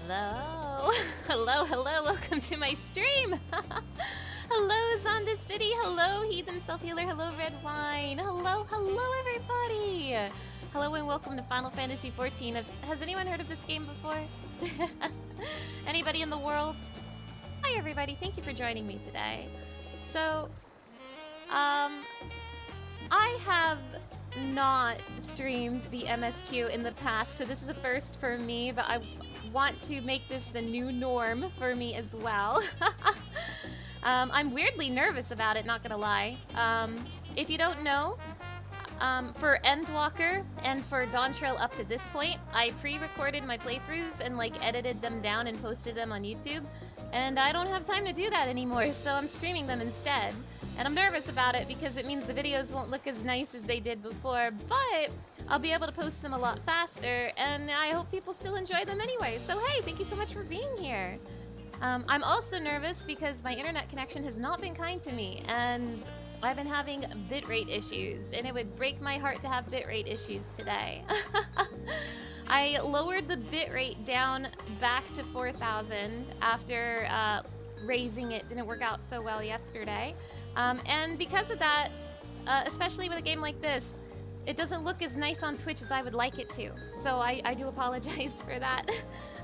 Hello. Hello. Hello. Welcome to my stream. Hello, Zonda City. Hello, Heathen Self-Healer. Hello, Red Wine. Hello, everybody. Hello and welcome to Final Fantasy XIV. Has anyone heard of this game before? Anybody in the world? Hi, everybody. Thank you for joining me today. So, I have not streamed the MSQ in the past, so this is a first for me, but I want to make this the new norm for me as well. I'm weirdly nervous about it, not gonna lie. If you don't know, for Endwalker and for Dawntrail up to this point, I pre-recorded my playthroughs and like edited them down and posted them on YouTube, and I don't have time to do that anymore, so I'm streaming them instead. And I'm nervous about it because it means the videos won't look as nice as they did before, but I'll be able to post them a lot faster, and I hope people still enjoy them anyway. So hey, thank you so much for being here. I'm also nervous because my internet connection has not been kind to me, and I've been having bitrate issues, and it would break my heart to have bitrate issues today. I lowered the bitrate down back to 4,000 after raising it didn't work out so well yesterday. And because of that, especially with a game like this, it doesn't look as nice on Twitch as I would like it to. So I do apologize for that.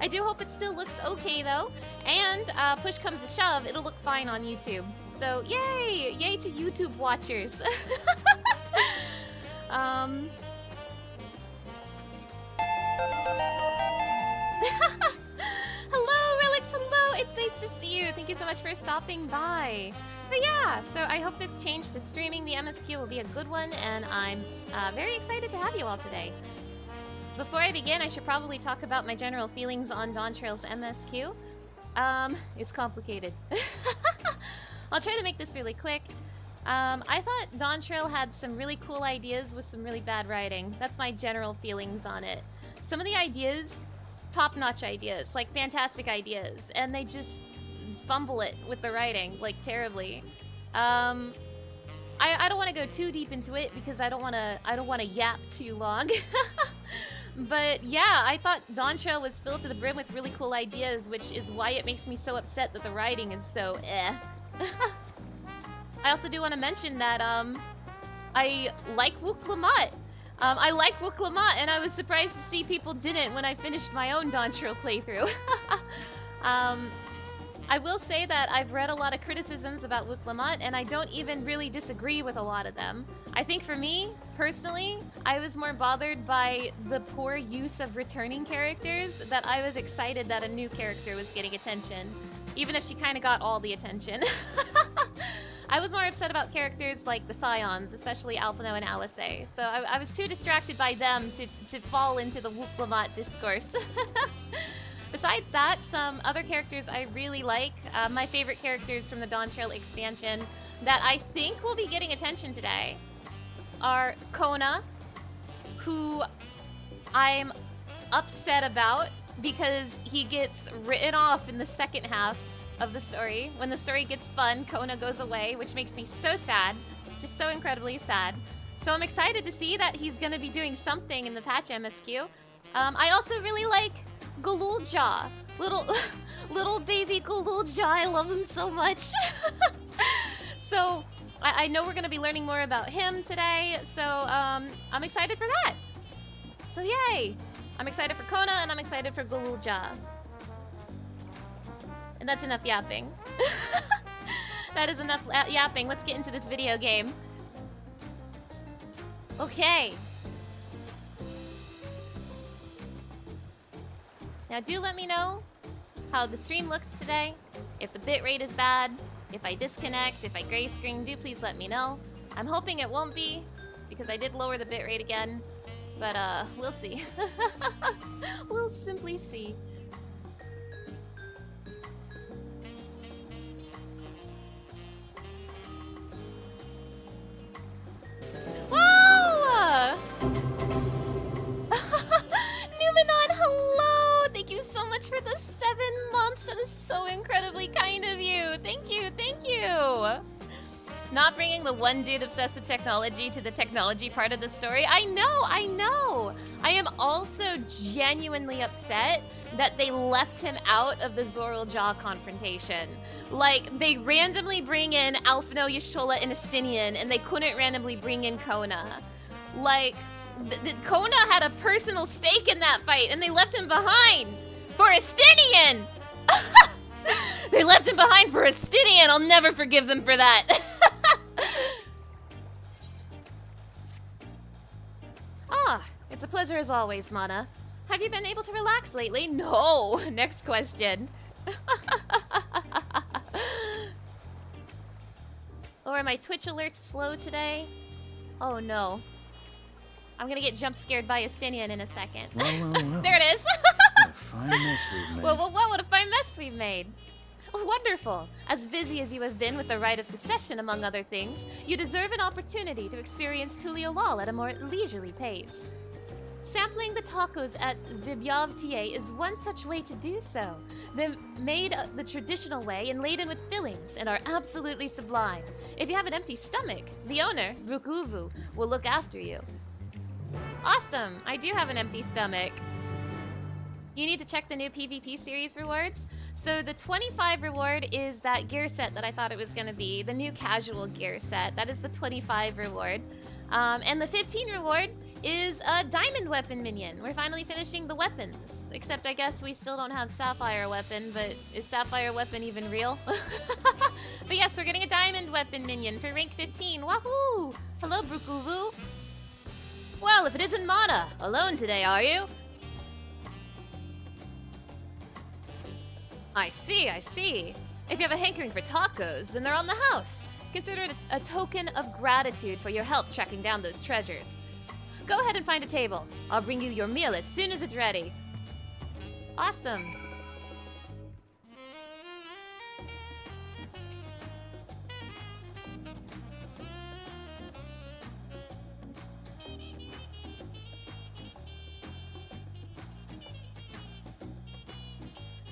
I do hope it still looks okay though. And push comes to shove, it'll look fine on YouTube. So yay! Yay to YouTube watchers. Hello, Relics, hello! It's nice to see you. Thank you so much for stopping by. But yeah, so I hope this change to streaming the MSQ will be a good one, and I'm very excited to have you all today. Before I begin, I should probably talk about my general feelings on Dawntrail's MSQ. It's complicated. I'll try to make this really quick. I thought Dawntrail had some really cool ideas with some really bad writing. That's my general feelings on it. Some of the ideas, top-notch ideas, like fantastic ideas, and they just fumble it with the writing, like, terribly. I don't want to go too deep into it because I don't want to yap too long. But yeah, I thought Dawntrail was filled to the brim with really cool ideas, which is why it makes me so upset that the writing is so eh. I also do want to mention that I like Wook Lamont. I like Wook Lamont, and I was surprised to see people didn't when I finished my own Dawntrail playthrough. I will say that I've read a lot of criticisms about Wook Lamont, and I don't even really disagree with a lot of them. I think for me, personally, I was more bothered by the poor use of returning characters that I was excited that a new character was getting attention, even if she kind of got all the attention. I was more upset about characters like the Scions, especially Alphino and Alice. So I was too distracted by them to fall into the Wook Lamont discourse. Besides that, some other characters I really like, my favorite characters from the Dawntrail expansion that I think will be getting attention today are Kona, who I'm upset about because he gets written off in the second half of the story. When the story gets fun, Kona goes away, which makes me so sad, just so incredibly sad. So I'm excited to see that he's gonna be doing something in the patch MSQ. I also really like Galulja, little baby Galulja. I love him so much. So I know we're gonna be learning more about him today. So I'm excited for that. So yay! I'm excited for Kona and I'm excited for Galulja. And that's enough yapping. That is enough yapping. Let's get into this video game. Okay. Now do let me know how the stream looks today. If the bitrate is bad, if I disconnect, if I gray screen, do please let me know. I'm hoping it won't be, because I did lower the bitrate again. But we'll see. We'll simply see. Whoa! Numenon, hello! Thank you so much for the 7 months. That is so incredibly kind of you. Thank you, thank you. Not bringing the one dude obsessed with technology to the technology part of the story. I know. I am also genuinely upset that they left him out of the Zoral Jaw confrontation. Like, they randomly bring in Alphino, Y'shtola, and Estinian, and they couldn't randomly bring in Kona. Like, Kona had a personal stake in that fight, and they left him behind for Estinian! They left him behind for Estinian! I'll never forgive them for that. Ah, it's a pleasure as always, Mana. Have you been able to relax lately? No! Next question. Or are my Twitch alerts slow today? Oh no. I'm gonna get jump scared by Estinian in a second. Well. There it is! What a fine mess we've made. Well, what a fine mess we've made. Oh, wonderful. As busy as you have been with the rite of succession, among other things, you deserve an opportunity to experience Tuliolol at a more leisurely pace. Sampling the tacos at Zibyavtie is one such way to do so. They're made the traditional way and laden with fillings and are absolutely sublime. If you have an empty stomach, the owner, Rukuvu, will look after you. Awesome! I do have an empty stomach. You need to check the new PvP series rewards. So the 25 reward is that gear set that I thought it was going to be, the new casual gear set. That is the 25 reward. And the 15 reward is a diamond weapon minion. We're finally finishing the weapons. Except I guess we still don't have sapphire weapon, but is sapphire weapon even real? But yes, we're getting a diamond weapon minion for rank 15. Wahoo! Hello, Brukuvu. Well, if it isn't Mana, alone today, are you? I see. If you have a hankering for tacos, then they're on the house. Consider it a token of gratitude for your help tracking down those treasures. Go ahead and find a table. I'll bring you your meal as soon as it's ready. Awesome.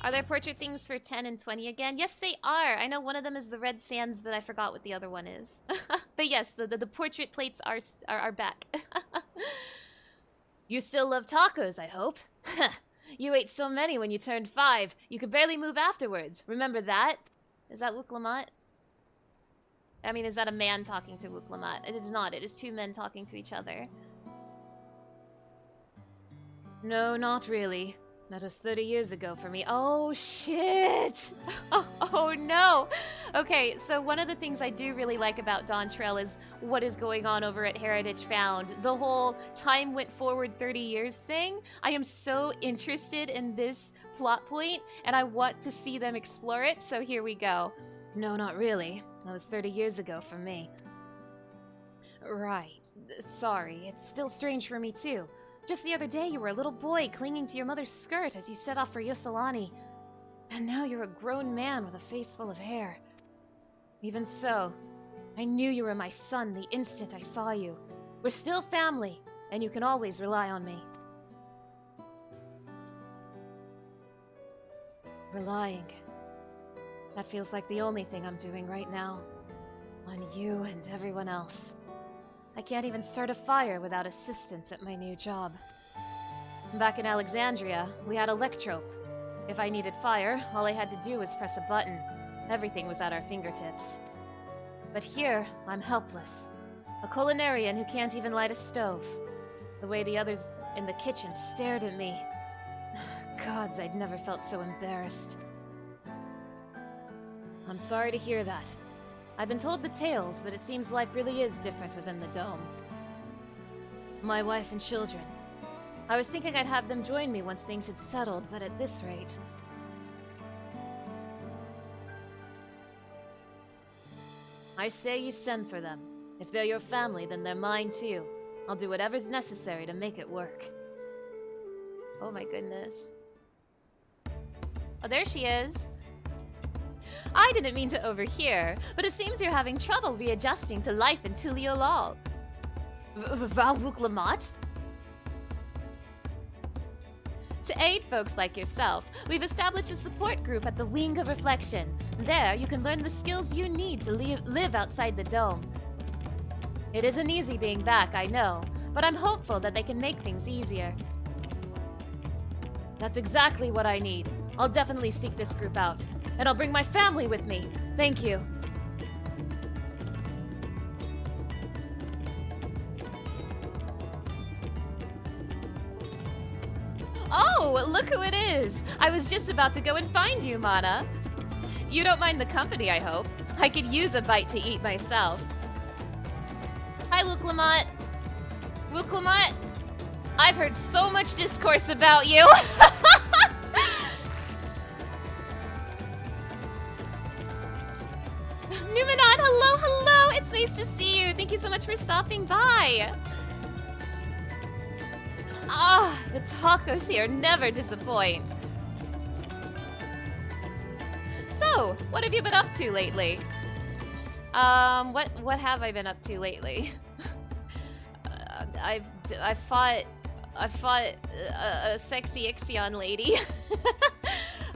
Are there portrait things for 10 and 20 again? Yes, they are. I know one of them is the red sands, but I forgot what the other one is. But yes, the portrait plates are back. You still love tacos, I hope. You ate so many when you turned 5. You could barely move afterwards. Remember that? Is that Wuklamat? I mean, is that a man talking to Wuklamat? It is not. It is two men talking to each other. No, not really. That was 30 years ago for me. Oh, shit! Oh, no! Okay, so one of the things I do really like about Dawntrail is what is going on over at Heritage Found. The whole time went forward 30 years thing. I am so interested in this plot point, and I want to see them explore it, so here we go. No, not really. That was 30 years ago for me. Right. Sorry, it's still strange for me, too. Just the other day, you were a little boy clinging to your mother's skirt as you set off for Yosalani. And now you're a grown man with a face full of hair. Even so, I knew you were my son the instant I saw you. We're still family, and you can always rely on me. Relying. That feels like the only thing I'm doing right now. On you and everyone else. I can't even start a fire without assistance at my new job. Back in Alexandria, we had Electrope. If I needed fire, all I had to do was press a button. Everything was at our fingertips. But here, I'm helpless. A culinarian who can't even light a stove. The way the others in the kitchen stared at me. Gods, I'd never felt so embarrassed. I'm sorry to hear that. I've been told the tales, but it seems life really is different within the dome. My wife and children. I was thinking I'd have them join me once things had settled, but at this rate... I say you send for them. If they're your family, then they're mine too. I'll do whatever's necessary to make it work. Oh my goodness. Oh, there she is. I didn't mean to overhear, but it seems you're having trouble readjusting to life in Tuliolol. Wuklamat? To aid folks like yourself, we've established a support group at the Wing of Reflection. There, you can learn the skills you need to live outside the dome. It isn't easy being back, I know, but I'm hopeful that they can make things easier. That's exactly what I need. I'll definitely seek this group out. And I'll bring my family with me. Thank you. Oh, look who it is! I was just about to go and find you, Mana. You don't mind the company, I hope. I could use a bite to eat myself. Hi, Wooklamot. Wooklamot, I've heard so much discourse about you. Numenon, hello, hello! It's nice to see you. Thank you so much for stopping by. Ah, the tacos here never disappoint. So, what have you been up to lately? What have I been up to lately? I fought a sexy Ixion lady.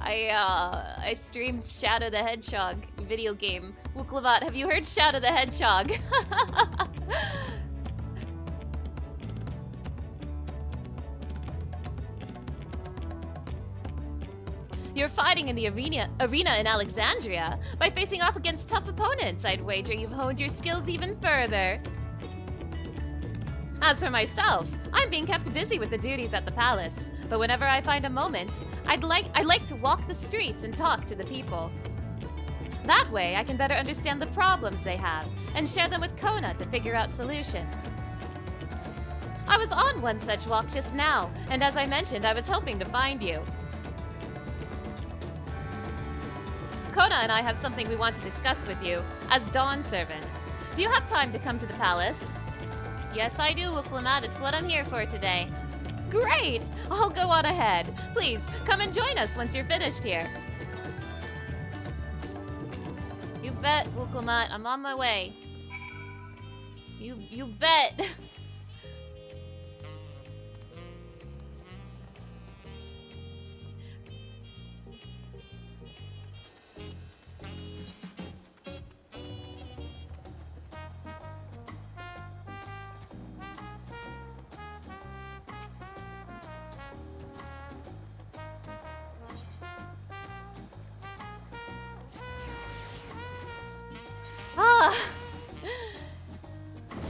I streamed Shadow the Hedgehog video game. Wooklamot, have you heard Shadow the Hedgehog? You're fighting in the arena in Alexandria. By facing off against tough opponents, I'd wager you've honed your skills even further. As for myself, I'm being kept busy with the duties at the palace. But whenever I find a moment, I'd like to walk the streets and talk to the people. That way, I can better understand the problems they have and share them with Kona to figure out solutions. I was on one such walk just now, and as I mentioned, I was hoping to find you. Kona and I have something we want to discuss with you, as Dawn servants. Do you have time to come to the palace? Yes, I do, Wooklamot. It's what I'm here for today. Great! I'll go on ahead. Please, come and join us once you're finished here. You bet, Wooklamot. I'm on my way. You bet.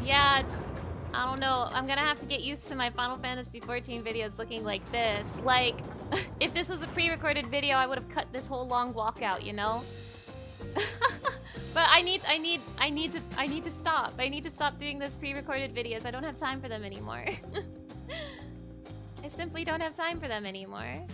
Yeah, I don't know. I'm gonna have to get used to my Final Fantasy XIV videos looking like this. Like, if this was a pre-recorded video, I would have cut this whole long walk out, you know? But I need to stop. I need to stop doing those pre-recorded videos. I don't have time for them anymore. I simply don't have time for them anymore.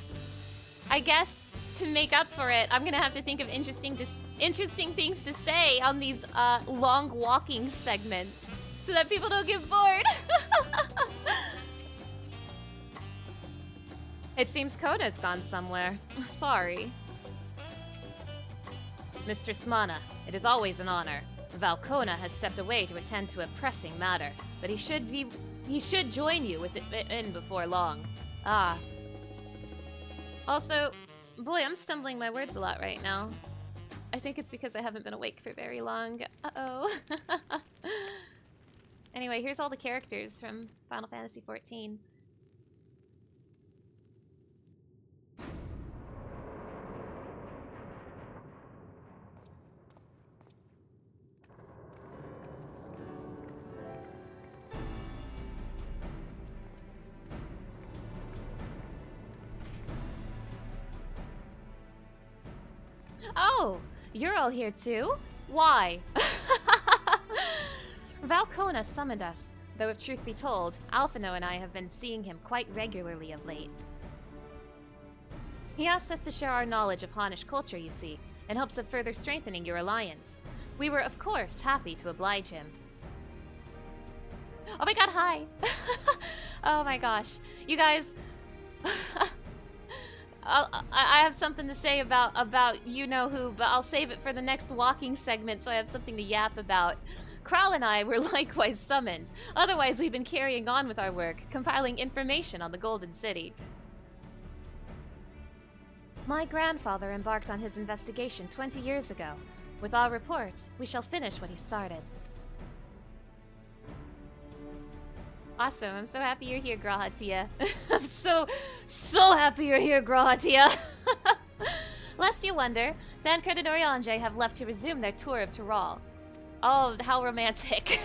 I guess to make up for it, I'm gonna have to think of interesting things to say on these long walking segments so that people don't get bored. It seems Kona's gone somewhere. Sorry. Mistress Mana, it is always an honor. Val Kona has stepped away to attend to a pressing matter, but he should join you in before long. Ah. Also, boy, I'm stumbling my words a lot right now. I think it's because I haven't been awake for very long. Uh-oh. Anyway, here's all the characters from Final Fantasy XIV. Oh, you're all here too? Why? Val Kona summoned us, though if truth be told, Alphino and I have been seeing him quite regularly of late. He asked us to share our knowledge of Hannish culture, you see, in hopes of further strengthening your alliance. We were, of course, happy to oblige him. Oh my god, hi! Oh my gosh. You guys... I have something to say about you-know-who, but I'll save it for the next walking segment so I have something to yap about. Kral and I were likewise summoned. Otherwise, we've been carrying on with our work, compiling information on the Golden City. My grandfather embarked on his investigation 20 years ago. With our report, we shall finish what he started. Awesome. I'm so happy you're here, Grahatia. I'm so happy you're here, Grahatia. Lest you wonder, Thancred and Oriange have left to resume their tour of Tyrol. Oh, how romantic.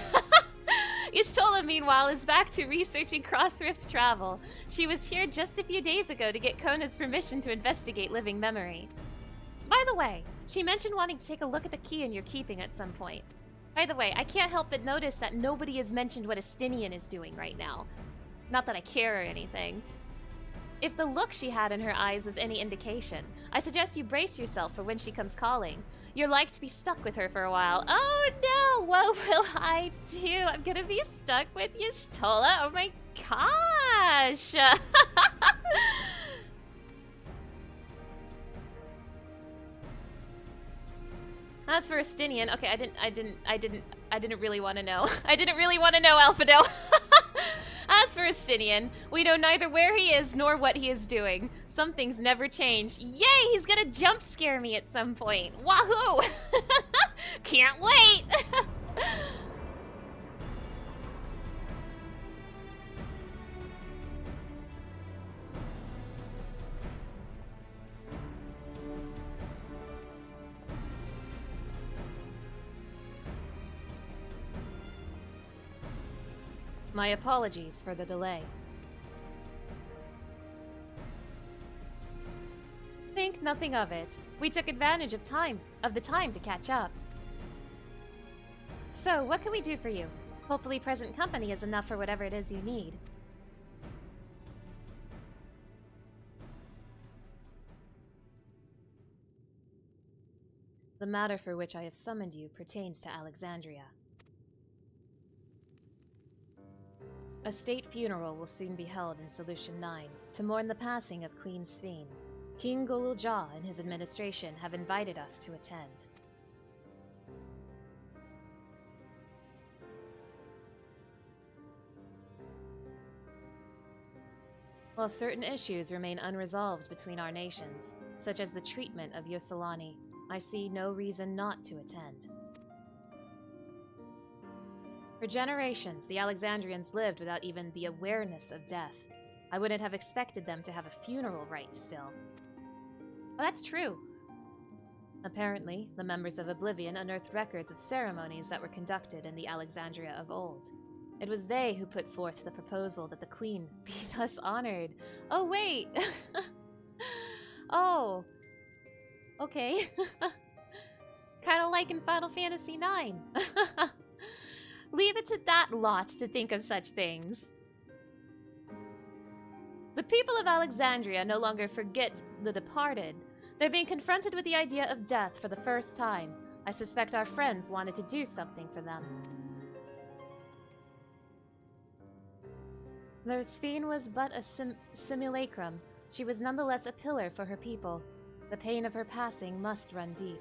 Y'shtola, meanwhile, is back to researching cross-rift travel. She was here just a few days ago to get Kona's permission to investigate living memory. By the way, she mentioned wanting to take a look at the key in your keeping at some point. By the way, I can't help but notice that nobody has mentioned what Estinian is doing right now. Not that I care or anything. If the look she had in her eyes was any indication, I suggest you brace yourself for when she comes calling. You're like to be stuck with her for a while. Oh no, what will I do? I'm gonna be stuck with Y'shtola. Oh my gosh. As for Estinian, okay, I didn't really want to know. I didn't really want to know, Alphado. As for Estinian, we know neither where he is nor what he is doing. Some things never change. Yay, he's gonna jump scare me at some point. Wahoo! Can't wait! My apologies for the delay. Think nothing of it. We took advantage of the time to catch up. So, what can we do for you? Hopefully present company is enough for whatever it is you need. The matter for which I have summoned you pertains to Alexandria. A state funeral will soon be held in Solution 9 to mourn the passing of Queen Sphene. King Golulja and his administration have invited us to attend. While certain issues remain unresolved between our nations, such as the treatment of Yoselani, I see no reason not to attend. For generations, the Alexandrians lived without even the awareness of death. I wouldn't have expected them to have a funeral rite still. Well, that's true. Apparently, the members of Oblivion unearthed records of ceremonies that were conducted in the Alexandria of old. It was they who put forth the proposal that the Queen be thus honored. Oh, wait! Oh. Okay. Kinda like in Final Fantasy IX. Leave it to that lot to think of such things. The people of Alexandria no longer forget the departed. They're being confronted with the idea of death for the first time. I suspect our friends wanted to do something for them. Though Sphene was but a simulacrum, she was nonetheless a pillar for her people. The pain of her passing must run deep.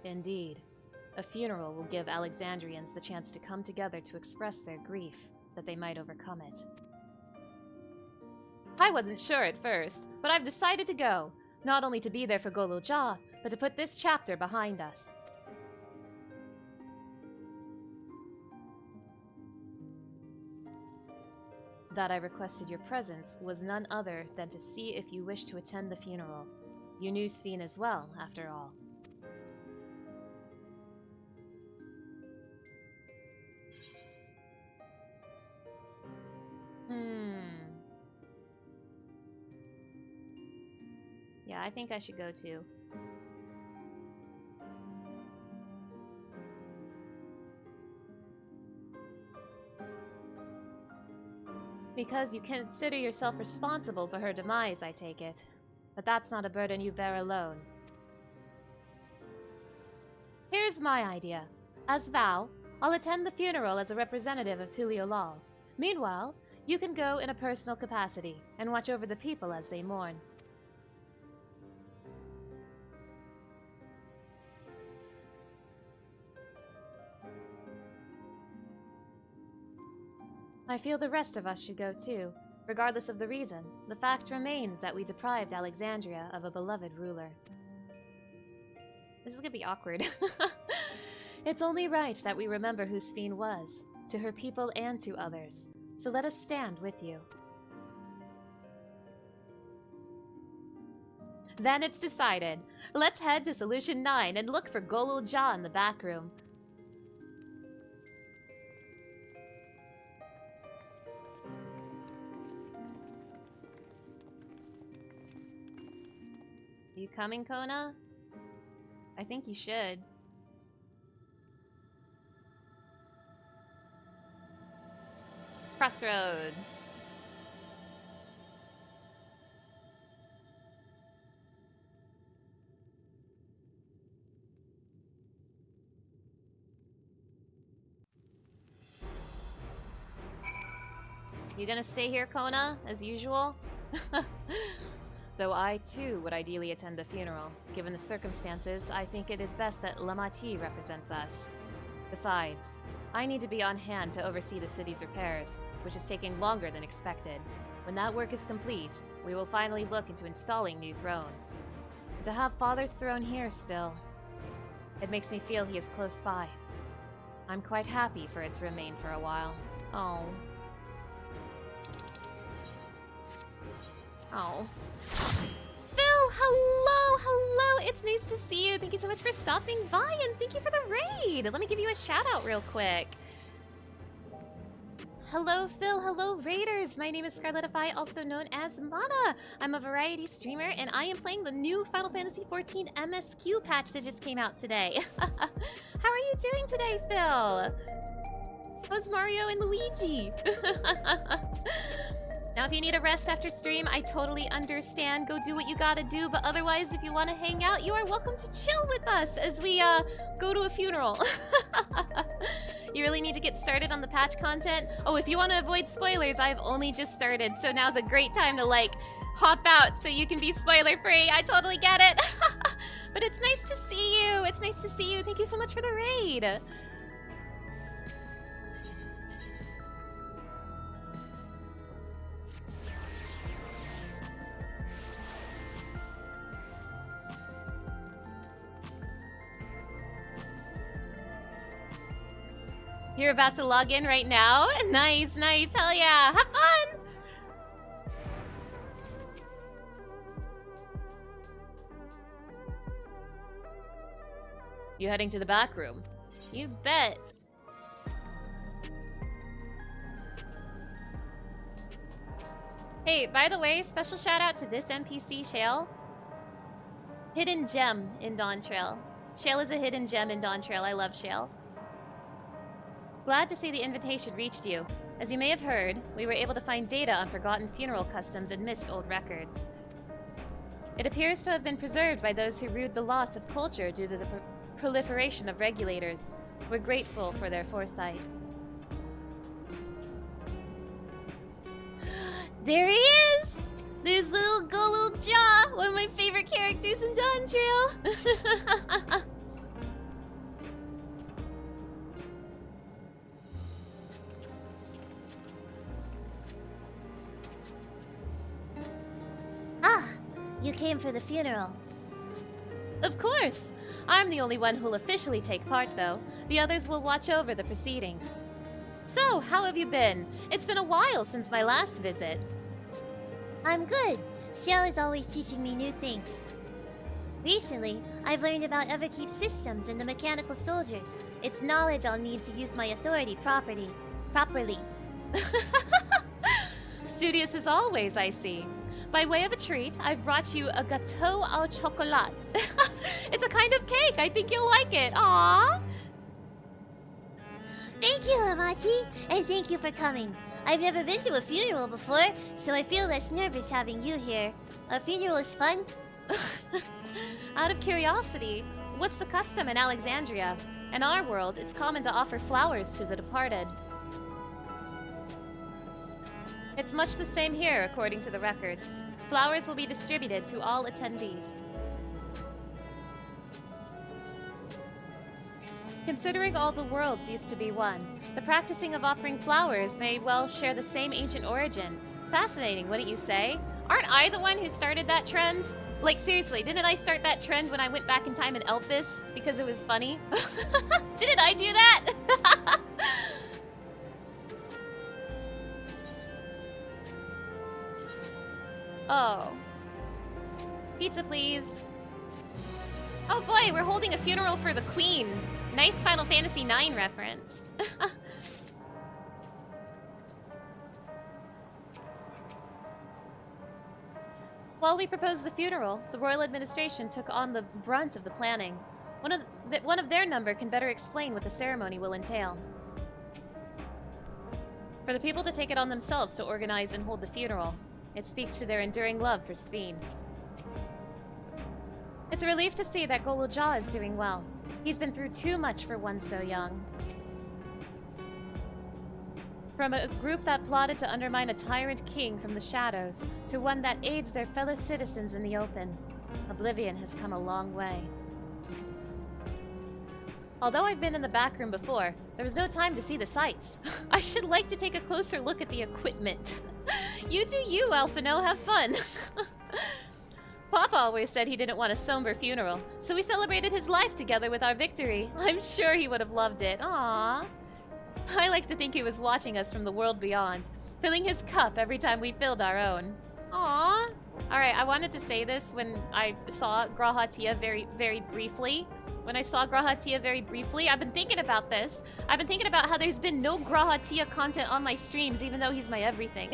Indeed. A funeral will give Alexandrians the chance to come together to express their grief, that they might overcome it. I wasn't sure at first, but I've decided to go. Not only to be there for Golulja, but to put this chapter behind us. That I requested your presence was none other than to see if you wished to attend the funeral. You knew Sphene as well, after all. Yeah, I think I should go too. Because you consider yourself responsible for her demise, I take it. But that's not a burden you bear alone. Here's my idea. As Val, I'll attend the funeral as a representative of Tuliolal. Meanwhile, you can go in a personal capacity and watch over the people as they mourn. I feel the rest of us should go too. Regardless of the reason, the fact remains that we deprived Alexandria of a beloved ruler. This is gonna be awkward. It's only right that we remember who Sphene was, to her people and to others. So let us stand with you. Then it's decided. Let's head to Solution 9 and look for Golul Ja in the back room. You coming, Kona? I think you should. Crossroads. You gonna stay here, Kona, as usual? Though I, too, would ideally attend the funeral. Given the circumstances, I think it is best that Lamati represents us. Besides, I need to be on hand to oversee the city's repairs, which is taking longer than expected. When that work is complete, we will finally look into installing new thrones. And to have Father's throne here still, it makes me feel he is close by. I'm quite happy for it to remain for a while. Oh. Oh. Phil, hello! It's nice to see you. Thank you so much for stopping by, and thank you for the raid. Let me give you a shout out real quick. Hello, Phil. Hello, Raiders. My name is Scarletify, also known as Mana. I'm a variety streamer, and I am playing the new Final Fantasy XIV MSQ patch that just came out today. How are you doing today, Phil? How's Mario and Luigi? Now, if you need a rest after stream, I totally understand. Go do what you gotta do, but otherwise, if you want to hang out, you are welcome to chill with us as we go to a funeral. You really need to get started on the patch content? Oh, if you want to avoid spoilers, I've only just started, so now's a great time to, like, hop out so you can be spoiler-free. I totally get it. But it's nice to see you. It's nice to see you. Thank you so much for the raid. You're about to log in right now? Nice, nice. Hell yeah. Have fun! You heading to the back room? You bet. Hey, by the way, special shout out to this NPC, Shale. Hidden gem in Dawntrail. Shale is a hidden gem in Dawntrail. I love Shale. Glad to see the invitation reached you. As you may have heard, we were able to find data on forgotten funeral customs and missed old records. It appears to have been preserved by those who rued the loss of culture due to the proliferation of regulators. We're grateful for their foresight. There he is! There's little Golul Ja, one of my favorite characters in Dawntrail. You came for the funeral. Of course! I'm the only one who'll officially take part, though. The others will watch over the proceedings. So, how have you been? It's been a while since my last visit. I'm good. Shell is always teaching me new things. Recently, I've learned about Everkeep's systems and the mechanical soldiers. It's knowledge I'll need to use my authority properly. Studious as always, I see. By way of a treat, I've brought you a gâteau au chocolat. It's a kind of cake. I think you'll like it. Aww. Thank you, Lamati, and thank you for coming. I've never been to a funeral before, so I feel less nervous having you here. A funeral is fun. Out of curiosity, what's the custom in Alexandria? In our world, it's common to offer flowers to the departed. It's much the same here, according to the records. Flowers will be distributed to all attendees. Considering all the worlds used to be one, the practicing of offering flowers may well share the same ancient origin. Fascinating, wouldn't you say? Aren't I the one who started that trend? Like, seriously, didn't I start that trend when I went back in time in Elpis because it was funny? Didn't I do that? Oh. Pizza, please. Oh boy, we're holding a funeral for the queen. Nice Final Fantasy IX reference. While we proposed the funeral, the royal administration took on the brunt of the planning. One of their number can better explain what the ceremony will entail. For the people to take it on themselves to organize and hold the funeral, it speaks to their enduring love for Sveen. It's a relief to see that Golujah is doing well. He's been through too much for one so young. From a group that plotted to undermine a tyrant king from the shadows, to one that aids their fellow citizens in the open, Oblivion has come a long way. Although I've been in the back room before, there was no time to see the sights. I should like to take a closer look at the equipment. You do you, Alphino, have fun. Papa always said he didn't want a somber funeral, so we celebrated his life together with our victory. I'm sure he would have loved it. Aww. I like to think he was watching us from the world beyond, filling his cup every time we filled our own. Aww. Alright, I wanted to say this when I saw Grahatia very briefly. When I saw Grahatia very briefly, I've been thinking about this. I've been thinking about how there's been no Grahatia content on my streams, even though he's my everything.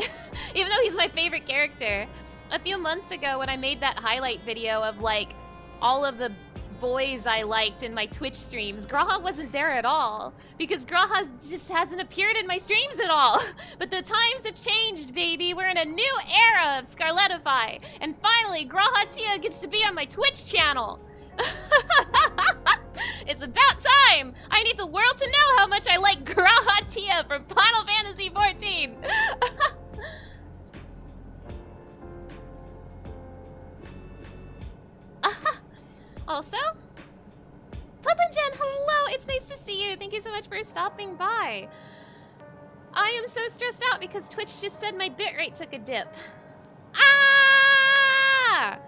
Even though he's my favorite character. A few months ago when I made that highlight video of, like, all of the boys I liked in my Twitch streams, Graha wasn't there at all. Because Graha just hasn't appeared in my streams at all. But the times have changed, baby. We're in a new era of Scarletify. And finally, Grahatia gets to be on my Twitch channel. It's about time! I need the world to know how much I like Grahatia from Final Fantasy XIV! Also, Pudlinjen, hello! It's nice to see you! Thank you so much for stopping by. I am so stressed out because Twitch just said my bitrate took a dip. Ah!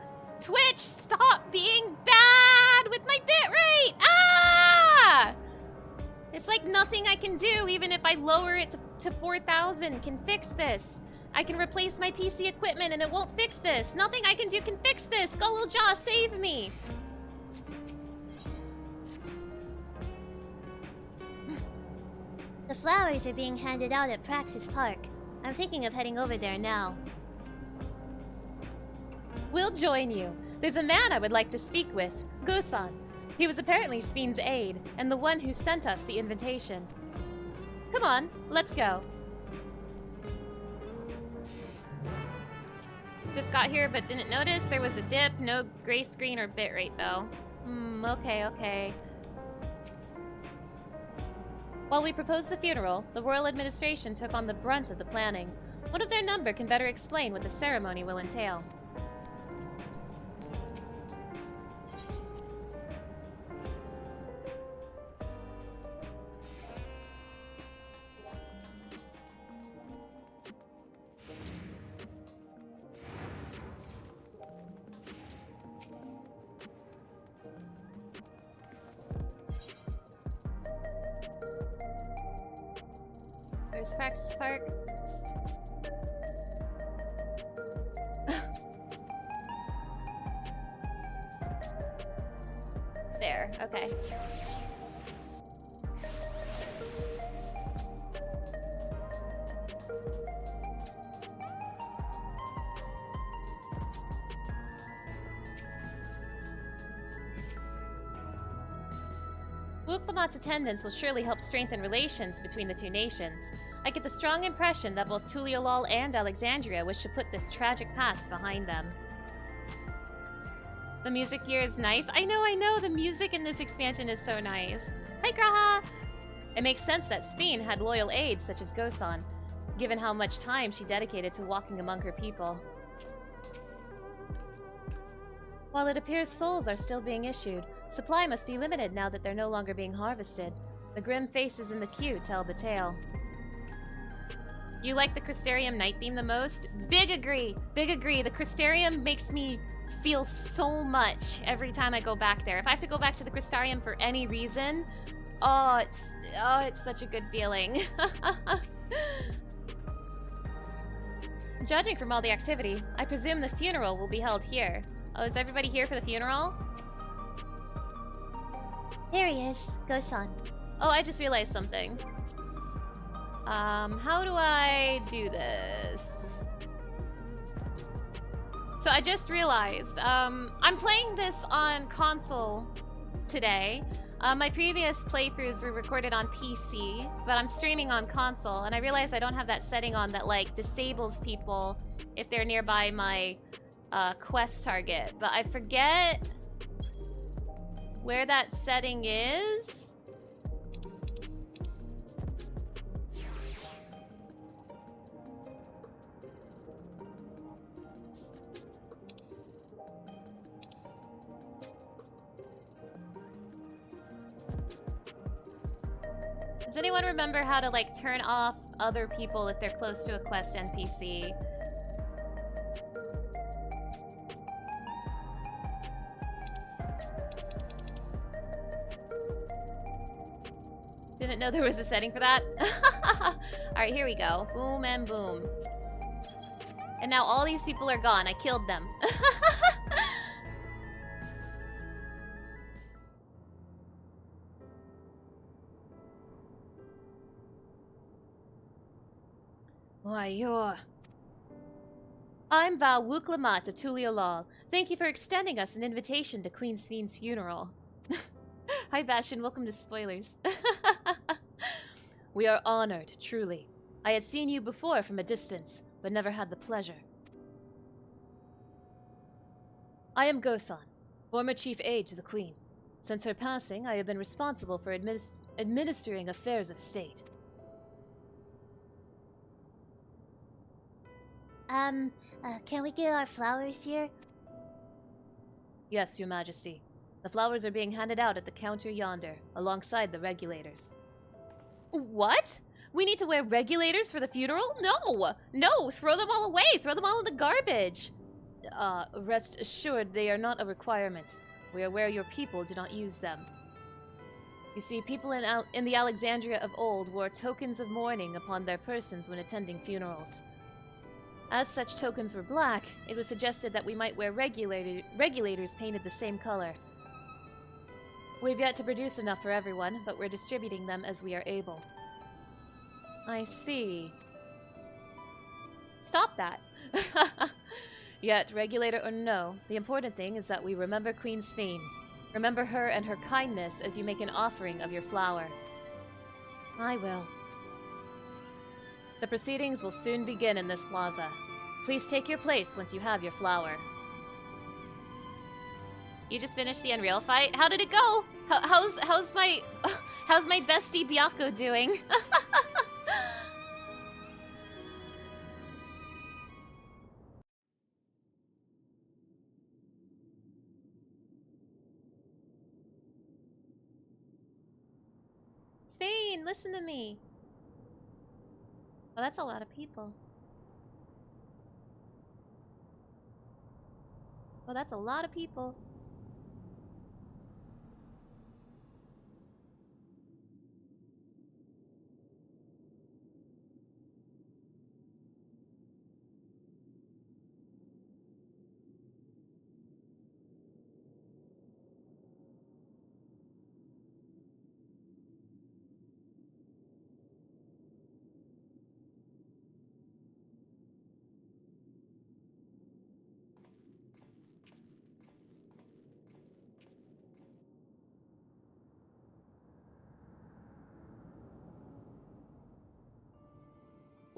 Twitch, stop being bad with my bitrate! Ah! It's like nothing I can do, even if I lower it to 4,000, can fix this. I can replace my PC equipment and it won't fix this. Nothing I can do can fix this. Golujah, save me. The flowers are being handed out at Praxis Park. I'm thinking of heading over there now. We'll join you. There's a man I would like to speak with, Gosan. He was apparently Sveen's aide, and the one who sent us the invitation. Come on, let's go. Just got here but didn't notice there was a dip, no gray screen or bitrate though. Okay. While we proposed the funeral, the royal administration took on the brunt of the planning. One of their number can better explain what the ceremony will entail. There's Praxis Park. There, okay. Wuklamat's attendance will surely help strengthen relations between the two nations. I get the strong impression that both Tuliolal and Alexandria wish to put this tragic past behind them. The music here is nice. I know, the music in this expansion is so nice. Hi, Graha! It makes sense that Sveen had loyal aides such as Gosan, given how much time she dedicated to walking among her people. While it appears souls are still being issued, supply must be limited now that they're no longer being harvested. The grim faces in the queue tell the tale. You like the Crystarium night theme the most? Big agree. Big agree. The Crystarium makes me feel so much every time I go back there. If I have to go back to the Crystarium for any reason, it's such a good feeling. Judging from all the activity, I presume the funeral will be held here. Oh, is everybody here for the funeral? There he is. Go-san. Oh, I just realized something. How do I do this? So I just realized, I'm playing this on console today. My previous playthroughs were recorded on PC, but I'm streaming on console, and I realized I don't have that setting on that, like, disables people if they're nearby my quest target. But I forget where that setting is. Does anyone remember how to, like, turn off other people if they're close to a quest NPC? Didn't know there was a setting for that. Alright, here we go. Boom and boom. And now all these people are gone. I killed them. Why, you're... I'm Val Wuklamat of Tuliolal. Thank you for extending us an invitation to Queen Spheen's funeral. Hi, Bastion. Welcome to Spoilers. We are honored, truly. I had seen you before from a distance, but never had the pleasure. I am Gosan, former chief aide to the Queen. Since her passing, I have been responsible for administering affairs of state. Can we get our flowers here? Yes, Your Majesty. The flowers are being handed out at the counter yonder, alongside the regulators. What? We need to wear regulators for the funeral? No! No! Throw them all away! Throw them all in the garbage! Rest assured they are not a requirement. We are where your people do not use them. You see, people in the Alexandria of old wore tokens of mourning upon their persons when attending funerals. As such tokens were black, it was suggested that we might wear regulators painted the same color. We've yet to produce enough for everyone, but we're distributing them as we are able. I see. Stop that! Yet, regulator or no, the important thing is that we remember Queen Spheen. Remember her and her kindness as you make an offering of your flower. I will. The proceedings will soon begin in this plaza. Please take your place once you have your flower. You just finished the Unreal fight? How did it go? How's my bestie Byako doing? Spheen, listen to me. Well, that's a lot of people. Well, that's a lot of people.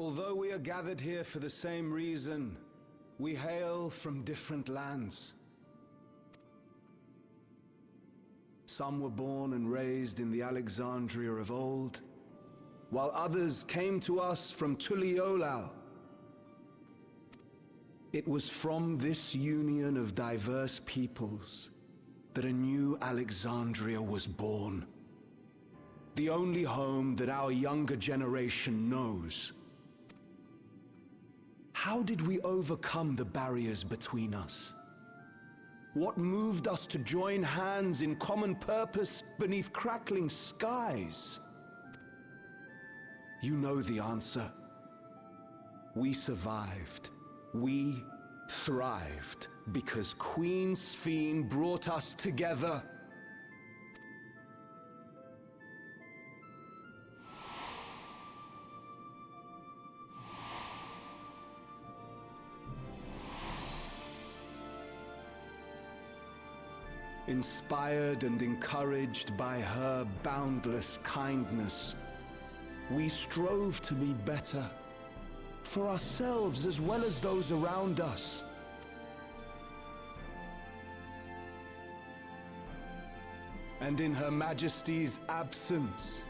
Although we are gathered here for the same reason, we hail from different lands. Some were born and raised in the Alexandria of old, while others came to us from Tuliolal. It was from this union of diverse peoples that a new Alexandria was born. The only home that our younger generation knows. How did we overcome the barriers between us? What moved us to join hands in common purpose beneath crackling skies? You know the answer. We survived. We thrived because Queen Sphene brought us together. Inspired and encouraged by her boundless kindness, we strove to be better, for ourselves as well as those around us. And in Her Majesty's absence,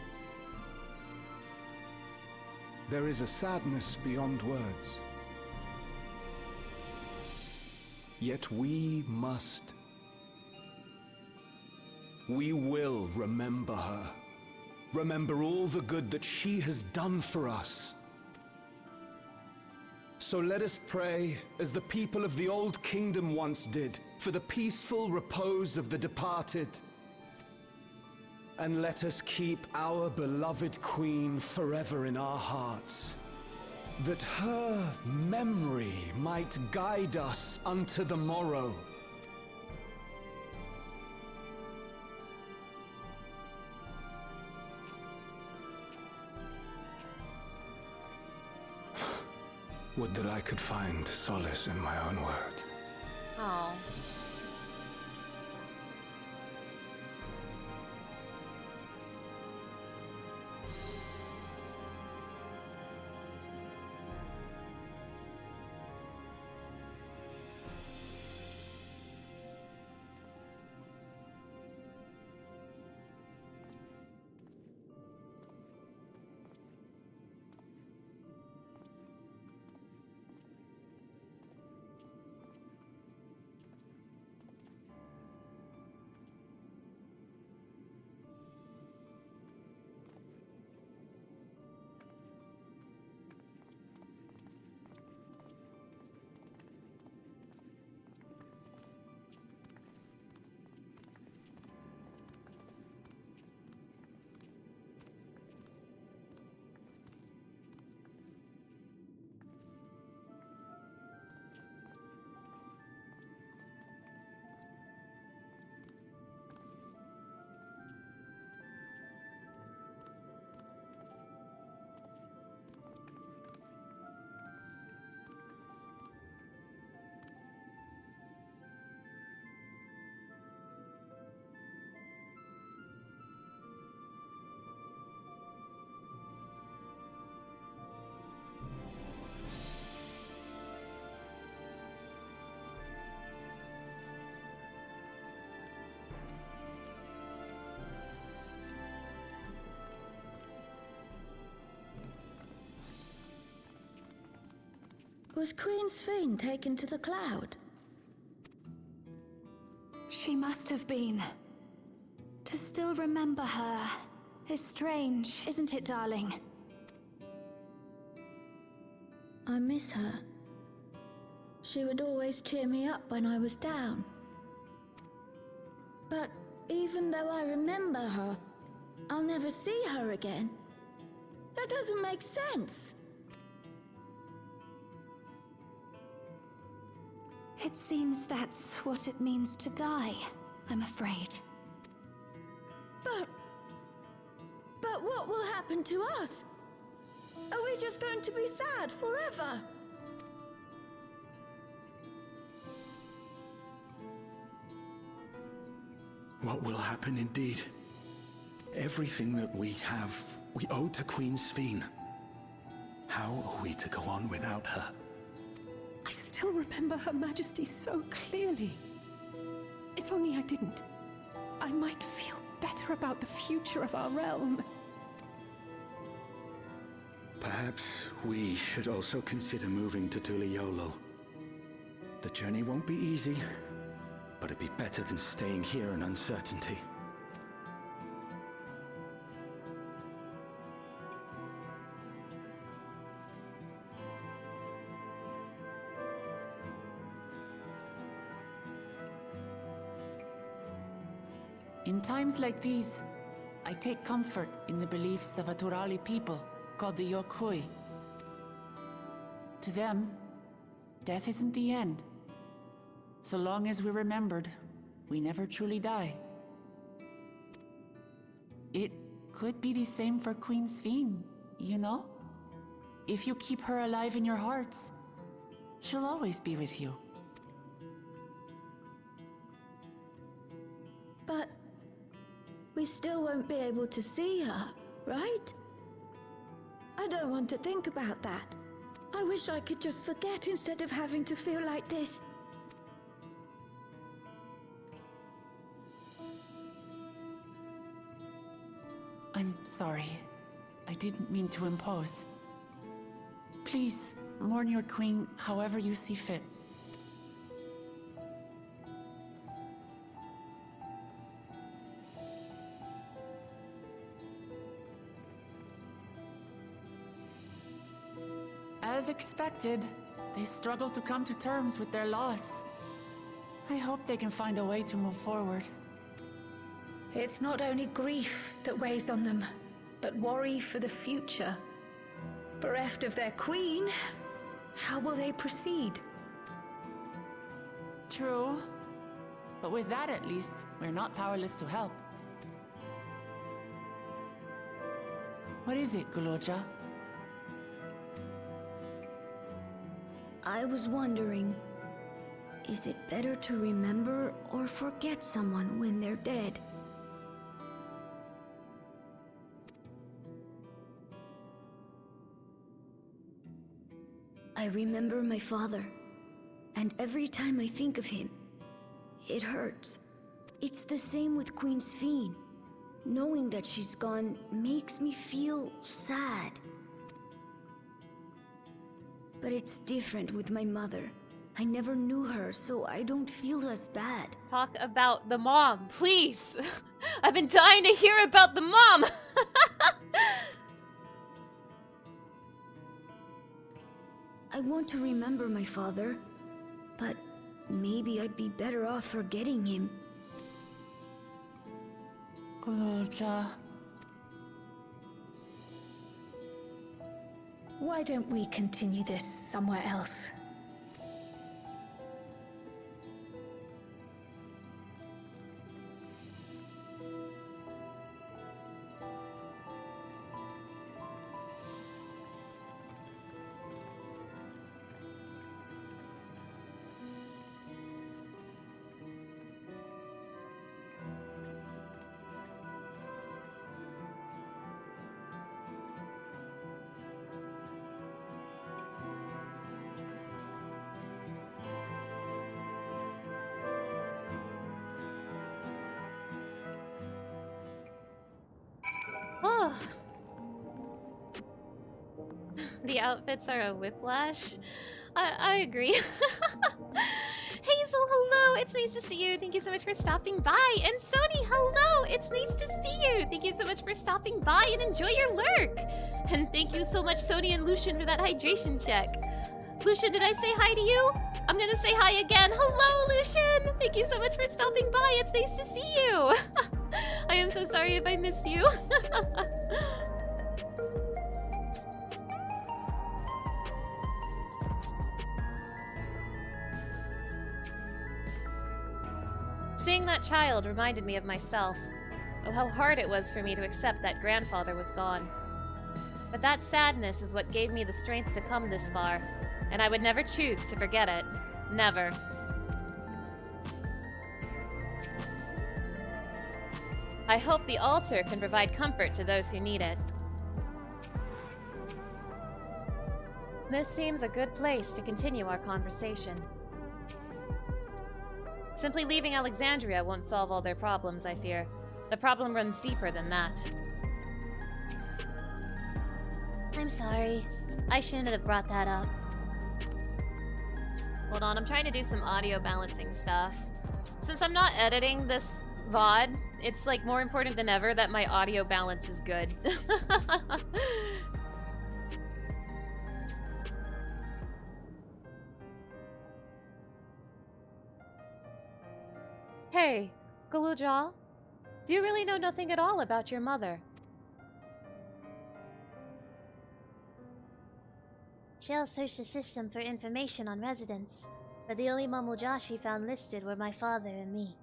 there is a sadness beyond words. Yet we must. We will remember her. Remember all the good that she has done for us. So let us pray, as the people of the Old Kingdom once did, for the peaceful repose of the departed. And let us keep our beloved Queen forever in our hearts, that her memory might guide us unto the morrow. Would that I could find solace in my own words. Oh. Was Queen Sphene taken to the cloud? She must have been. To still remember her is strange, isn't it, darling? I miss her. She would always cheer me up when I was down. But even though I remember her, I'll never see her again. That doesn't make sense. It seems that's what it means to die, I'm afraid. But what will happen to us? Are we just going to be sad forever? What will happen indeed? Everything that we have, we owe to Queen Sphene. How are we to go on without her? I still remember Her Majesty so clearly. If only I didn't, I might feel better about the future of our realm. Perhaps we should also consider moving to Tuliolo. The journey won't be easy, but it'd be better than staying here in uncertainty. In times like these, I take comfort in the beliefs of a Turali people called the Yokui. To them, death isn't the end. So long as we're remembered, we never truly die. It could be the same for Queen Sphene, you know? If you keep her alive in your hearts, she'll always be with you. But we still won't be able to see her, right? I don't want to think about that. I wish I could just forget instead of having to feel like this. I'm sorry. I didn't mean to impose. Please, mourn your queen however you see fit. As expected, they struggle to come to terms with their loss. I hope they can find a way to move forward. It's not only grief that weighs on them, but worry for the future. Bereft of their queen, how will they proceed? True. But with that at least, we're not powerless to help. What is it, Guloja? I was wondering, is it better to remember or forget someone when they're dead? I remember my father, and every time I think of him, it hurts. It's the same with Queen Sphene. Knowing that she's gone makes me feel sad. But it's different with my mother. I never knew her, so I don't feel as bad. Talk about the mom, please. I've been dying to hear about the mom. I want to remember my father, but maybe I'd be better off forgetting him. Guloja. Why don't we continue this somewhere else? Oh. The outfits are a whiplash. I agree. Hazel, hello! It's nice to see you. Thank you so much for stopping by. And Sony, hello! It's nice to see you. Thank you so much for stopping by and enjoy your lurk. And thank you so much, Sony and Lucian, for that hydration check. Lucian, did I say hi to you? I'm gonna say hi again. Hello, Lucian! Thank you so much for stopping by. It's nice to see you. I am so sorry if I missed you. Seeing that child reminded me of myself, of how hard it was for me to accept that grandfather was gone. But that sadness is what gave me the strength to come this far, and I would never choose to forget it. Never. I hope the altar can provide comfort to those who need it. This seems a good place to continue our conversation. Simply leaving Alexandria won't solve all their problems, I fear. The problem runs deeper than that. I'm sorry. I shouldn't have brought that up. Hold on, I'm trying to do some audio balancing stuff. Since I'm not editing this VOD, it's like more important than ever that my audio balance is good. Hey, Guloja, Do you really know nothing at all about your mother? Shell searched the system for information on residents, but the only Mamuja she found listed were my father and me.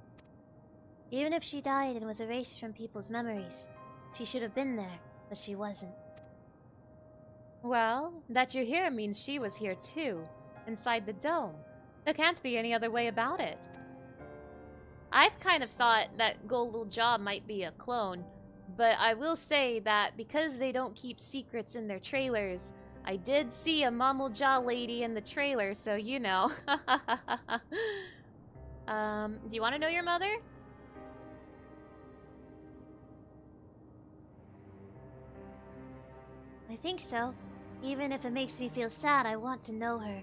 Even if she died and was erased from people's memories, she should have been there, but she wasn't. Well, that you're here means she was here too, inside the dome. There can't be any other way about it. I've kind of thought that Golul Jaw might be a clone, but I will say that because they don't keep secrets in their trailers, I did see a Mamul Jaw lady in the trailer, so you know. Do you want to know your mother? I think so. Even if it makes me feel sad, I want to know her.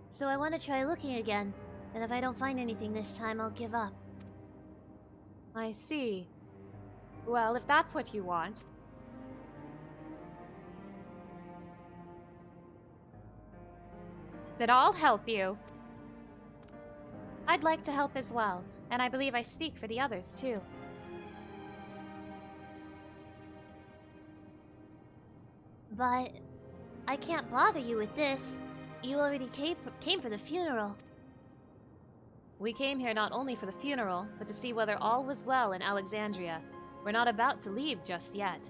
So I want to try looking again, and if I don't find anything this time, I'll give up. I see. Well, if that's what you want. Then I'll help you. I'd like to help as well, and I believe I speak for the others too. But I can't bother you with this. You already came for the funeral. We came here not only for the funeral, but to see whether all was well in Alexandria. We're not about to leave just yet.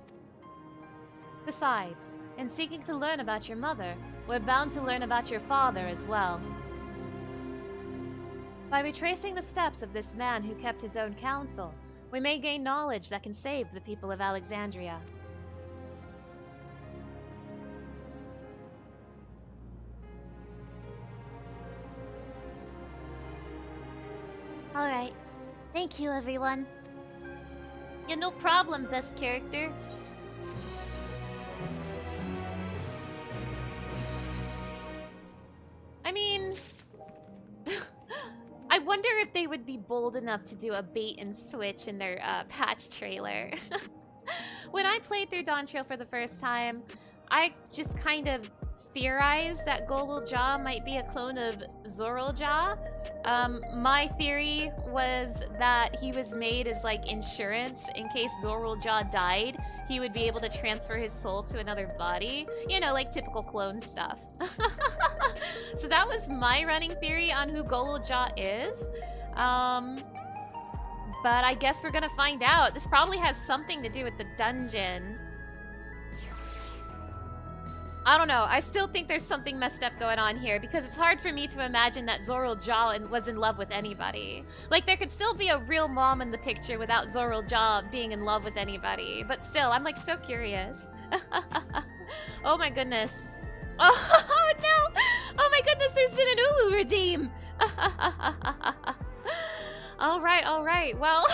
Besides, in seeking to learn about your mother, we're bound to learn about your father as well. By retracing the steps of this man who kept his own counsel, we may gain knowledge that can save the people of Alexandria. Alright. Thank you, everyone. Yeah, no problem, best character. I mean... I wonder if they would be bold enough to do a bait and switch in their patch trailer. When I played through Dawntrail for the first time, I just kind of theorized that Golul Jaw might be a clone of Zorul Jaw. My theory was that he was made as like insurance in case Zorul Jaw died. He would be able to transfer his soul to another body. You know, like typical clone stuff. So that was my running theory on who Golul Jaw is. But I guess we're gonna find out. This probably has something to do with the dungeon. I don't know. I still think there's something messed up going on here because it's hard for me to imagine that Zorul Jaw was in love with anybody. Like, there could still be a real mom in the picture without Zorul Jaw being in love with anybody. But still, I'm like so curious. Oh my goodness. Oh no! Oh my goodness, there's been an Uwu redeem! Alright, well...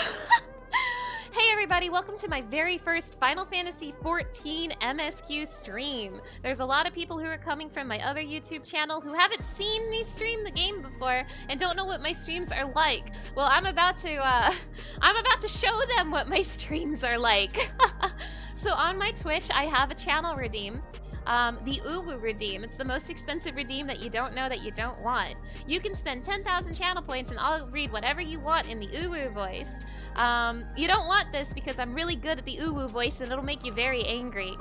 Hey everybody, welcome to my very first Final Fantasy XIV MSQ stream. There's a lot of people who are coming from my other YouTube channel who haven't seen me stream the game before and don't know what my streams are like. Well, I'm about to show them what my streams are like. So on my Twitch, I have a channel redeem. The Uwu redeem. It's the most expensive redeem that you don't know that you don't want. You can spend 10,000 channel points and I'll read whatever you want in the Uwu voice. You don't want this because I'm really good at the Uwu voice and it'll make you very angry.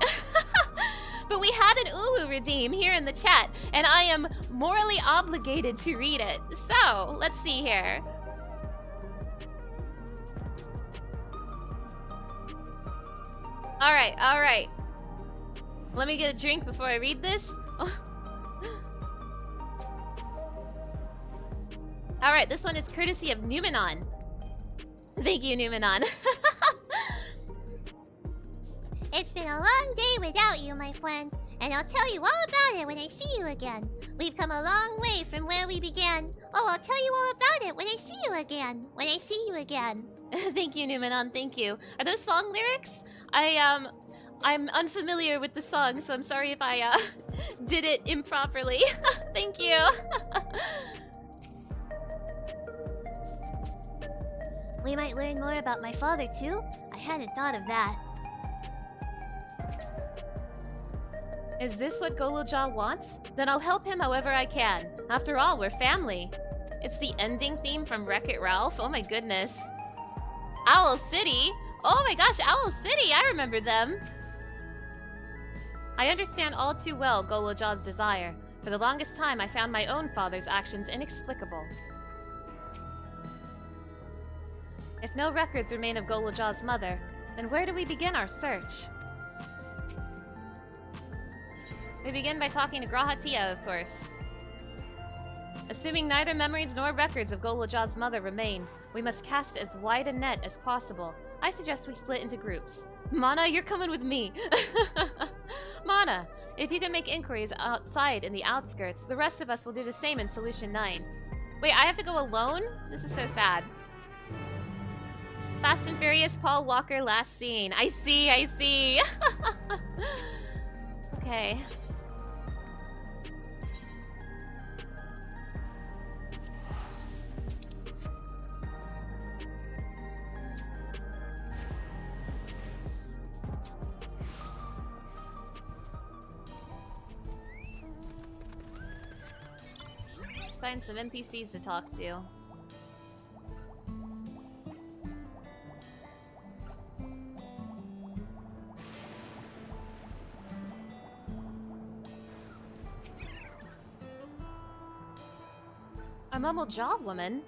But we had an Uwu redeem here in the chat and I am morally obligated to read it. So, let's see here. Alright. Let me get a drink before I read this. Alright, this one is courtesy of Numenon. Thank you, Numenon. It's been a long day without you, my friend, and I'll tell you all about it when I see you again. We've come a long way from where we began. Oh, I'll tell you all about it when I see you again. Thank you, Numenon, thank you. Are those song lyrics? I'm unfamiliar with the song, so I'm sorry if I did it improperly. Thank you. We might learn more about my father, too. I hadn't thought of that. Is this what Golul Jaw wants? Then I'll help him however I can. After all, we're family. It's the ending theme from Wreck-It Ralph. Oh my goodness. Owl City? Oh my gosh, Owl City! I remember them! I understand all too well Golojaw's desire. For the longest time, I found my own father's actions inexplicable. If no records remain of Golojaw's mother, then where do we begin our search? We begin by talking to Grahatia, of course. Assuming neither memories nor records of Golojaw's mother remain, we must cast as wide a net as possible. I suggest we split into groups. Mana, you're coming with me! Mana, if you can make inquiries outside in the outskirts, the rest of us will do the same in Solution 9. Wait, I have to go alone? This is so sad. Fast and Furious Paul Walker last scene. I see. Okay. Let's find some NPCs to talk to. A mumbled jaw woman?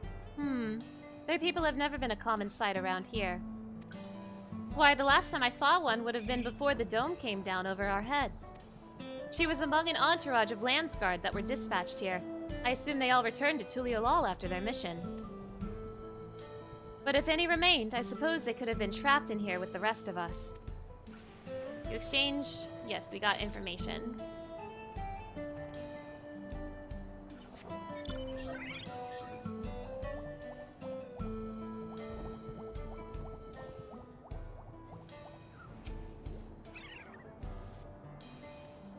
Their people have never been a common sight around here. Why, the last time I saw one would have been before the dome came down over our heads. She was among an entourage of Landsguard that were dispatched here. I assume they all returned to Tuliolal after their mission. But if any remained, I suppose they could have been trapped in here with the rest of us. You exchange? Yes, we got information.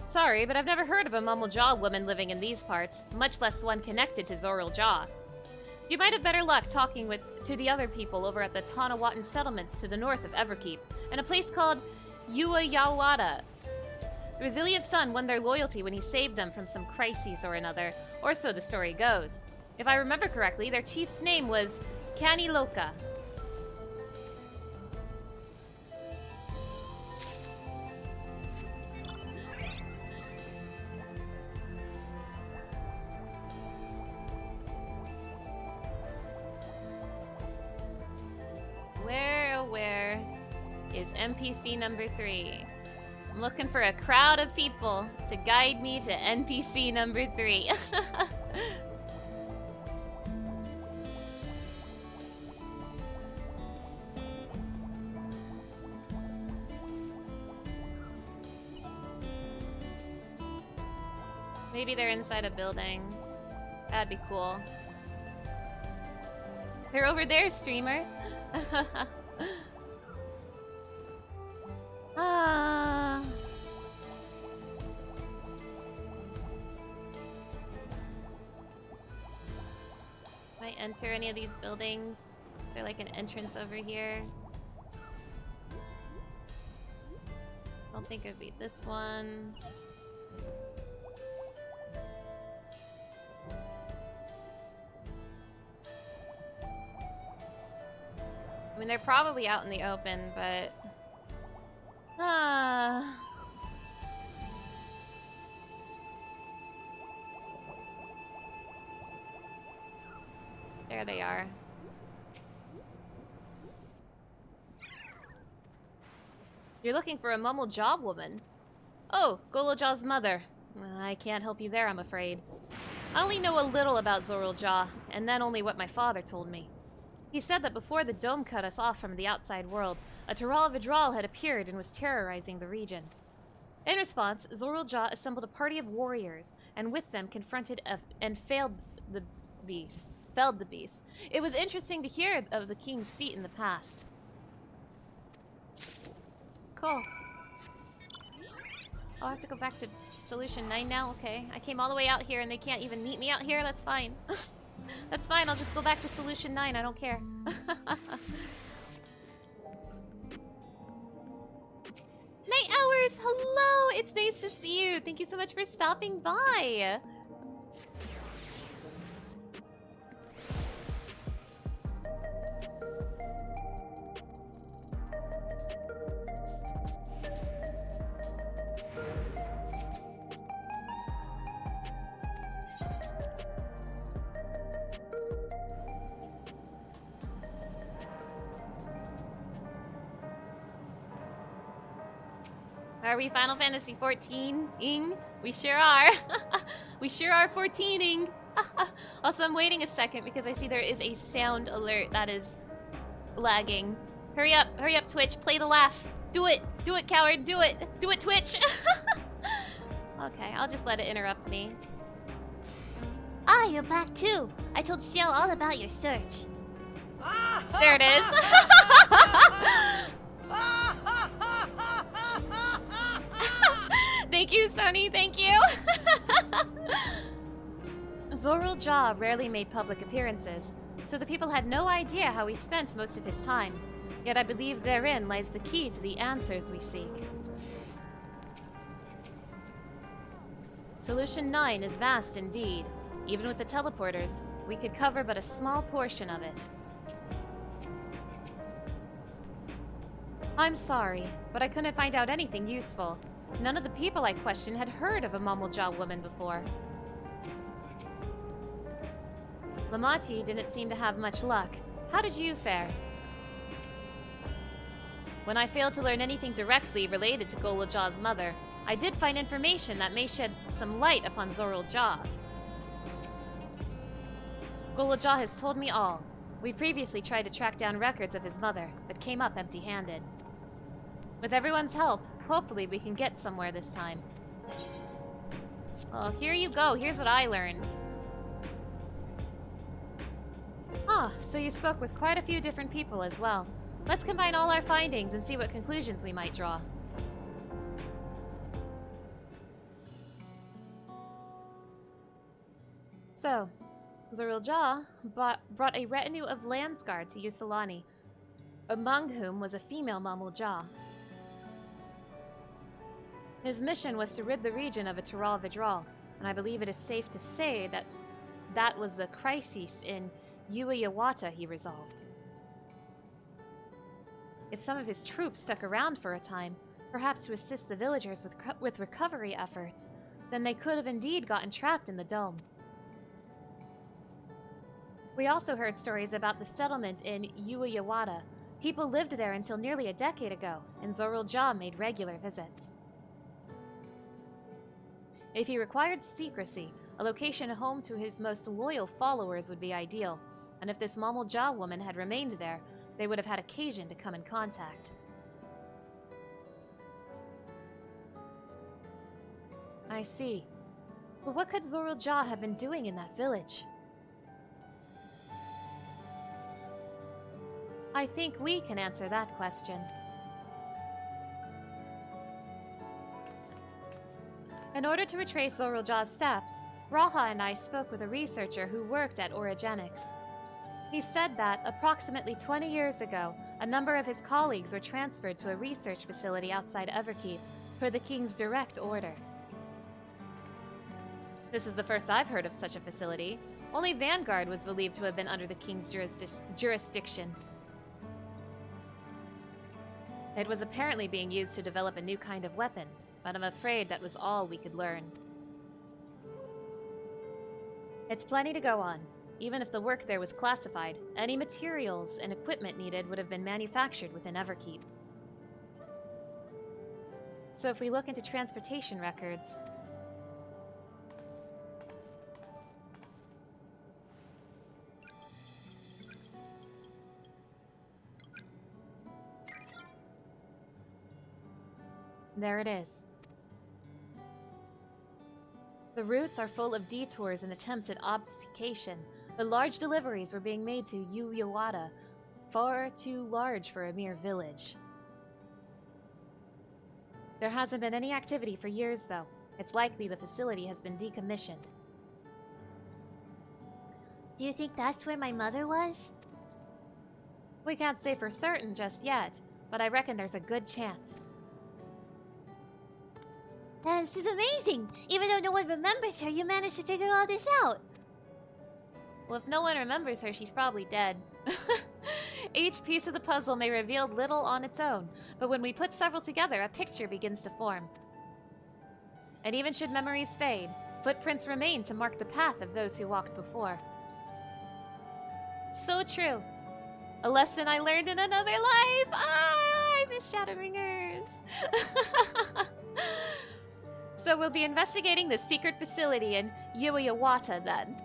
Sorry, but I've never heard of a mumbled jaw woman living in these parts, much less one connected to Zoral Jaw. You might have better luck talking to the other people over at the Tanawatan settlements to the north of Everkeep, and a place called Uayawada. The resilient son won their loyalty when he saved them from some crises or another, or so the story goes. If I remember correctly, their chief's name was Kaniloka. Where is NPC number 3? I'm looking for a crowd of people to guide me to NPC number 3. Maybe they're inside a building. That'd be cool. They're over there, streamer. Can I enter any of these buildings? Is there like an entrance over here? I don't think it would be this one. I mean, they're probably out in the open, but... There they are. You're looking for a mumbled jaw woman? Oh, Golojaw's mother. I can't help you there, I'm afraid. I only know a little about Zoral Jaw, and then only what my father told me. He said that before the dome cut us off from the outside world, a Taral Vidral had appeared and was terrorizing the region. In response, Zoral Jaw assembled a party of warriors, and with them confronted and felled the beast. It was interesting to hear of the king's feat in the past. Cool. I'll have to go back to Solution 9 now? Okay. I came all the way out here and they can't even meet me out here? That's fine. That's fine, I'll just go back to Solution 9, I don't care. Night Hours, hello! It's nice to see you. Thank you so much for stopping by. Are we Final Fantasy 14-ing? We sure are. We sure are 14-ing. Also, I'm waiting a second because I see there is a sound alert that is lagging. Hurry up, Twitch. Play the laugh. Do it, coward. Do it, Twitch. Okay, I'll just let it interrupt me. Ah, you're back too. I told Shell all about your search. There it is. Thank you, Sonny. Thank you. Zorul Jah rarely made public appearances, so the people had no idea how he spent most of his time. Yet I believe therein lies the key to the answers we seek. Solution 9 is vast indeed. Even with the teleporters, we could cover but a small portion of it. I'm sorry, but I couldn't find out anything useful. None of the people I questioned had heard of a Mamuljal woman before. Lamati didn't seem to have much luck. How did you fare? When I failed to learn anything directly related to Golajah's mother, I did find information that may shed some light upon Zorul Jah. Golajah has told me all. We previously tried to track down records of his mother, but came up empty-handed. With everyone's help, hopefully we can get somewhere this time. Well, here you go. Here's what I learned. Ah, so you spoke with quite a few different people as well. Let's combine all our findings and see what conclusions we might draw. So, Zorul Jah brought a retinue of Landsguard to Yusilani, among whom was a female Mamuljal. His mission was to rid the region of a Tural Vidral, and I believe it is safe to say that that was the crisis in Ueyawata he resolved. If some of his troops stuck around for a time, perhaps to assist the villagers with recovery efforts, then they could have indeed gotten trapped in the dome. We also heard stories about the settlement in Ueyawata. People lived there until nearly a decade ago, and Zorul Jah made regular visits. If he required secrecy, a location home to his most loyal followers would be ideal, and if this Mamuljal woman had remained there, they would have had occasion to come in contact. I see. But what could Zorul Jah have been doing in that village? I think we can answer that question. In order to retrace Zorul Jah's steps, Raha and I spoke with a researcher who worked at Origenics. He said that, approximately 20 years ago, a number of his colleagues were transferred to a research facility outside Everkeep per the King's direct order. This is the first I've heard of such a facility. Only Vanguard was believed to have been under the King's jurisdiction. It was apparently being used to develop a new kind of weapon, but I'm afraid that was all we could learn. It's plenty to go on. Even if the work there was classified, any materials and equipment needed would have been manufactured within Everkeep. So if we look into transportation records... There it is. The routes are full of detours and attempts at obfuscation, but large deliveries were being made to Ueyawata, far too large for a mere village. There hasn't been any activity for years, though. It's likely the facility has been decommissioned. Do you think that's where my mother was? We can't say for certain just yet, but I reckon there's a good chance. This is amazing! Even though no one remembers her, you managed to figure all this out! Well, if no one remembers her, she's probably dead. Each piece of the puzzle may reveal little on its own, but when we put several together, a picture begins to form. And even should memories fade, footprints remain to mark the path of those who walked before. So true. A lesson I learned in another life! Ah, I miss Shadowbringers! So we'll be investigating the secret facility in Ueyawata then.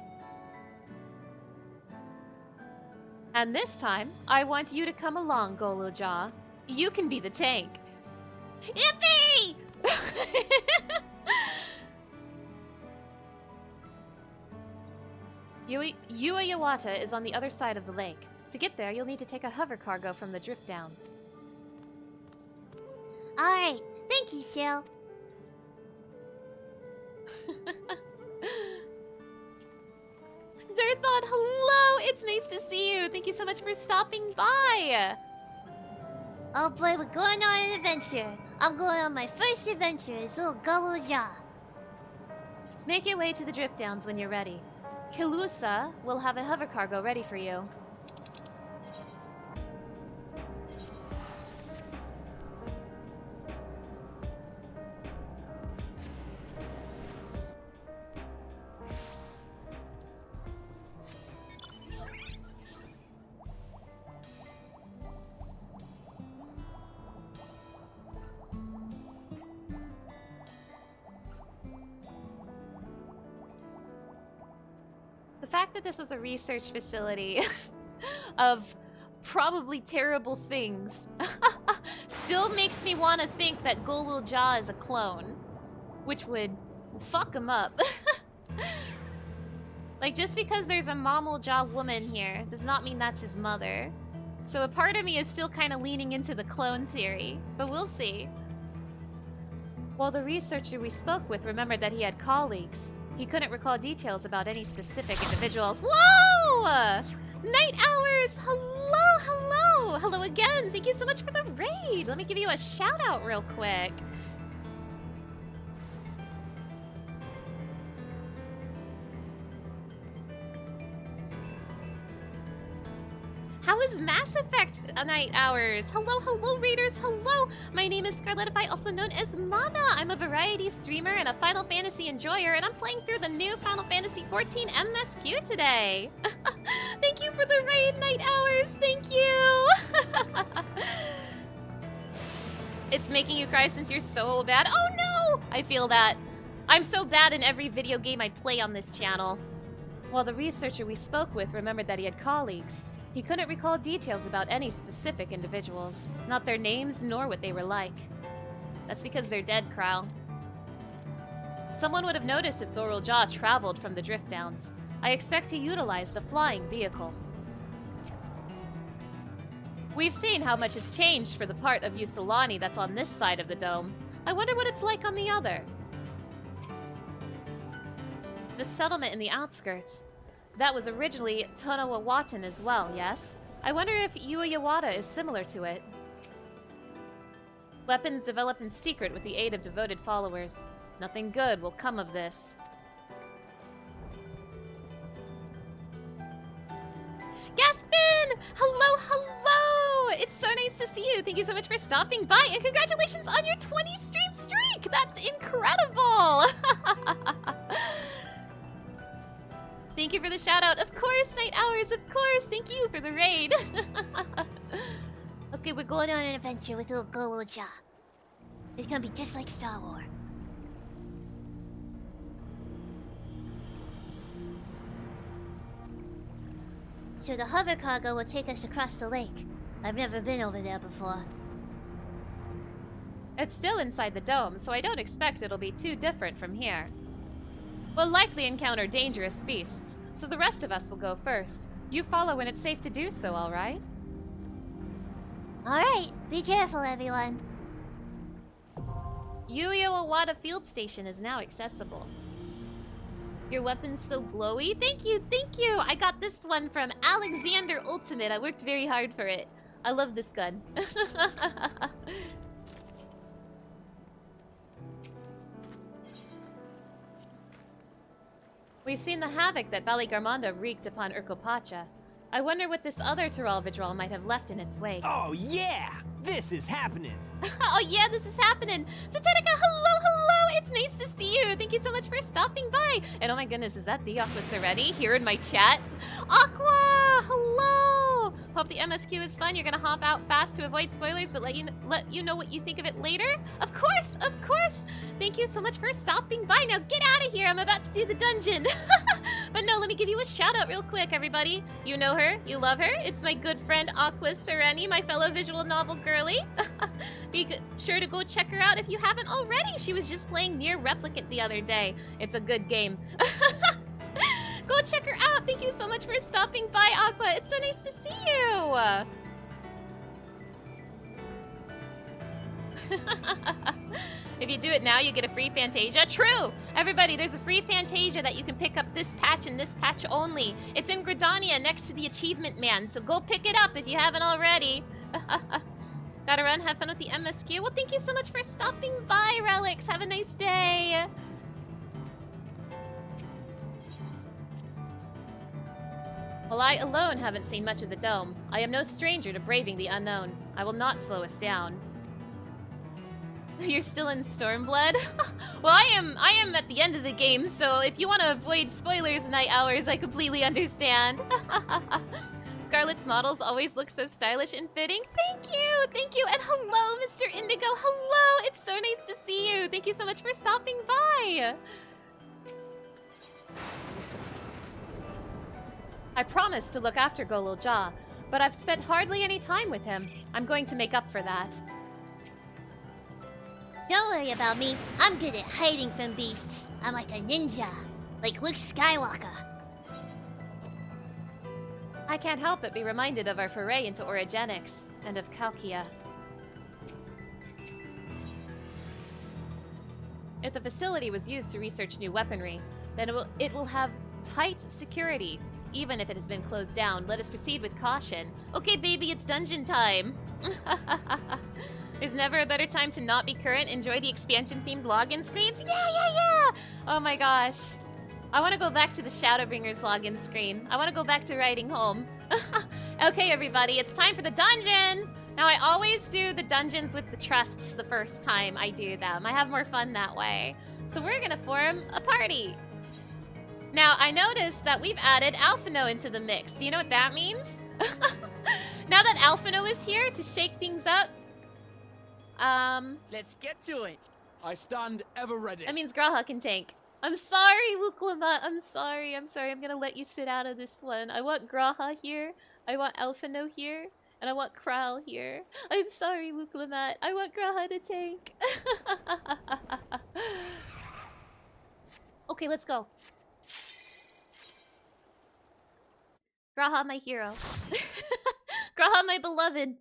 And this time, I want you to come along, Goloja. You can be the tank. Yippee! Ueyawata is on the other side of the lake. To get there, you'll need to take a hover cargo from the drift downs. Alright, thank you, Shell. Dirtbot, hello! It's nice to see you. Thank you so much for stopping by. Oh boy, we're going on an adventure. I'm going on my first adventure as little Goloja. Make your way to the drift downs when you're ready. Kilusa will have a hover cargo ready for you. The fact that this was a research facility of probably terrible things still makes me want to think that Goloja is a clone, which would fuck him up. Like, just because there's a Mamulja woman here does not mean that's his mother. So a part of me is still kind of leaning into the clone theory, but we'll see. While the researcher we spoke with remembered that he had colleagues, he couldn't recall details about any specific individuals. Whoa! Night Hours! Hello, hello! Hello again! Thank you so much for the raid! Let me give you a shout out real quick. How is Mass Effect Night Hours? Hello, hello, raiders, hello! My name is Scarletify, also known as Mana. I'm a variety streamer and a Final Fantasy enjoyer, and I'm playing through the new Final Fantasy XIV MSQ today. Thank you for the raid, Night Hours, thank you! It's making you cry since you're so bad. Oh no! I feel that. I'm so bad in every video game I play on this channel. While the researcher we spoke with remembered that he had colleagues, he couldn't recall details about any specific individuals, not their names nor what they were like. That's because they're dead, Crow. Someone would have noticed if Zorulja traveled from the Drift Downs. I expect he utilized a flying vehicle. We've seen how much has changed for the part of Yusulani that's on this side of the dome. I wonder what it's like on the other. The settlement in the outskirts. That was originally Tonawawatan as well, yes? I wonder if Ueyawata is similar to it. Weapons developed in secret with the aid of devoted followers. Nothing good will come of this. Gaspin! Hello, hello! It's so nice to see you. Thank you so much for stopping by, and congratulations on your 20 stream streak! That's incredible! Thank you for the shout out. Of course, Night Hours, of course. Thank you for the raid. Okay, we're going on an adventure with little Goloja. It's gonna be just like Star Wars. So the hover cargo will take us across the lake. I've never been over there before. It's still inside the dome, so I don't expect it'll be too different from here. We'll likely encounter dangerous beasts, so the rest of us will go first. You follow when it's safe to do so, alright? Alright, be careful, everyone. Ueyawata Field Station is now accessible. Your weapon's so glowy? Thank you, thank you! I got this one from Alexander Ultimate. I worked very hard for it. I love this gun. We've seen the havoc that Valley Garmonda wreaked upon Urkopacha. I wonder what this other Tural Vidral might have left in its wake. Oh yeah! This is happening! Oh yeah, this is happening! Satenica, hello, hello! It's nice to see you! Thank you so much for stopping by! And oh my goodness, is that the Aqua Seretti here in my chat? Aqua! Hello! Hope the MSQ is fun. You're gonna hop out fast to avoid spoilers, but let you know what you think of it later. Of course, of course. Thank you so much for stopping by. Now get out of here. I'm about to do the dungeon. But no, let me give you a shout out real quick, everybody. You know her, you love her. It's my good friend Aqua Sereni, my fellow visual novel girly. Be sure to go check her out if you haven't already. She was just playing Nier Replicant the other day. It's a good game. Go check her out. Thank you so much for stopping by, Aqua. It's so nice to see you. If you do it now, you get a free Fantasia. True! Everybody, there's a free Fantasia that you can pick up this patch and this patch only. It's in Gridania next to the Achievement Man, so go pick it up if you haven't already. Gotta run, have fun with the MSQ. Well, thank you so much for stopping by, Relics. Have a nice day. While I alone haven't seen much of the Dome, I am no stranger to braving the unknown. I will not slow us down. You're still in Stormblood? Well, I am at the end of the game, so if you want to avoid spoilers night hours, I completely understand. Scarlet's models always look so stylish and fitting. Thank you, and hello, Mr. Indigo, hello, it's so nice to see you. Thank you so much for stopping by. I promised to look after Golul Jah, but I've spent hardly any time with him. I'm going to make up for that. Don't worry about me. I'm good at hiding from beasts. I'm like a ninja. Like Luke Skywalker. I can't help but be reminded of our foray into orogenics and of Kalkia. If the facility was used to research new weaponry, then it will have tight security, even if it has been closed down. Let us proceed with caution. Okay, baby, it's dungeon time. There's never a better time to not be current. Enjoy the expansion-themed login screens. Yeah! Oh my gosh. I want to go back to the Shadowbringers login screen. I want to go back to writing home. Okay, everybody, it's time for the dungeon. Now, I always do the dungeons with the trusts the first time I do them. I have more fun that way. So we're going to form a party. Now, I noticed that we've added Alphino into the mix. Do you know what that means? Now that Alphino is here to shake things up, let's get to it. I stand ever ready. that means Graha can tank. I'm sorry, Wuklama. I'm sorry. I'm gonna let you sit out of this one. I want Graha here. I want Alphino here. And I want Kral here. I'm sorry, Wuklamat. I want Graha to tank. Okay, let's go. Graha, my hero. Graha, my beloved.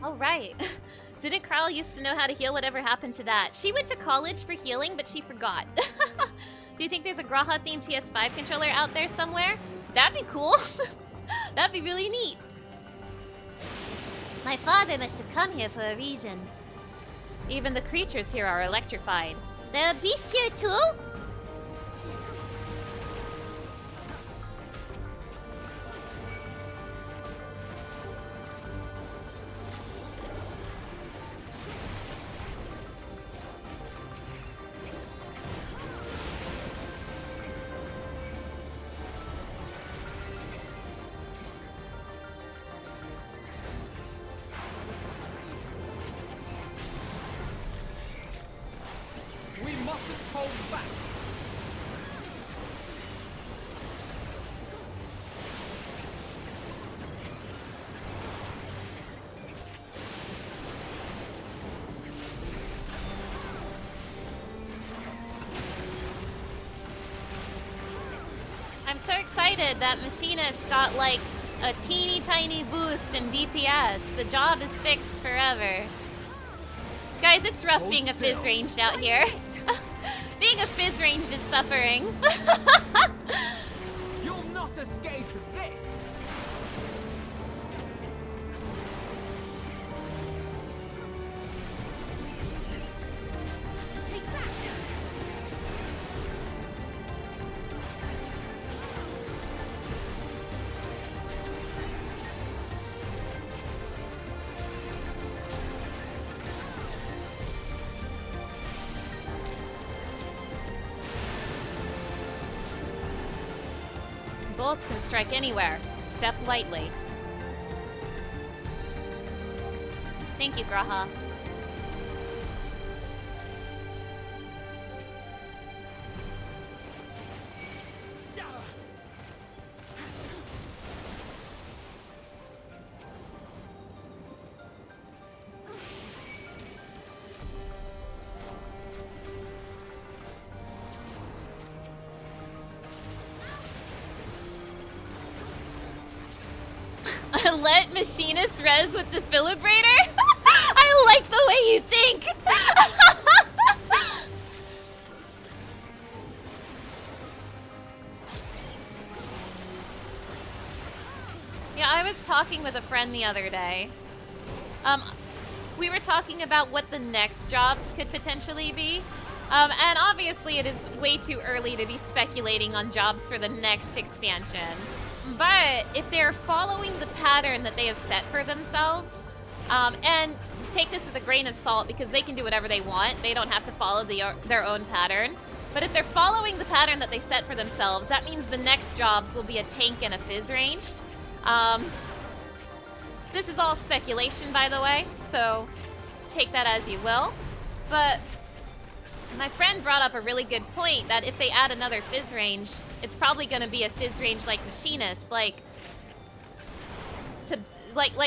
Oh, right. Didn't Kral used to know how to heal? Whatever happened to that? She went to college for healing, but she forgot. Do you think there's a Graha-themed PS5 controller out there somewhere? That'd be cool. That'd be really neat. My father must have come here for a reason. Even the creatures here are electrified. There are beasts here too? I'm so excited that Machinist got like a teeny tiny boost in DPS. The job is fixed forever. Guys, it's rough being a Fizz ranged out here. Being a Fizz range is suffering. You'll not escape this! Take that! Bolts can strike anywhere. Step lightly. Thank you, Graha. Let Machinist res with Defibrillator? I like the way you think! Yeah, I was talking with a friend the other day. We were talking about what the next jobs could potentially be. And obviously it is way too early to be speculating on jobs for the next expansion. But if they're following the pattern that they have set for themselves, and take this with a grain of salt because they can do whatever they want, they don't have to follow their own pattern. But if they're following the pattern that they set for themselves, that means the next jobs will be a tank and a Fizz ranged. This is all speculation, by the way, so take that as you will. But my friend brought up a really good point that if they add another Fizz range, it's probably going to be a Fizz range like Machinist, like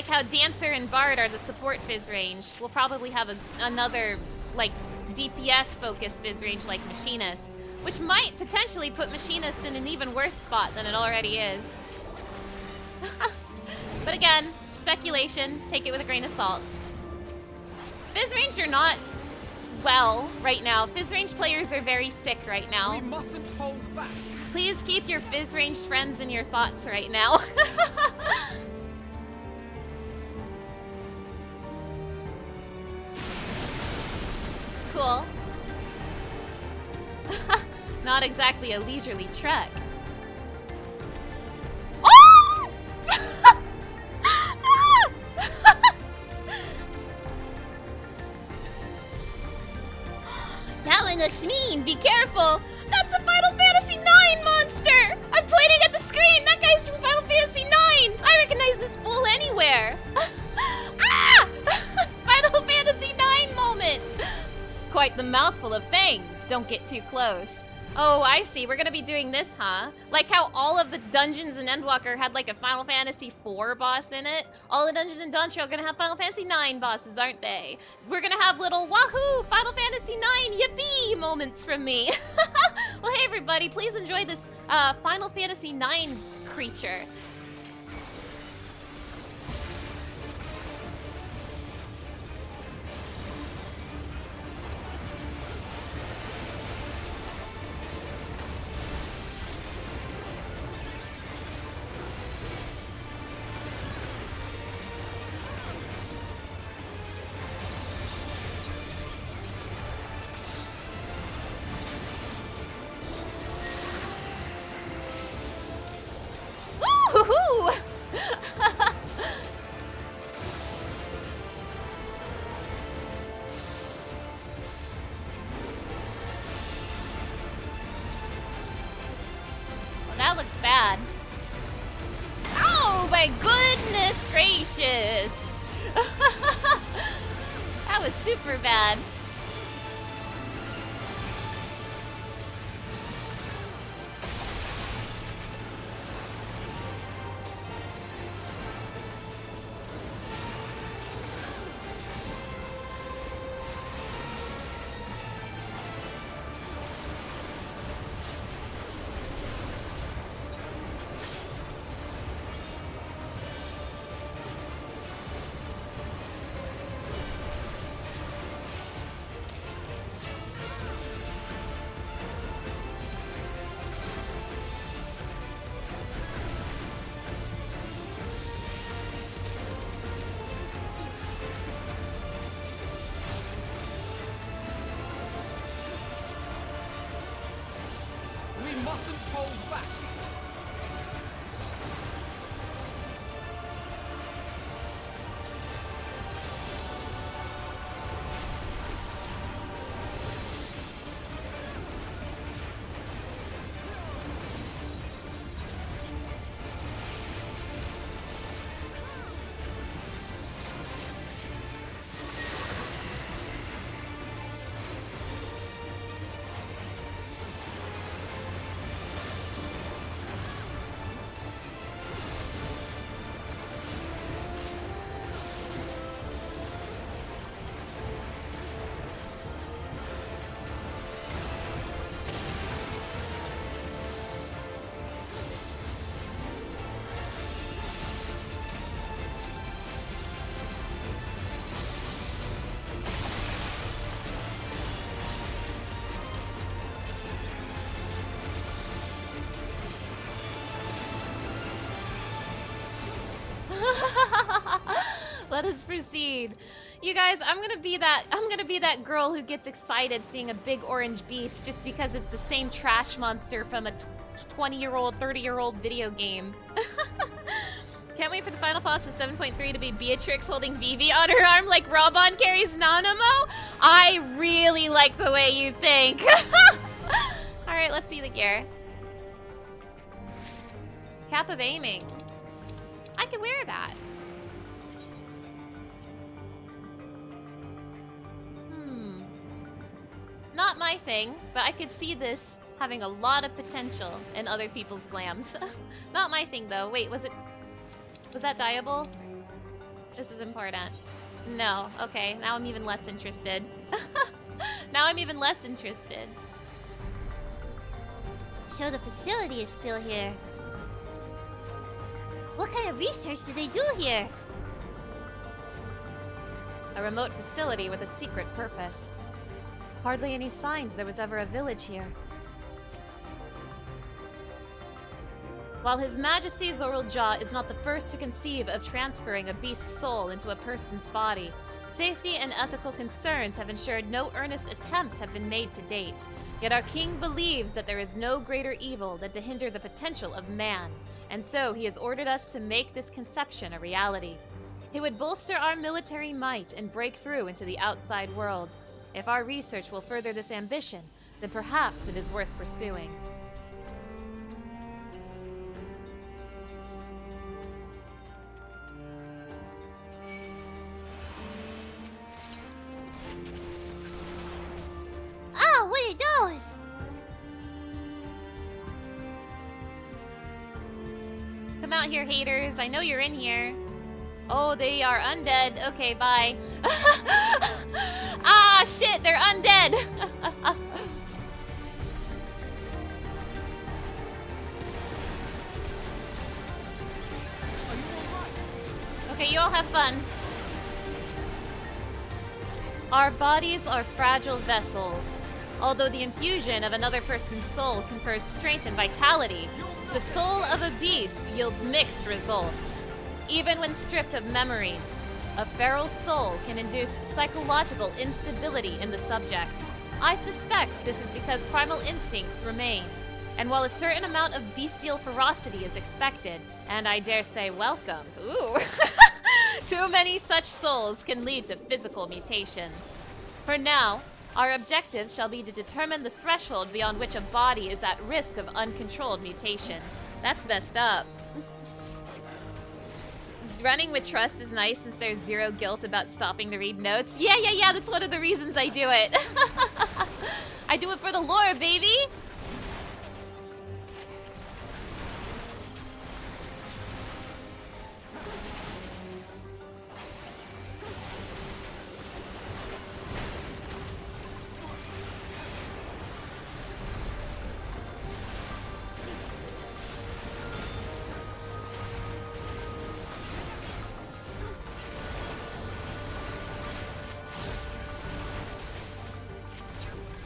how Dancer and Bard are the support Fizz range. We'll probably have another like DPS focused Fizz range like Machinist, which might potentially put Machinist in an even worse spot than it already is. But again, speculation, take it with a grain of salt. Fizz range are not well right now. Fizz range players are very sick right now. We mustn't hold back. Please keep your Fizz ranged friends in your thoughts right now. Cool. Not exactly a leisurely trek. Oh! That one looks mean. Be careful. That's a Final Fantasy IX monster. I'm pointing at the screen. That guy's from Final Fantasy IX. I recognize this fool anywhere. Ah! Final Fantasy IX moment. Quite the mouthful of fangs. Don't get too close. Oh, I see. We're gonna be doing this, huh? Like how all of the dungeons in Endwalker had like a Final Fantasy IV boss in it. All the dungeons in Dawntrail are gonna have Final Fantasy IX bosses, aren't they? We're gonna have little wahoo Final Fantasy IX yippee moments from me. Well, hey everybody, please enjoy this Final Fantasy IX creature. Woohoo! Well, that looks bad. Oh my goodness gracious! That was super bad. mustn't hold back. Let us proceed. You guys, I'm gonna be that girl who gets excited seeing a big orange beast just because it's the same trash monster from a 20-year-old, 30-year-old video game. Can't wait for the final boss of 7.3 to be Beatrix holding Vivi on her arm like Robon carries Nanamo. I really like the way you think. Alright, let's see the gear. Cap of aiming. I can wear that. Not my thing, but I could see this having a lot of potential in other people's glams. Not my thing though. Wait, was that dyeable? This is important. No, okay, now I'm even less interested. Now I'm even less interested. So the facility is still here. What kind of research do they do here? A remote facility with a secret purpose. Hardly any signs there was ever a village here. While His Majesty Zorulja is not the first to conceive of transferring a beast's soul into a person's body, safety and ethical concerns have ensured no earnest attempts have been made to date. Yet our king believes that there is no greater evil than to hinder the potential of man, and so he has ordered us to make this conception a reality. He would bolster our military might and break through into the outside world. If our research will further this ambition, then perhaps it is worth pursuing. Oh, what are those? Come out here, haters. I know you're in here. Oh, they are undead. Okay, bye. Ah, shit, they're undead. Okay, you all have fun. Our bodies are fragile vessels. Although the infusion of another person's soul confers strength and vitality, the soul of a beast yields mixed results. Even when stripped of memories, a feral soul can induce psychological instability in the subject. I suspect this is because primal instincts remain, and while a certain amount of bestial ferocity is expected, and I dare say welcomed, ooh, too many such souls can lead to physical mutations. For now, our objectives shall be to determine the threshold beyond which a body is at risk of uncontrolled mutation. That's messed up. Running with trust is nice since there's zero guilt about stopping to read notes. Yeah, that's one of the reasons I do it. I do it for the lore, baby!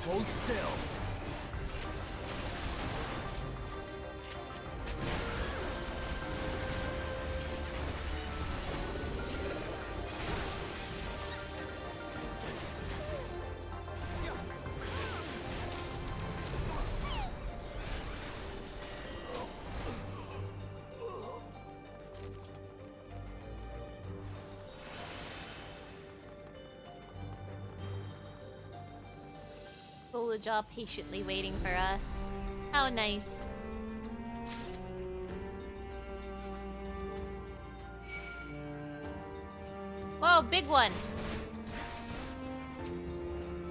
Hold still. Jaw patiently waiting for us. How nice. Whoa, big one!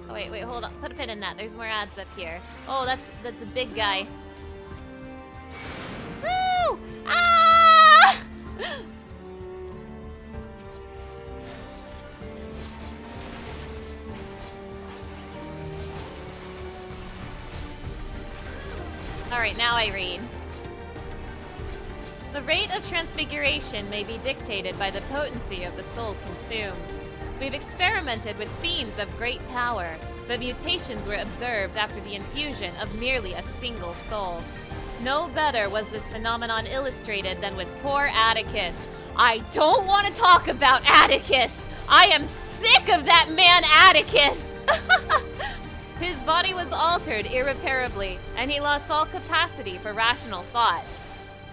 Oh wait, hold on. Put a pin in that. There's more ads up here. Oh, that's a big guy. Woo! Ah! Alright, now I read. The rate of transfiguration may be dictated by the potency of the soul consumed. We've experimented with fiends of great power, but mutations were observed after the infusion of merely a single soul. No better was this phenomenon illustrated than with poor Atticus. I don't want to talk about Atticus! I am sick of that man Atticus! His body was altered irreparably, and he lost all capacity for rational thought.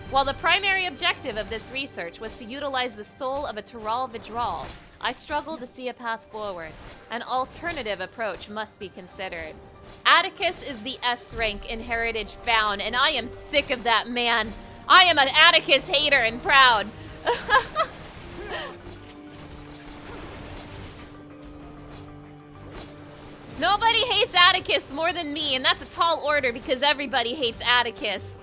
While the primary objective of this research was to utilize the soul of a Tural Vidral, I struggle to see a path forward. An alternative approach must be considered. Atticus is the S-rank in heritage found, and I am sick of that man. I am an Atticus hater and proud. Nobody hates Atticus more than me, and that's a tall order because everybody hates Atticus.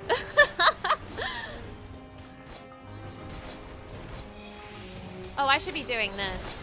Oh, I should be doing this.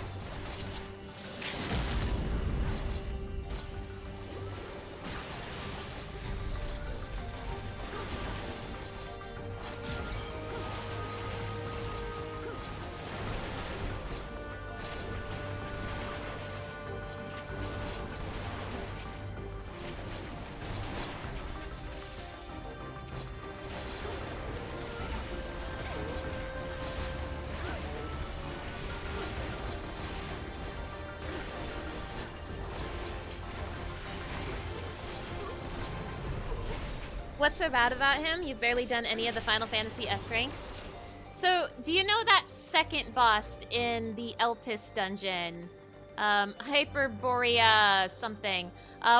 What's so bad about him? You've barely done any of the Final Fantasy S ranks. So, do you know that second boss in the Elpis dungeon? Hyperborea something.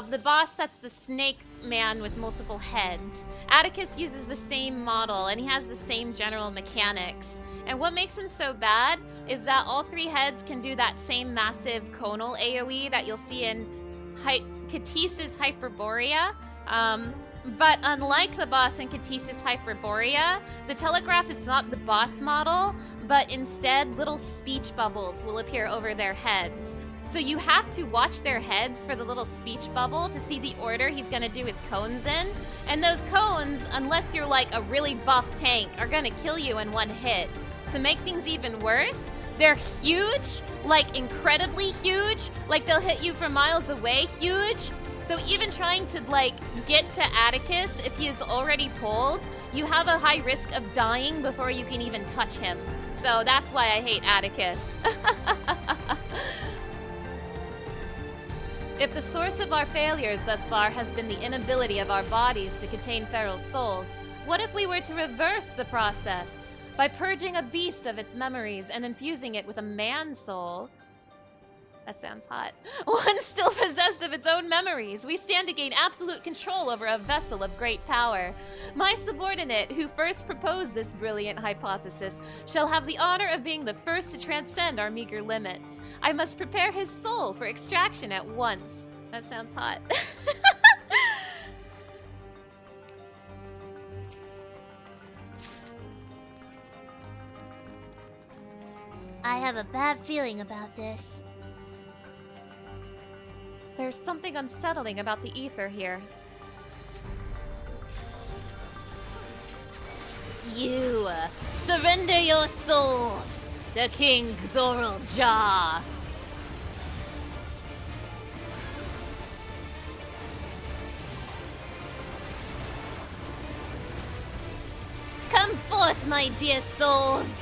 The boss that's the snake man with multiple heads. Atticus uses the same model, and he has the same general mechanics. And what makes him so bad is that all three heads can do that same massive conal AoE that you'll see in Katis's Hyperborea. But unlike the boss in Katis's Hyperborea, the Telegraph is not the boss model, but instead little speech bubbles will appear over their heads. So you have to watch their heads for the little speech bubble to see the order he's gonna do his cones in. And those cones, unless you're like a really buff tank, are gonna kill you in one hit. To make things even worse, they're huge, like incredibly huge, like they'll hit you from miles away huge. So even trying to, like, get to Atticus, if he is already pulled, you have a high risk of dying before you can even touch him. So that's why I hate Atticus. If the source of our failures thus far has been the inability of our bodies to contain feral souls, what if we were to reverse the process? By purging a beast of its memories and infusing it with a man soul? That sounds hot. One still possessed of its own memories, we stand to gain absolute control over a vessel of great power. My subordinate, who first proposed this brilliant hypothesis, shall have the honor of being the first to transcend our meager limits. I must prepare his soul for extraction at once. That sounds hot. I have a bad feeling about this. There's something unsettling about the ether here. You surrender your souls to King Zoral Jaw. Come forth, my dear souls.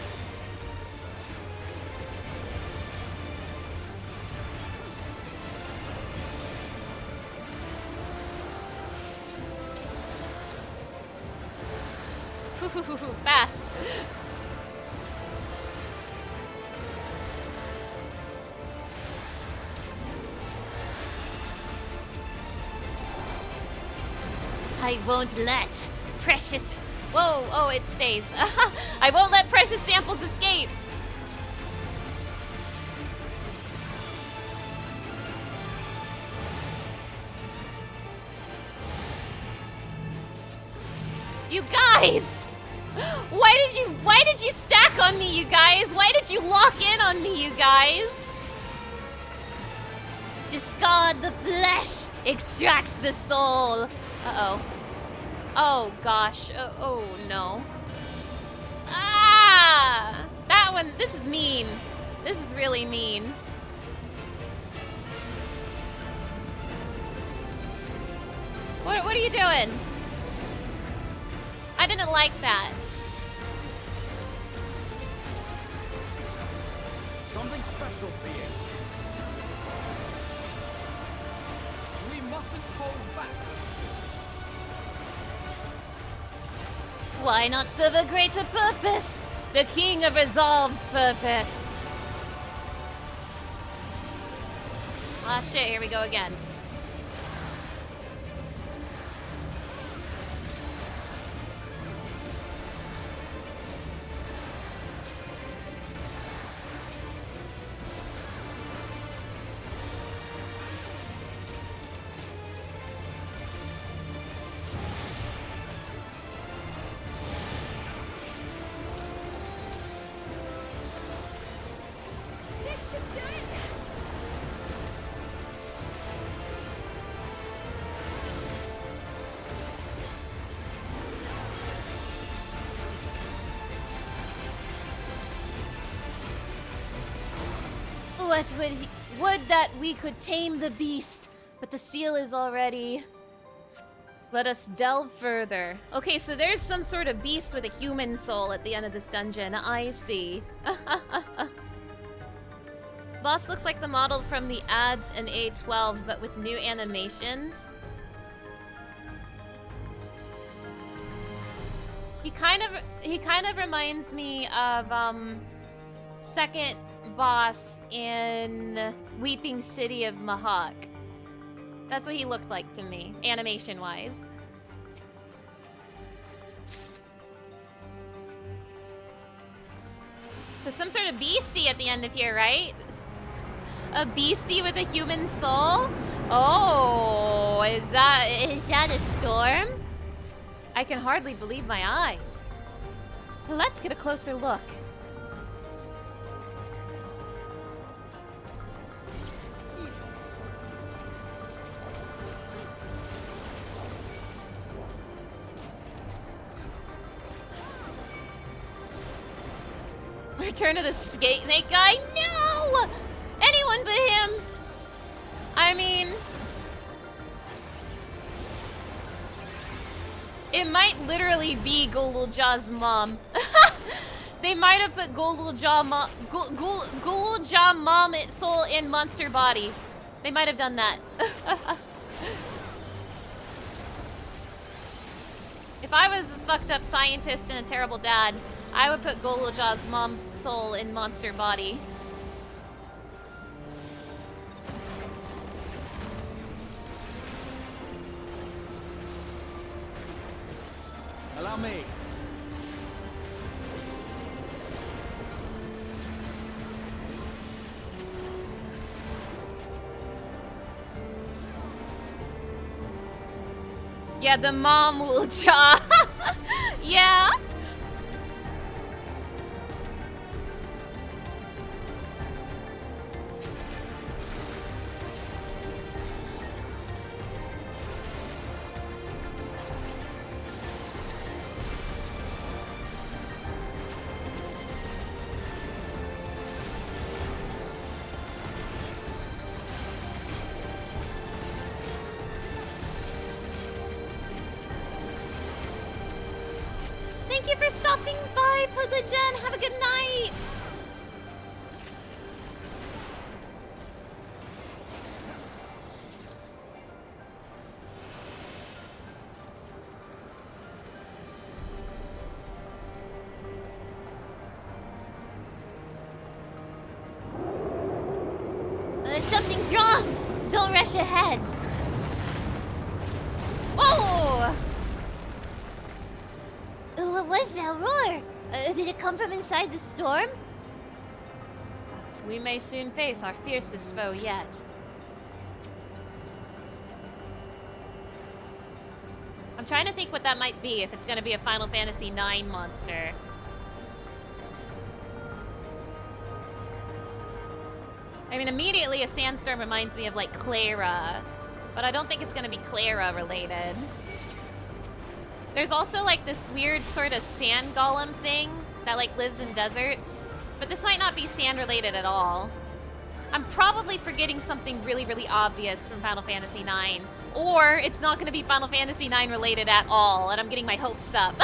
Fast. I won't let precious... Whoa, oh, it stays. I won't let precious samples escape. You guys! Why did you stack on me, you guys? Why did you lock in on me, you guys? Discard the flesh, extract the soul. Uh-oh. Oh gosh. Oh no. Ah! That one, this is mean. This is really mean. What are you doing? I didn't like that. Something special for you. We mustn't hold back. Why not serve a greater purpose? The King of Resolve's purpose. Ah shit, here we go again. Would that we could tame the beast, but the seal is already... Let us delve further. Okay, so there's some sort of beast with a human soul at the end of this dungeon. I see. Boss looks like the model from the ads in A12, but with new animations. He kind of reminds me of second boss in Weeping City of Mahawk. That's what he looked like to me, animation-wise. There's some sort of beastie at the end of here, right? A beastie with a human soul? Oh, is that a storm? I can hardly believe my eyes. Let's get a closer look. Return of the snake guy? No! Anyone but him! I mean... It might literally be Golulja's mom. They might have put Golulja mom soul in monster body. They might have done that. If I was a fucked up scientist and a terrible dad, I would put Golulja's mom soul in monster body. Allow me. Yeah, the mom will jaw. Yeah. Thank you for stopping by, Puglagen. Have a good night. Something's wrong. Don't rush ahead. Whoa! What was that roar? Did it come from inside the storm? We may soon face our fiercest foe yet. I'm trying to think what that might be, if it's gonna be a Final Fantasy IX monster. I mean, immediately a sandstorm reminds me of, like, Clara. But I don't think it's gonna be Clara related. There's also, like, this weird sort of sand golem thing that, like, lives in deserts. But this might not be sand related at all. I'm probably forgetting something really, really obvious from Final Fantasy IX. Or it's not gonna be Final Fantasy IX related at all, and I'm getting my hopes up.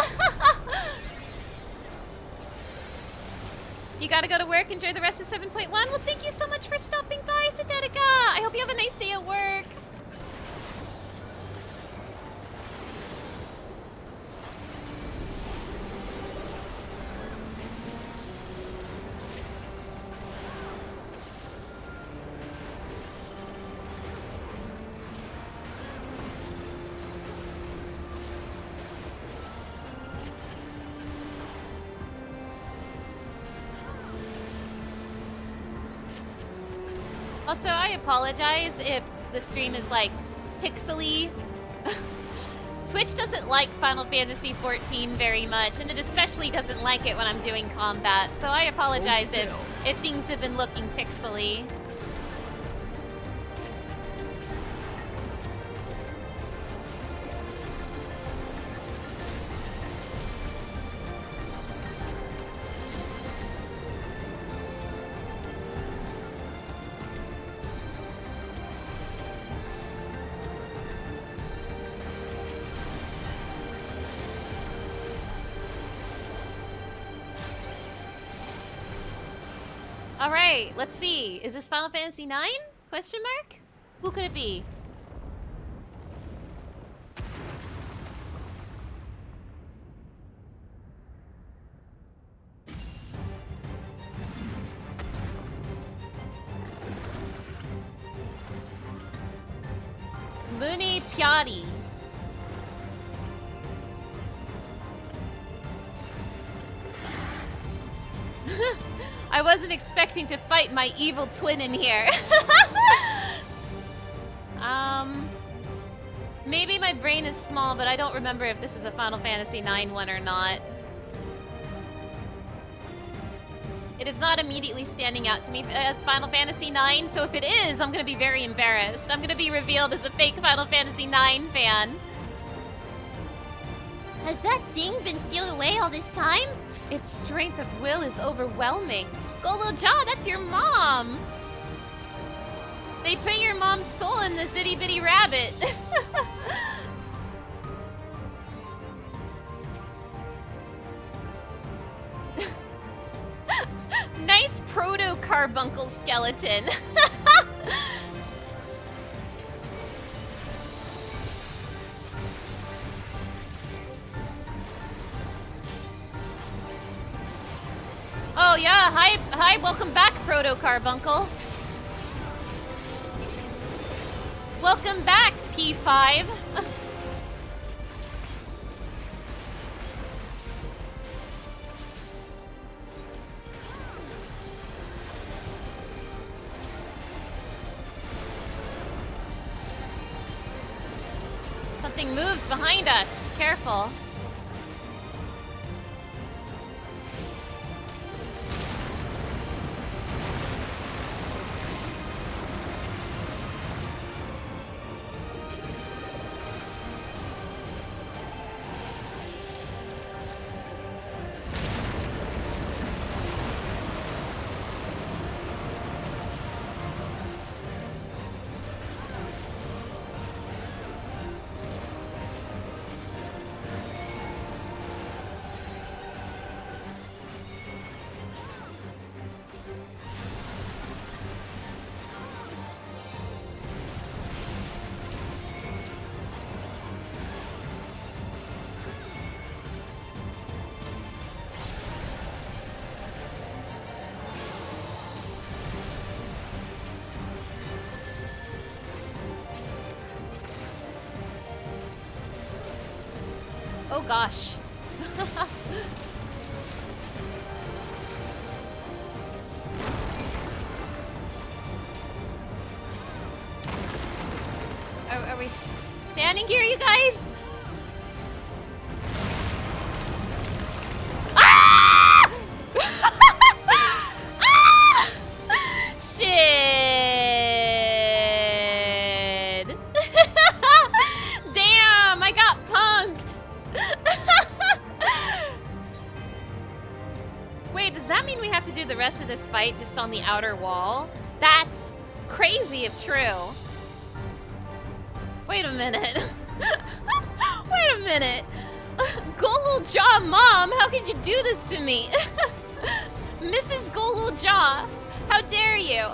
You gotta go to work, enjoy the rest of 7.1. Well, thank you so much for stopping by, Sadetica. I hope you have a nice day at work. Also, I apologize if the stream is, like, pixely. Twitch doesn't like Final Fantasy XIV very much, and it especially doesn't like it when I'm doing combat, so I apologize if things have been looking pixely. Alright, let's see. Is this Final Fantasy IX? Question mark? Who could it be? Looney Piatti. I wasn't expecting to fight my evil twin in here. Maybe my brain is small, but I don't remember if this is a Final Fantasy IX one or not. It is not immediately standing out to me as Final Fantasy IX, so if it is, I'm gonna be very embarrassed. I'm gonna be revealed as a fake Final Fantasy IX fan. Has that thing been sealed away all this time? Its strength of will is overwhelming. Golo Ja, that's your mom! They put your mom's soul in this itty bitty rabbit. Nice proto-carbuncle skeleton. Oh yeah, hi, welcome back, Proto-Carbuncle. Welcome back, P5. Something moves behind us. Careful. Oh gosh. standing here, you guys? Ah! Ah! Shit. Damn, I got punked. Wait, does that mean we have to do the rest of this fight just on the outer wall? That's crazy if true. Wait a minute. Wait a minute. Golul Jaw Mom, how could you do this to me? Mrs. Golul Jaw, how dare you?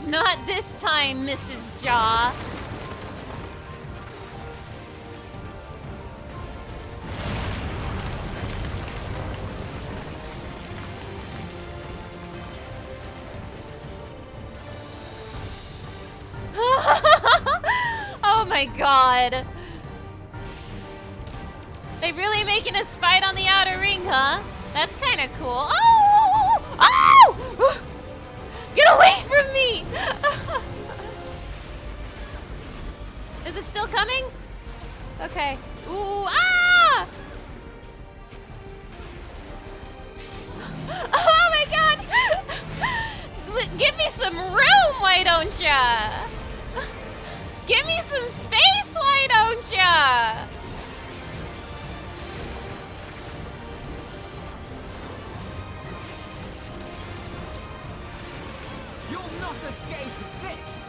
Not this time, Mrs. Jaw. Oh my god. They really making us fight on the outer ring, huh? That's kind of cool. Oh! Oh! Get away from me! Is it still coming? Okay. Ooh, ah! Oh my god! Give me some room, why don't ya? Give me some space, why don't ya? You'll not escape this!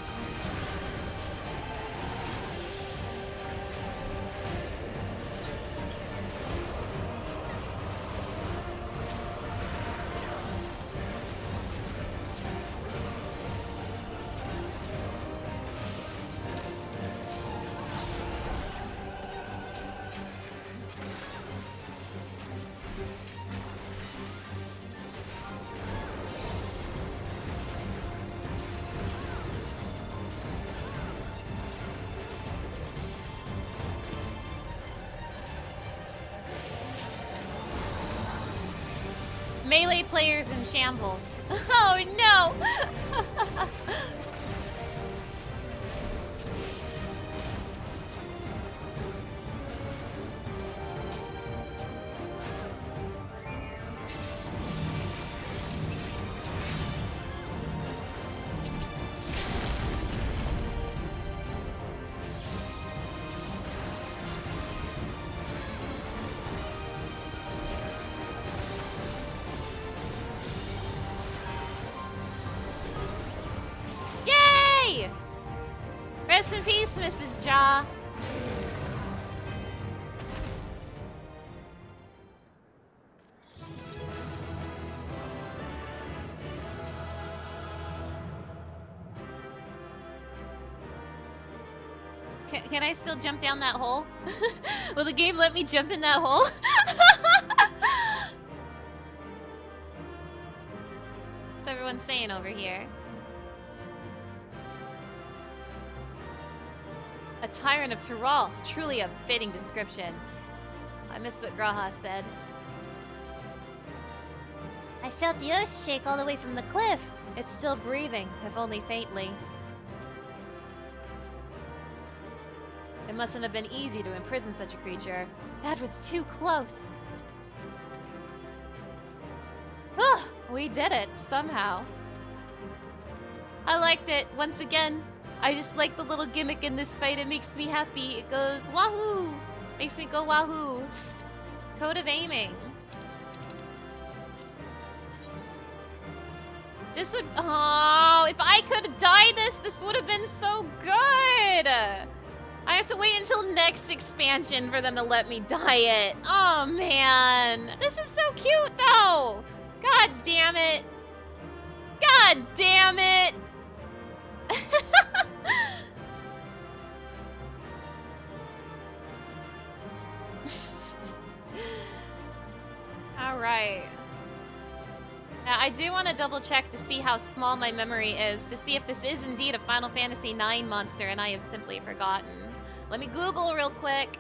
Melee players in shambles. Oh no! Rest in peace, Mrs. Jaw. Can I still jump down that hole? Will the game let me jump in that hole? What's everyone saying over here? A tyrant of Tural. Truly a fitting description. I missed what Graha said. I felt the earth shake all the way from the cliff. It's still breathing, if only faintly. It mustn't have been easy to imprison such a creature. That was too close. Ah, we did it, somehow. I liked it. Once again, I just like the little gimmick in this fight. It makes me happy. It goes, wahoo! Makes me go wahoo. Code of aiming. This would... Oh, if I could have died this would have been so good! I have to wait until next expansion for them to let me dye it. Oh, man. This is so cute, though! God damn it. God damn it! Alright. Now, I do want to double check to see how small my memory is, to see if this is indeed a Final Fantasy IX monster and I have simply forgotten. Let me Google real quick.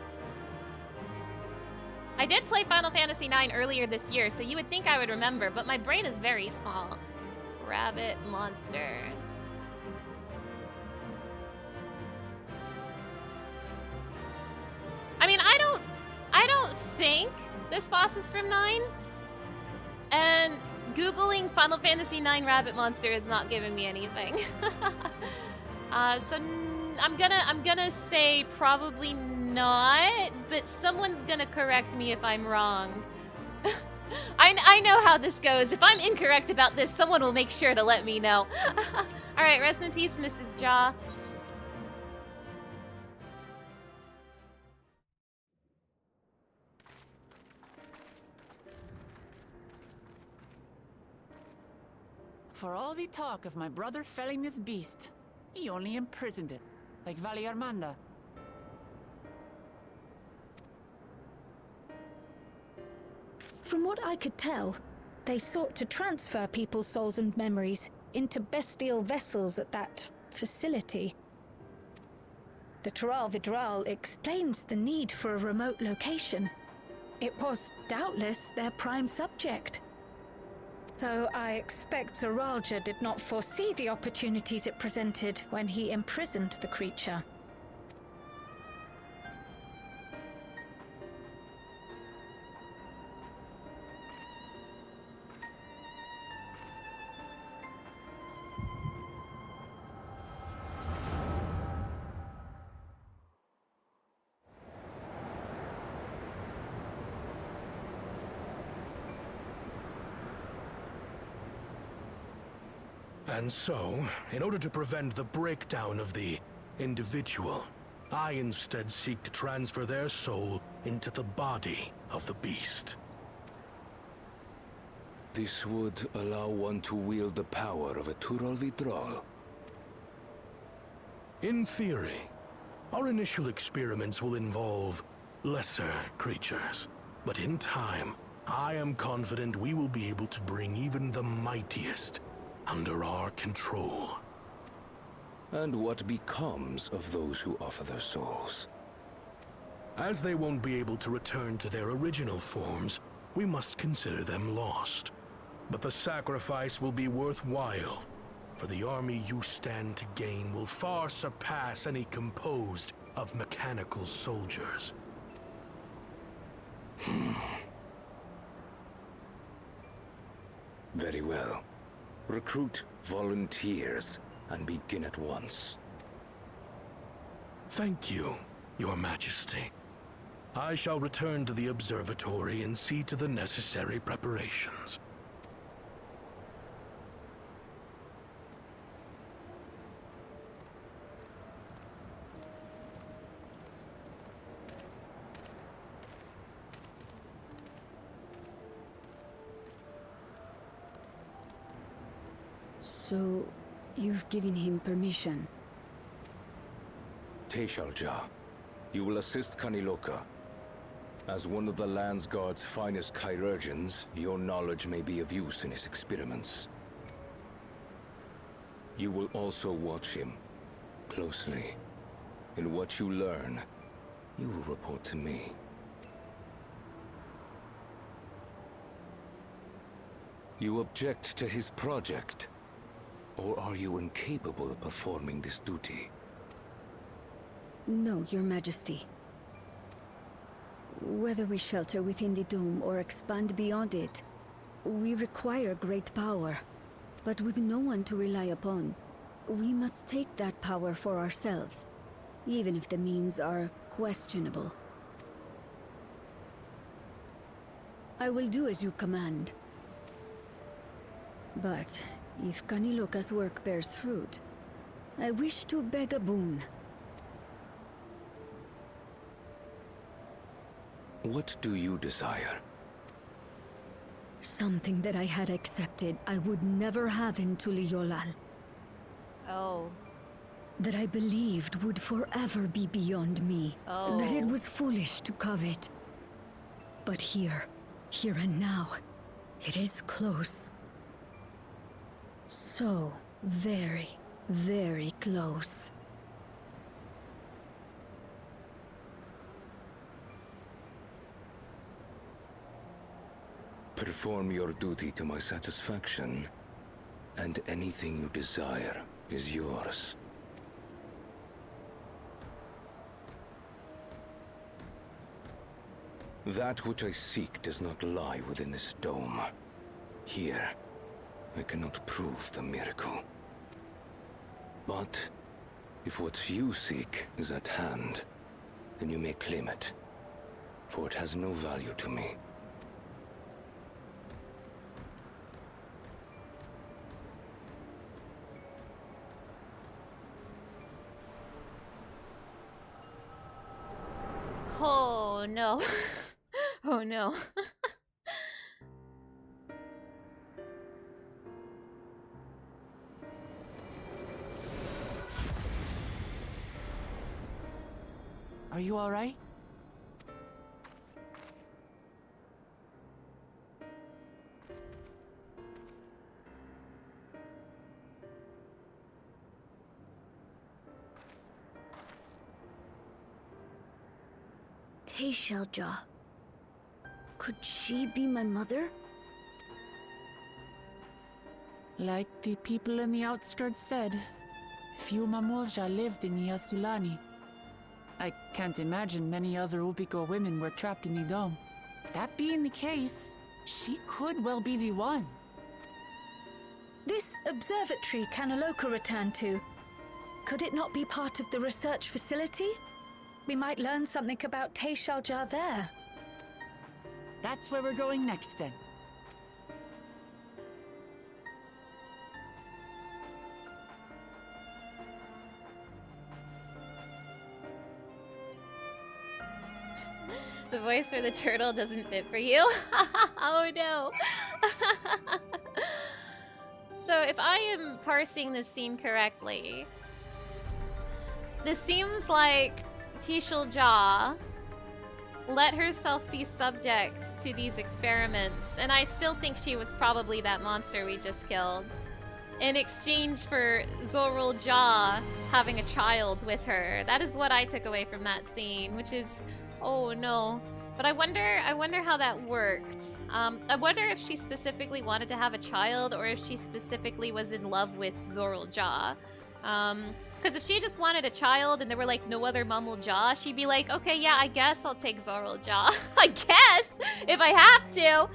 I did play Final Fantasy IX earlier this year, so you would think I would remember, but my brain is very small. Rabbit monster. I mean, I don't think this boss is from 9. And Googling Final Fantasy IX Rabbit Monster is not giving me anything. So I'm gonna say probably not, but someone's gonna correct me if I'm wrong. I know how this goes. If I'm incorrect about this, someone will make sure to let me know. Alright, rest in peace, Mrs. Jaw. For all the talk of my brother felling this beast, he only imprisoned it, like Vali Armanda. From what I could tell, they sought to transfer people's souls and memories into bestial vessels at that facility. The Tural Vidral explains the need for a remote location. It was doubtless their prime subject. Though I expect Zoralja did not foresee the opportunities it presented when he imprisoned the creature. And so, in order to prevent the breakdown of the individual, I instead seek to transfer their soul into the body of the beast. This would allow one to wield the power of a Tural Vidral. In theory, our initial experiments will involve lesser creatures. But in time, I am confident we will be able to bring even the mightiest under our control. And what becomes of those who offer their souls? As they won't be able to return to their original forms, we must consider them lost. But the sacrifice will be worthwhile, for the army you stand to gain will far surpass any composed of mechanical soldiers. Very well. Recruit volunteers and begin at once. Thank you, Your Majesty. I shall return to the observatory and see to the necessary preparations. So, you've given him permission? Teishalja. You will assist Kaniloka. As one of the Land's Guard's finest chirurgeons, your knowledge may be of use in his experiments. You will also watch him closely. In what you learn, you will report to me. You object to his project? Or are you incapable of performing this duty? No, Your Majesty. Whether we shelter within the dome or expand beyond it, we require great power. But with no one to rely upon, we must take that power for ourselves, even if the means are questionable. I will do as you command. But if Kaniloka's work bears fruit, I wish to beg a boon. What do you desire? Something that I had accepted I would never have in Tuliyollal. Oh. That I believed would forever be beyond me. Oh. That it was foolish to covet. But here and now, it is close. So very, very close. Perform your duty to my satisfaction, and anything you desire is yours. That which I seek does not lie within this dome. Here, I cannot prove the miracle. But if what you seek is at hand, then you may claim it, for it has no value to me. Oh no. Oh no. Are you all right? Teishalja. Could she be my mother? Like the people in the outskirts said, few Mamulja lived in the Yasulani. I can't imagine many other Ubiko women were trapped in the dome. That being the case, she could well be the one. This observatory Kaniloka returned to, could it not be part of the research facility? We might learn something about Teishalja there. That's where we're going next, then. The voice for the turtle doesn't fit for you? Oh no. So if I am parsing this scene correctly, this seems like Teishalja let herself be subject to these experiments, and I still think she was probably that monster we just killed, in exchange for Zorilja having a child with her. That is what I took away from that scene, which is, oh no. But I wonder how that worked. I wonder if she specifically wanted to have a child, or if she specifically was in love with Zorilja. Because if she just wanted a child and there were like no other Mamulja, she'd be like, okay, yeah, I guess I'll take Zorilja. I guess, if I have to.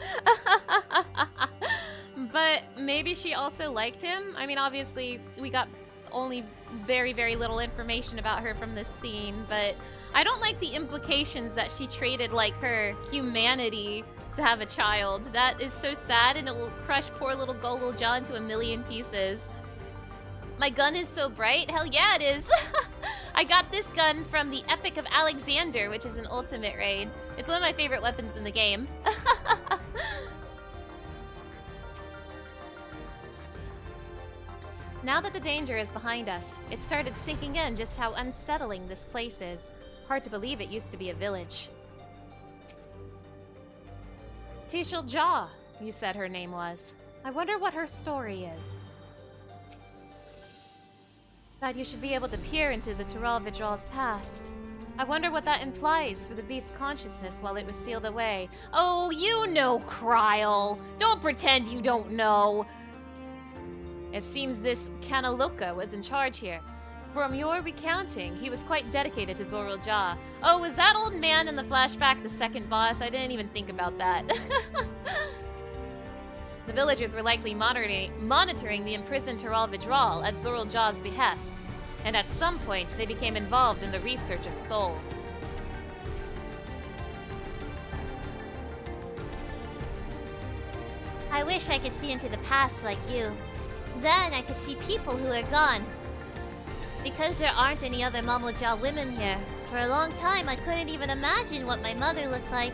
But maybe she also liked him. I mean, obviously, we got only very, very little information about her from this scene, but I don't like the implications that she traded like her humanity to have a child. That is so sad, and it will crush poor little Golulja into a million pieces. My gun is so bright. Hell yeah, it is. I got this gun from the Epic of Alexander, which is an ultimate raid. It's one of my favorite weapons in the game. Now that the danger is behind us, it started sinking in just how unsettling this place is. Hard to believe it used to be a village. Tishal Jaw, you said her name was. I wonder what her story is. Thought you should be able to peer into the Tural Vidral's past. I wonder what that implies for the beast's consciousness while it was sealed away. Oh, you know, Kryl! Don't pretend you don't know! It seems this Kanaloka was in charge here. From your recounting, he was quite dedicated to Zoral Jaw. Oh, was that old man in the flashback the second boss? I didn't even think about that. The villagers were likely monitoring the imprisoned Tural Vidral at Zoral Jaw's behest, and at some point they became involved in the research of souls. I wish I could see into the past like you. Then I could see people who are gone. Because there aren't any other Mamoja women here, for a long time I couldn't even imagine what my mother looked like.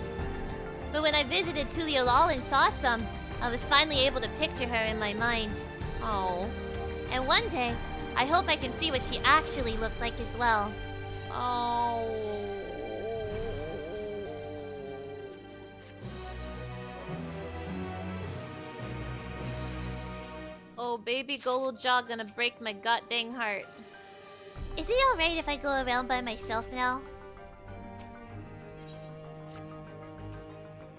But when I visited Tuliolal and saw some, I was finally able to picture her in my mind. Oh. And one day, I hope I can see what she actually looked like as well. Oh. Oh, baby Golulja gonna break my goddamn heart. Is it alright if I go around by myself now?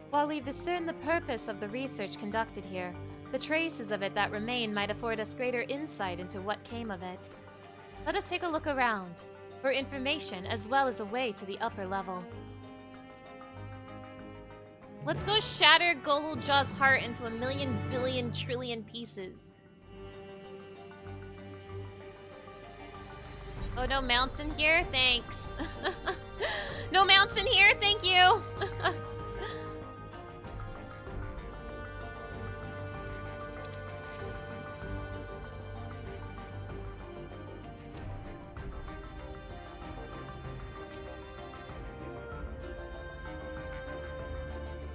While we've discerned the purpose of the research conducted here, the traces of it that remain might afford us greater insight into what came of it. Let us take a look around, for information as well as a way to the upper level. Let's go shatter Golulja's heart into a million, billion, trillion pieces. Oh, no mounts in here? Thanks. No mounts in here? Thank you!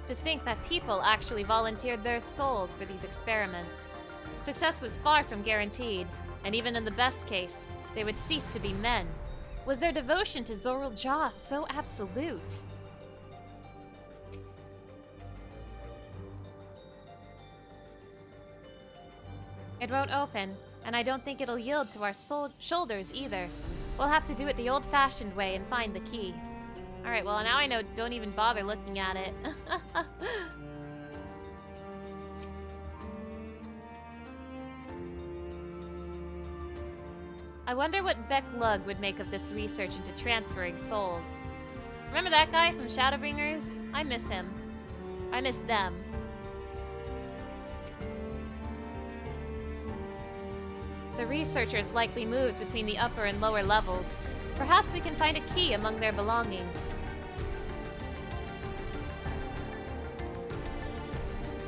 To think that people actually volunteered their souls for these experiments. Success was far from guaranteed, and even in the best case, they would cease to be men. Was their devotion to Zoral Jaw so absolute? It won't open, and I don't think it'll yield to our shoulders either. We'll have to do it the old-fashioned way and find the key. Alright, well now I know don't even bother looking at it. I wonder what Epilogue would make of this research into transferring souls. Remember that guy from Shadowbringers? I miss him. I miss them. The researchers likely moved between the upper and lower levels. Perhaps we can find a key among their belongings.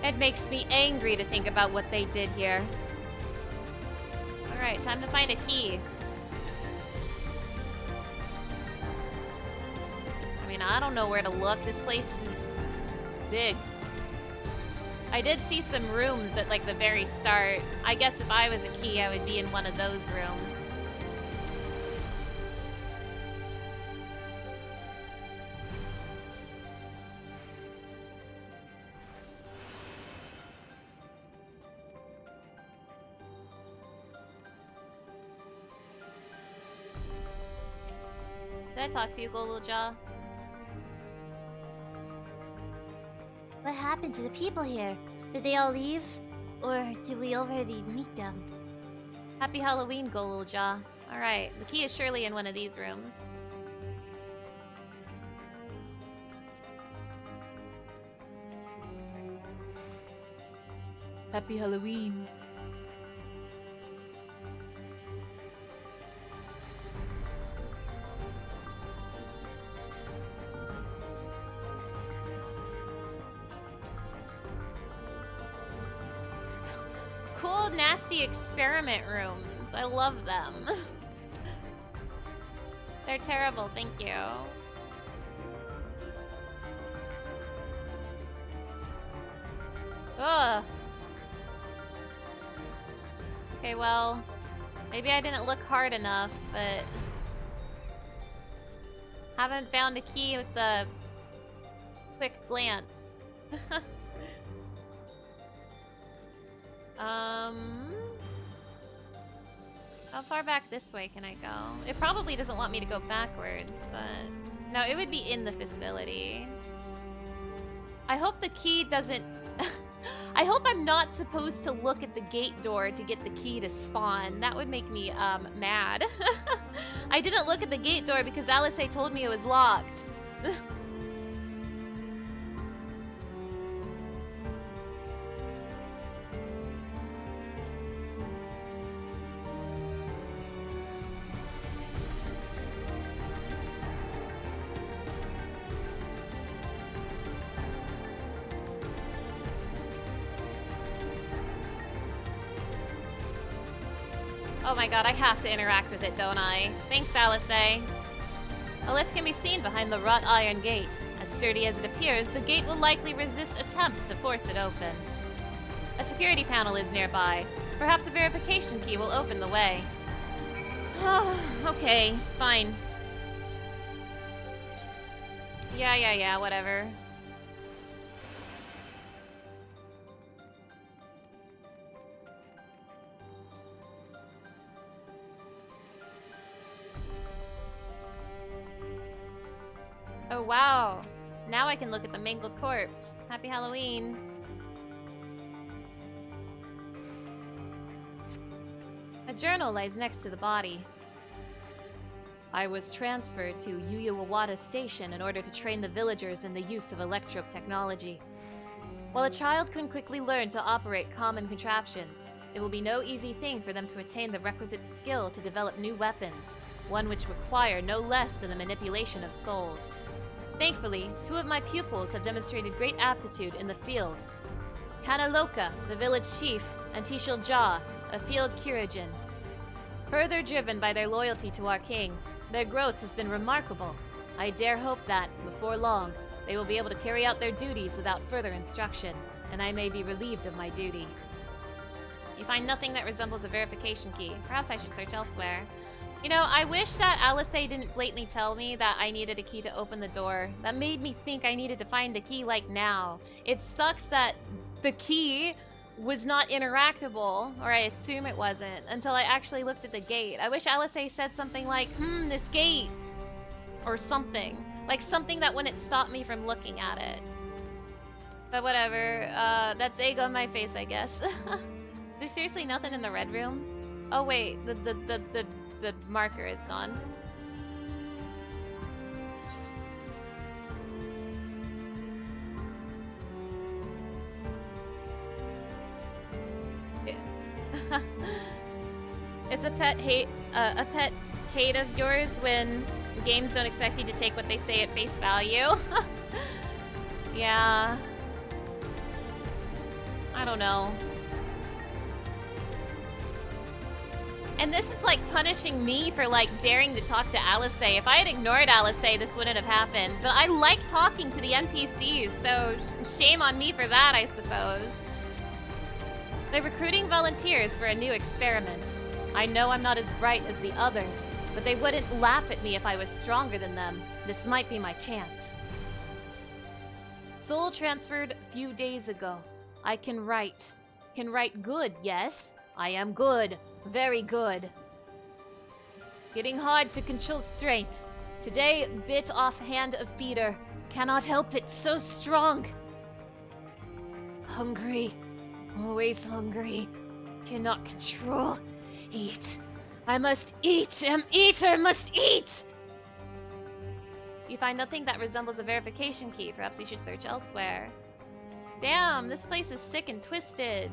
It makes me angry to think about what they did here. Alright, time to find a key. I mean, I don't know where to look. This place is big. I did see some rooms at like the very start. I guess if I was a key, I would be in one of those rooms. Did I talk to you, Golulja? What happened to the people here? Did they all leave? Or did we already meet them? Happy Halloween, Golulja. Alright, the key is surely in one of these rooms. Happy Halloween. Cool, nasty experiment rooms. I love them. They're terrible, thank you. Ugh. Okay, well, Maybe I didn't look hard enough, but... haven't found a key with the quick glance. How far back this way can I go? It probably doesn't want me to go backwards, but... No, it would be in the facility. I hope the key doesn't... I hope I'm not supposed to look at the gate door to get the key to spawn. That would make me, mad. I didn't look at the gate door because Alice told me it was locked. Oh my god, I have to interact with it, don't I? Thanks, Alice. A lift can be seen behind the wrought iron gate. As sturdy as it appears, the gate will likely resist attempts to force it open. A security panel is nearby. Perhaps a verification key will open the way. Oh, okay, fine. Yeah, whatever. Oh wow, now I can look at the mangled corpse. Happy Halloween. A journal lies next to the body. I was transferred to Yuyawawada Station in order to train the villagers in the use of electrope technology. While a child can quickly learn to operate common contraptions, it will be no easy thing for them to attain the requisite skill to develop new weapons, one which require no less than the manipulation of souls. Thankfully, 2 of my pupils have demonstrated great aptitude in the field. Kanaloka, the village chief, and Tishil Jah, a field Kirigin. Further driven by their loyalty to our king, their growth has been remarkable. I dare hope that, before long, they will be able to carry out their duties without further instruction, and I may be relieved of my duty. You find nothing that resembles a verification key. Perhaps I should search elsewhere. You know, I wish that Alice didn't blatantly tell me that I needed a key to open the door. That made me think I needed to find the key like now. It sucks that the key was not interactable, or I assume it wasn't, until I actually looked at the gate. I wish Alice said something like, this gate, or something. Like something that wouldn't stop me from looking at it. But whatever, that's egg on my face, I guess. There's seriously nothing in the red room? Oh wait, the marker is gone. Yeah. It's a pet hate of yours when games don't expect you to take what they say at face value. Yeah. I don't know. And this is like punishing me for like daring to talk to Alice. If I had ignored Alice, this wouldn't have happened. But I like talking to the NPCs, so shame on me for that, I suppose. They're recruiting volunteers for a new experiment. I know I'm not as bright as the others, but they wouldn't laugh at me if I was stronger than them. This might be my chance. Soul transferred a few days ago. I can write. Can write good, yes. I am good. Very good. Getting hard to control strength. Today, bit off hand of feeder. Cannot help it, so strong. Hungry. Always hungry. Cannot control. Eat. I must eat. Am eater, must eat! You find nothing that resembles a verification key. Perhaps you should search elsewhere. Damn, this place is sick and twisted.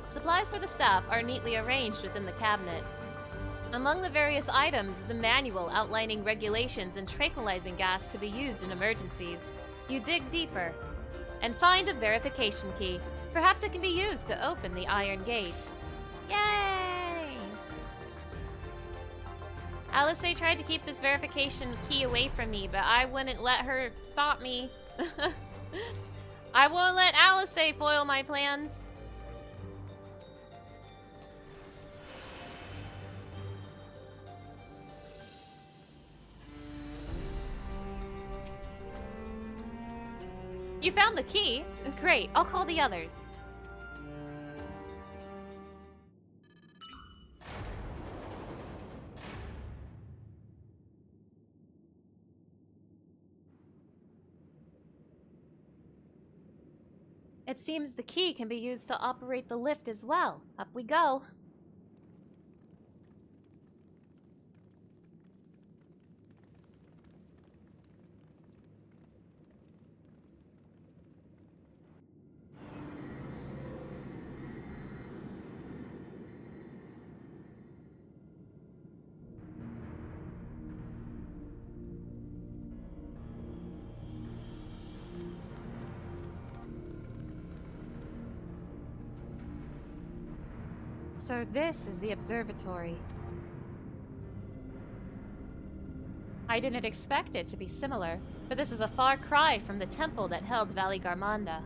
Supplies for the staff are neatly arranged within the cabinet. Among the various items is a manual outlining regulations and tranquilizing gas to be used in emergencies. You dig deeper and find a verification key. Perhaps it can be used to open the iron gate. Yay! Alice tried to keep this verification key away from me, but I wouldn't let her stop me. I won't let Alice foil my plans. You found the key? Great, I'll call the others. It seems the key can be used to operate the lift as well. Up we go. So this is the observatory. I didn't expect it to be similar, but this is a far cry from the temple that held Valley Garmanda.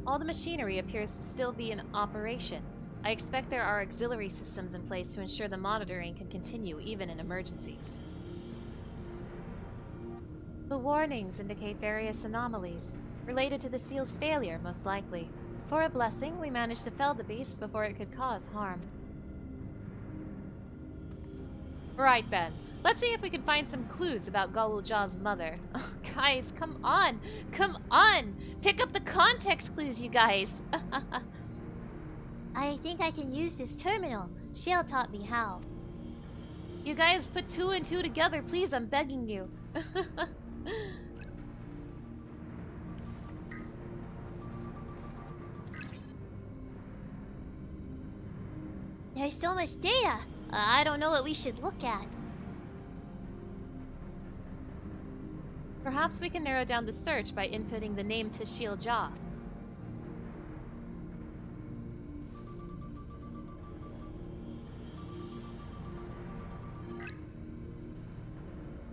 All the machinery appears to still be in operation. I expect there are auxiliary systems in place to ensure the monitoring can continue even in emergencies. The warnings indicate various anomalies, related to the seal's failure, most likely. For a blessing, we managed to fell the beast before it could cause harm. Right then, let's see if we can find some clues about Galulja's mother. Oh, guys, come on! Come on! Pick up the context clues, you guys! I think I can use this terminal. Shale taught me how. You guys put 2 and 2 together, please, I'm begging you. There's so much data. I don't know what we should look at. Perhaps we can narrow down the search by inputting the name Tashil Ja.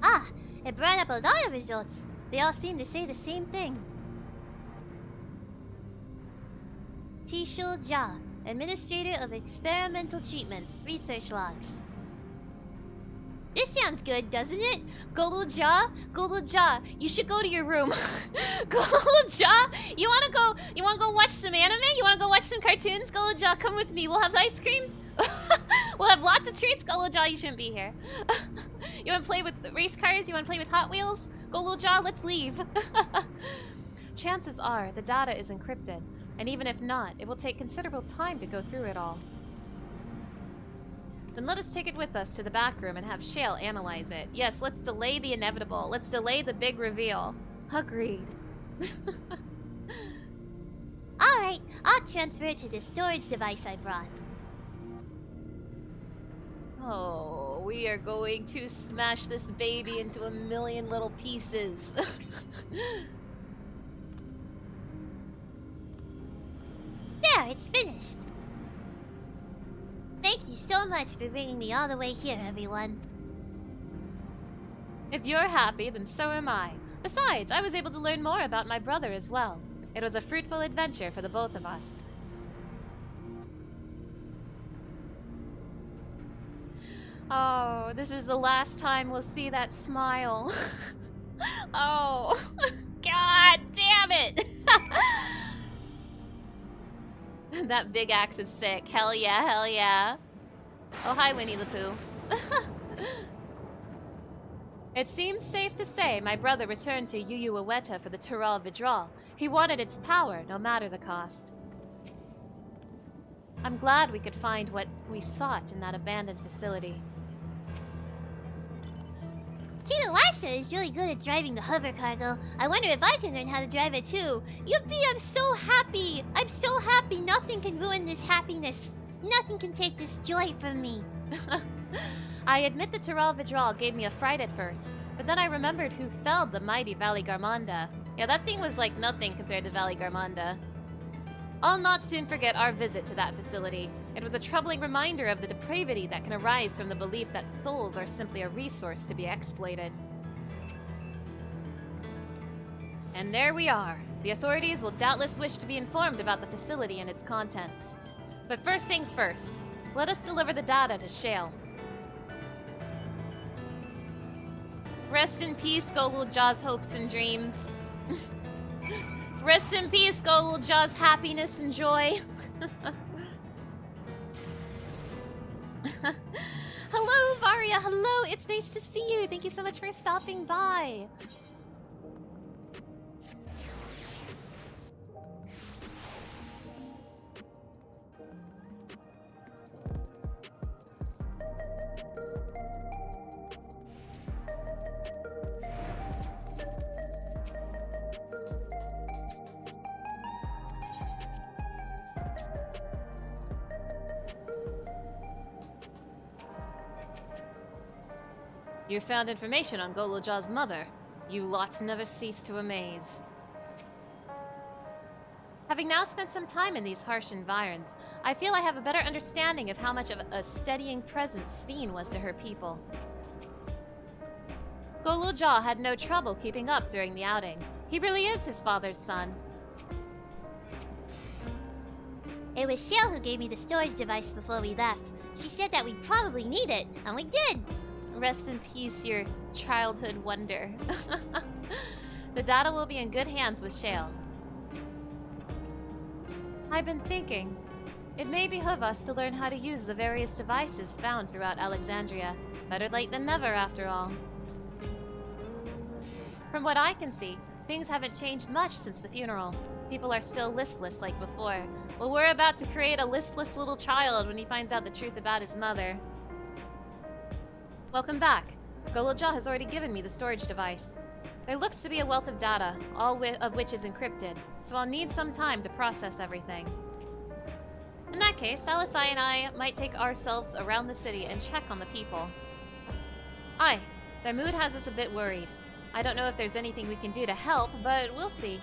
Ah, it brought up a lot of results. They all seem to say the same thing. Tashil Ja, Administrator of Experimental Treatments, Research Logs. This sounds good, doesn't it? Galulja? Galulja, you should go to your room. Galulja, you wanna go watch some anime? You wanna go watch some cartoons? Galulja, come with me. We'll have ice cream. We'll have lots of treats. Galulja, you shouldn't be here. You wanna play with race cars? You wanna play with Hot Wheels? Galulja, let's leave. Chances are the data is encrypted. And even if not, it will take considerable time to go through it all. Then let us take it with us to the back room and have Shale analyze it. Yes, let's delay the inevitable. Let's delay the big reveal. Agreed. Alright, I'll transfer it to the storage device I brought. Oh, we are going to smash this baby into a million little pieces. There, it's finished. Thank you so much for bringing me all the way here, everyone. If you're happy, then so am I. Besides, I was able to learn more about my brother as well. It was a fruitful adventure for the both of us. Oh, this is the last time we'll see that smile. Oh, God damn it! That big axe is sick. Hell yeah, hell yeah. Oh, hi, Winnie the Pooh. It seems safe to say my brother returned to Yu Uweta for the Tural Vidral. He wanted its power, no matter the cost. I'm glad we could find what we sought in that abandoned facility. Tito Larsa is really good at driving the hover cargo. I wonder if I can learn how to drive it too. Yuppie, I'm so happy! I'm so happy nothing can ruin this happiness. Nothing can take this joy from me. I admit the Tural Vidral gave me a fright at first, but then I remembered who felled the mighty Valley Garmanda. Yeah, that thing was like nothing compared to Valley Garmanda. I'll not soon forget our visit to that facility. It was a troubling reminder of the depravity that can arise from the belief that souls are simply a resource to be exploited. And there we are. The authorities will doubtless wish to be informed about the facility and its contents. But first things first, let us deliver the data to Shale. Rest in peace, Golul Jaw's hopes and dreams. Rest in peace, Golul Jaw's happiness and joy. Hello, Varia. Hello. It's nice to see you. Thank you so much for stopping by. You found information on Golul Jaw's mother. You lot never cease to amaze. Having now spent some time in these harsh environs, I feel I have a better understanding of how much of a steadying presence Sphene was to her people. Golul Jaw had no trouble keeping up during the outing. He really is his father's son. It was Shale who gave me the storage device before we left. She said that we'd probably need it, and we did! Rest in peace, your childhood wonder. The data will be in good hands with Shale. I've been thinking, it may behoove us to learn how to use the various devices found throughout Alexandria. Better late than never, after all. From what I can see, things haven't changed much since the funeral. People are still listless like before. Well, we're about to create a listless little child when he finds out the truth about his mother. Welcome back. Golul Jaw has already given me the storage device. There looks to be a wealth of data, all of which is encrypted, so I'll need some time to process everything. In that case, Alisai and I might take ourselves around the city and check on the people. Aye, their mood has us a bit worried. I don't know if there's anything we can do to help, but we'll see.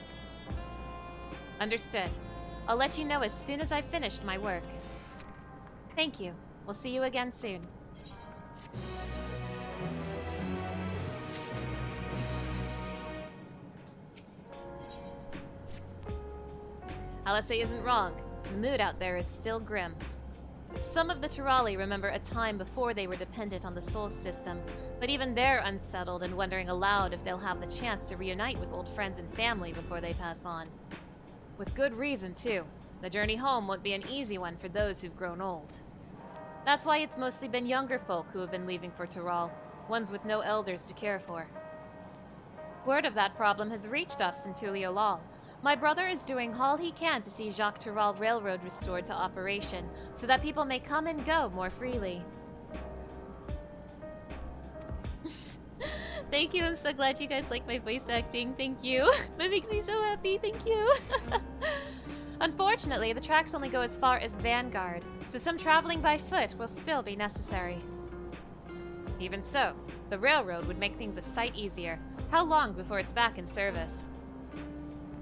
Understood. I'll let you know as soon as I've finished my work. Thank you. We'll see you again soon. Alisai isn't wrong. The mood out there is still grim. Some of the Turali remember a time before they were dependent on the Soul System, but even they're unsettled and wondering aloud if they'll have the chance to reunite with old friends and family before they pass on. With good reason, too. The journey home won't be an easy one for those who've grown old. That's why it's mostly been younger folk who have been leaving for Tural, ones with no elders to care for. Word of that problem has reached us in Tuliolal. My brother is doing all he can to see Jacques Tural Railroad restored to operation, so that people may come and go more freely. Thank you, I'm so glad you guys like my voice acting. Thank you. That makes me so happy, thank you. Unfortunately, the tracks only go as far as Vanguard, so some traveling by foot will still be necessary. Even so, the railroad would make things a sight easier. How long before it's back in service?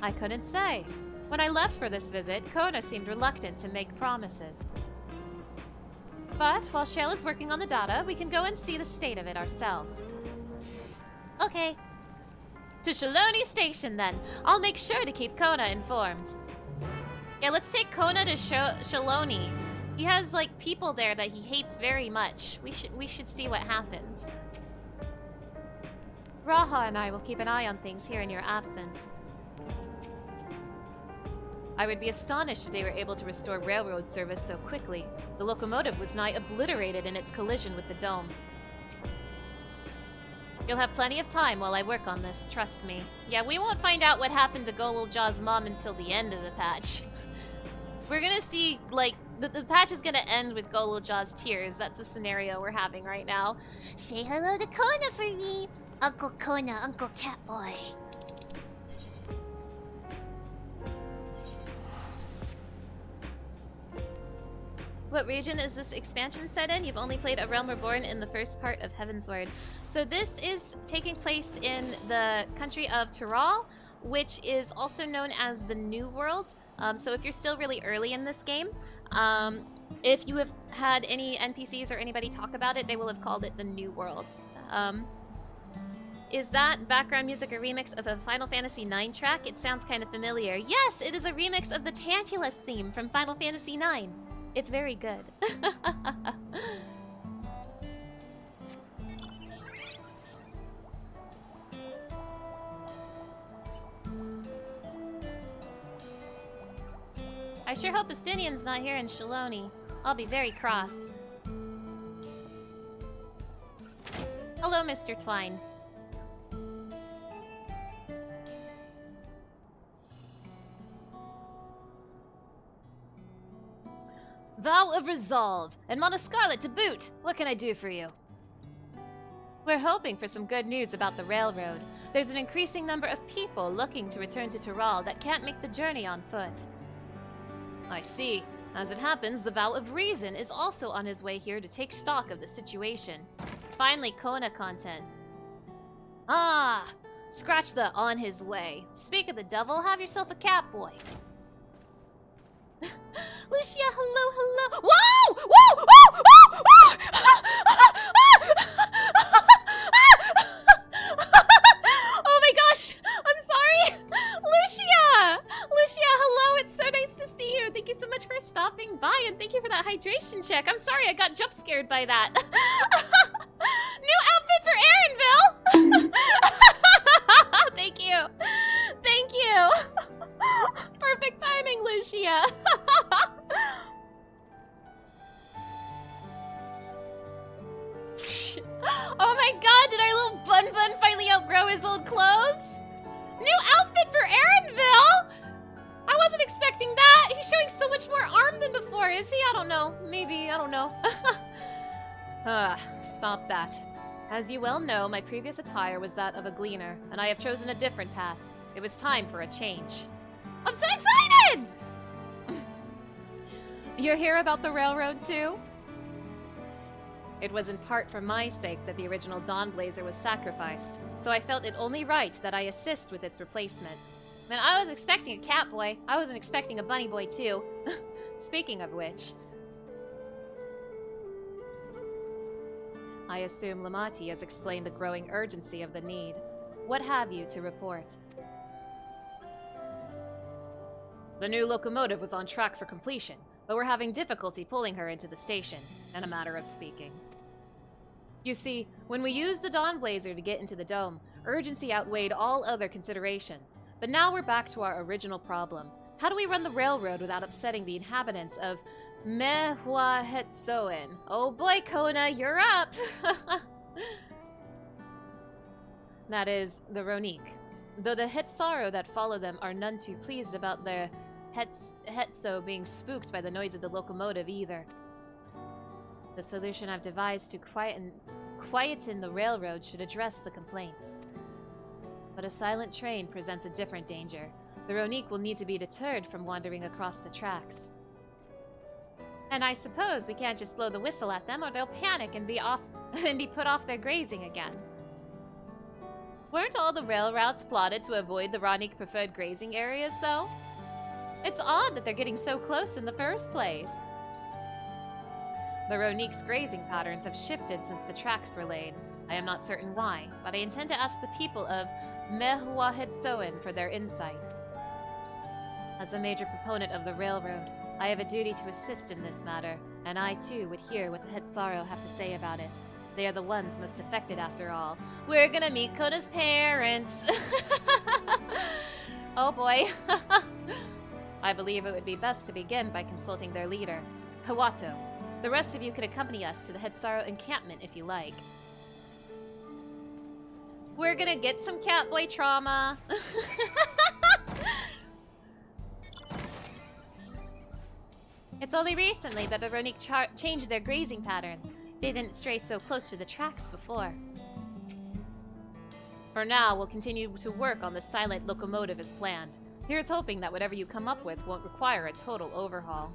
I couldn't say. When I left for this visit, Kona seemed reluctant to make promises. But while Shale is working on the data, we can go and see the state of it ourselves. Okay. To Shaloni Station, then. I'll make sure to keep Kona informed. Yeah, let's take Kona to Shaloni. He has, like, people there that he hates very much. We should see what happens. Raha and I will keep an eye on things here in your absence. I would be astonished if they were able to restore railroad service so quickly. The locomotive was nigh obliterated in its collision with the dome. You'll have plenty of time while I work on this, trust me. Yeah, we won't find out what happened to Golul Jaw's mom until the end of the patch. We're gonna see, like, the patch is gonna end with Golul Jaw's tears. That's the scenario we're having right now. Say hello to Kona for me! Uncle Kona, Uncle Catboy. What region is this expansion set in? You've only played A Realm Reborn in the first part of Heavensward. So this is taking place in the country of Tural, which is also known as the New World. So if you're still really early in this game, if you have had any NPCs or anybody talk about it, they will have called it the New World. Is that background music a remix of a Final Fantasy IX track? It sounds kind of familiar. Yes, it is a remix of the Tantalus theme from Final Fantasy IX. It's very good. I sure hope Estinian's not here in Shaloni. I'll be very cross. Hello, Mr. Twine. Vow of Resolve, and Mana Scarlet to boot! What can I do for you? We're hoping for some good news about the railroad. There's an increasing number of people looking to return to Tural that can't make the journey on foot. I see. As it happens, the Vow of Reason is also on his way here to take stock of the situation. Finally, Kona content. Ah! Scratch the on his way. Speak of the devil, have yourself a cat boy. Lucia, hello. Whoa! Whoa! Whoa! Whoa! Oh my gosh! I'm sorry! Lucia! Lucia, hello! It's so nice to see you. Thank you so much for stopping by, and thank you for that hydration check. I'm sorry, I got jump scared by that. New outfit for Aaronville! Thank you. Thank you. Perfect timing, Lucia. Oh my god, did our little Bun finally outgrow his old clothes? New outfit for Aaronville? I wasn't expecting that. He's showing so much more arm than before, is he? I don't know. Maybe, I don't know. Stop that. As you well know, my previous attire was that of a gleaner, and I have chosen a different path. It was time for a change. I'm so excited! You're here about the railroad too? It was in part for my sake that the original Dawnblazer was sacrificed, so I felt it only right that I assist with its replacement. Man, I was expecting a cat boy. I wasn't expecting a bunny boy too. Speaking of which, I assume Lamati has explained the growing urgency of the need. What have you to report? The new locomotive was on track for completion, but we're having difficulty pulling her into the station, in a matter of speaking. You see, when we used the Dawnblazer to get into the dome, urgency outweighed all other considerations. But now we're back to our original problem. How do we run the railroad without upsetting the inhabitants of Mehuahetsoen? Oh boy, Kona, you're up! That is, the Ronique. Though the Hetsaro that follow them are none too pleased about their Hetso being spooked by the noise of the locomotive either. The solution I've devised to quieten the railroad should address the complaints. But a silent train presents a different danger. The Ronique will need to be deterred from wandering across the tracks. And I suppose we can't just blow the whistle at them, or they'll panic and be put off their grazing again. Weren't all the rail routes plotted to avoid the Ronique preferred grazing areas, though? It's odd that they're getting so close in the first place. The Ronique's grazing patterns have shifted since the tracks were laid. I am not certain why, but I intend to ask the people of Mehuahetsoen for their insight. As a major proponent of the railroad, I have a duty to assist in this matter, and I too would hear what the Hetsaro have to say about it. They are the ones most affected after all. We're gonna meet Kona's parents! Oh boy. I believe it would be best to begin by consulting their leader, Hawato. The rest of you could accompany us to the Hetsaro encampment if you like. We're gonna get some catboy trauma. It's only recently that the Ronique changed their grazing patterns. They didn't stray so close to the tracks before. For now, we'll continue to work on the silent locomotive as planned. Here's hoping that whatever you come up with won't require a total overhaul.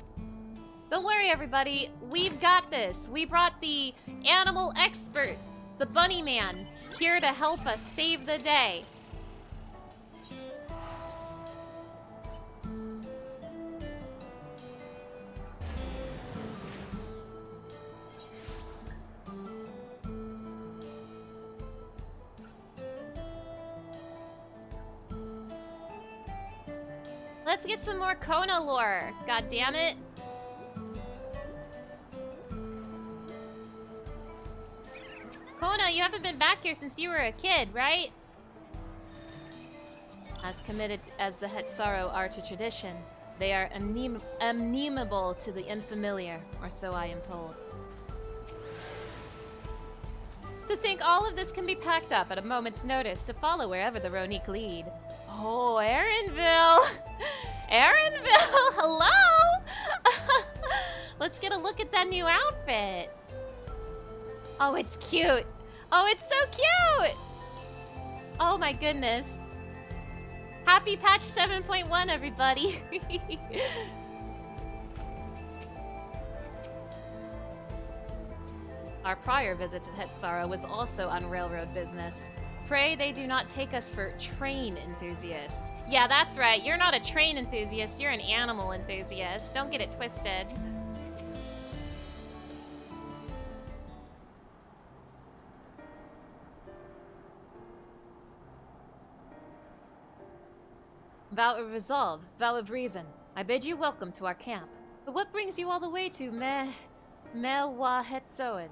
Don't worry, everybody. We've got this. We brought the animal expert, the bunny man, here to help us save the day. let's get some more Kona lore. God damn it. Kona, you haven't been back here since you were a kid, right? As committed as the Hetsaro are to tradition, they are amenable to the unfamiliar, or so I am told. To think all of this can be packed up at a moment's notice to follow wherever the Ronique lead. Oh, Erinville! Erinville, hello! Let's get a look at that new outfit. Oh, it's cute. Oh, it's so cute! Oh my goodness. Happy patch 7.1, everybody. Our prior visit to Hetsara was also on railroad business. Pray they do not take us for train enthusiasts. Yeah, that's right. You're not a train enthusiast. You're an animal enthusiast. Don't get it twisted. Vow of resolve, vow of reason. I bid you welcome to our camp. But what brings you all the way to Mewahetsoen?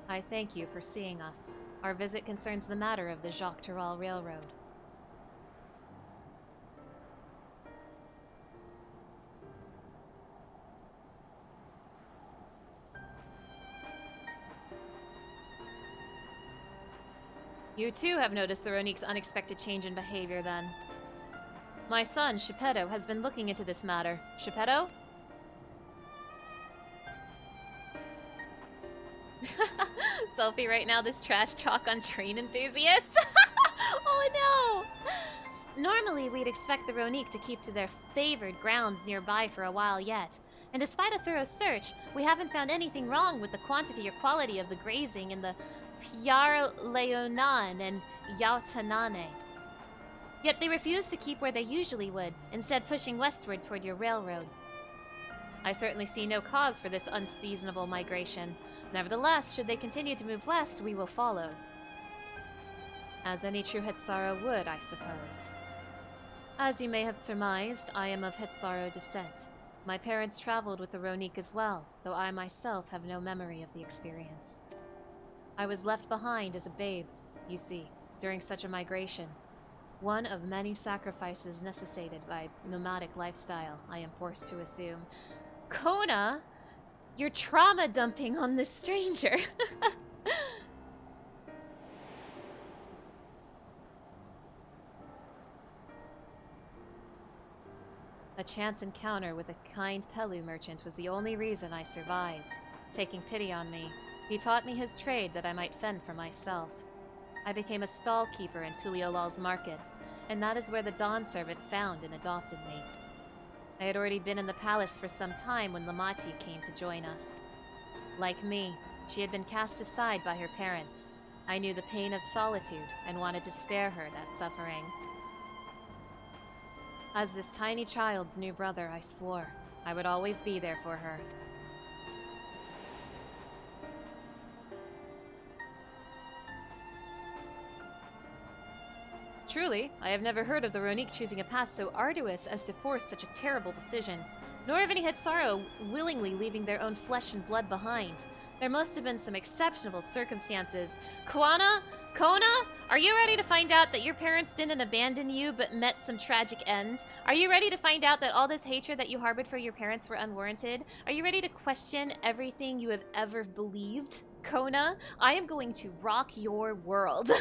I thank you for seeing us. Our visit concerns the matter of the Jacques Tarral Railroad. You too have noticed the Ronique's unexpected change in behavior, then. My son, Shepetto, has been looking into this matter. Shepetto? Selfie right now, this trash talk on train enthusiasts. Oh no! Normally, we'd expect the Ronique to keep to their favored grounds nearby for a while yet. And despite a thorough search, we haven't found anything wrong with the quantity or quality of the grazing in the Piar Leonan and Yautanane. Yet they refuse to keep where they usually would, instead pushing westward toward your railroad. I certainly see no cause for this unseasonable migration. Nevertheless, should they continue to move west, we will follow. As any true Hetsaro would, I suppose. As you may have surmised, I am of Hetsaro descent. My parents traveled with the Ronique as well, though I myself have no memory of the experience. I was left behind as a babe, you see, during such a migration. One of many sacrifices necessitated by nomadic lifestyle, I am forced to assume. Kona, you're trauma dumping on this stranger. A chance encounter with a kind Pelu merchant was the only reason I survived. Taking pity on me, he taught me his trade that I might fend for myself. I became a stall keeper in Tuliyolal's markets, and that is where the Dawn servant found and adopted me. I had already been in the palace for some time when Lamati came to join us. Like me, she had been cast aside by her parents. I knew the pain of solitude and wanted to spare her that suffering. As this tiny child's new brother, I swore I would always be there for her. Truly, I have never heard of the Ronique choosing a path so arduous as to force such a terrible decision, nor of any Hetsaro willingly leaving their own flesh and blood behind. There must have been some exceptional circumstances. Kona, are you ready to find out that your parents didn't abandon you but met some tragic end? Are you ready to find out that all this hatred that you harbored for your parents were unwarranted? Are you ready to question everything you have ever believed? Kona, I am going to rock your world.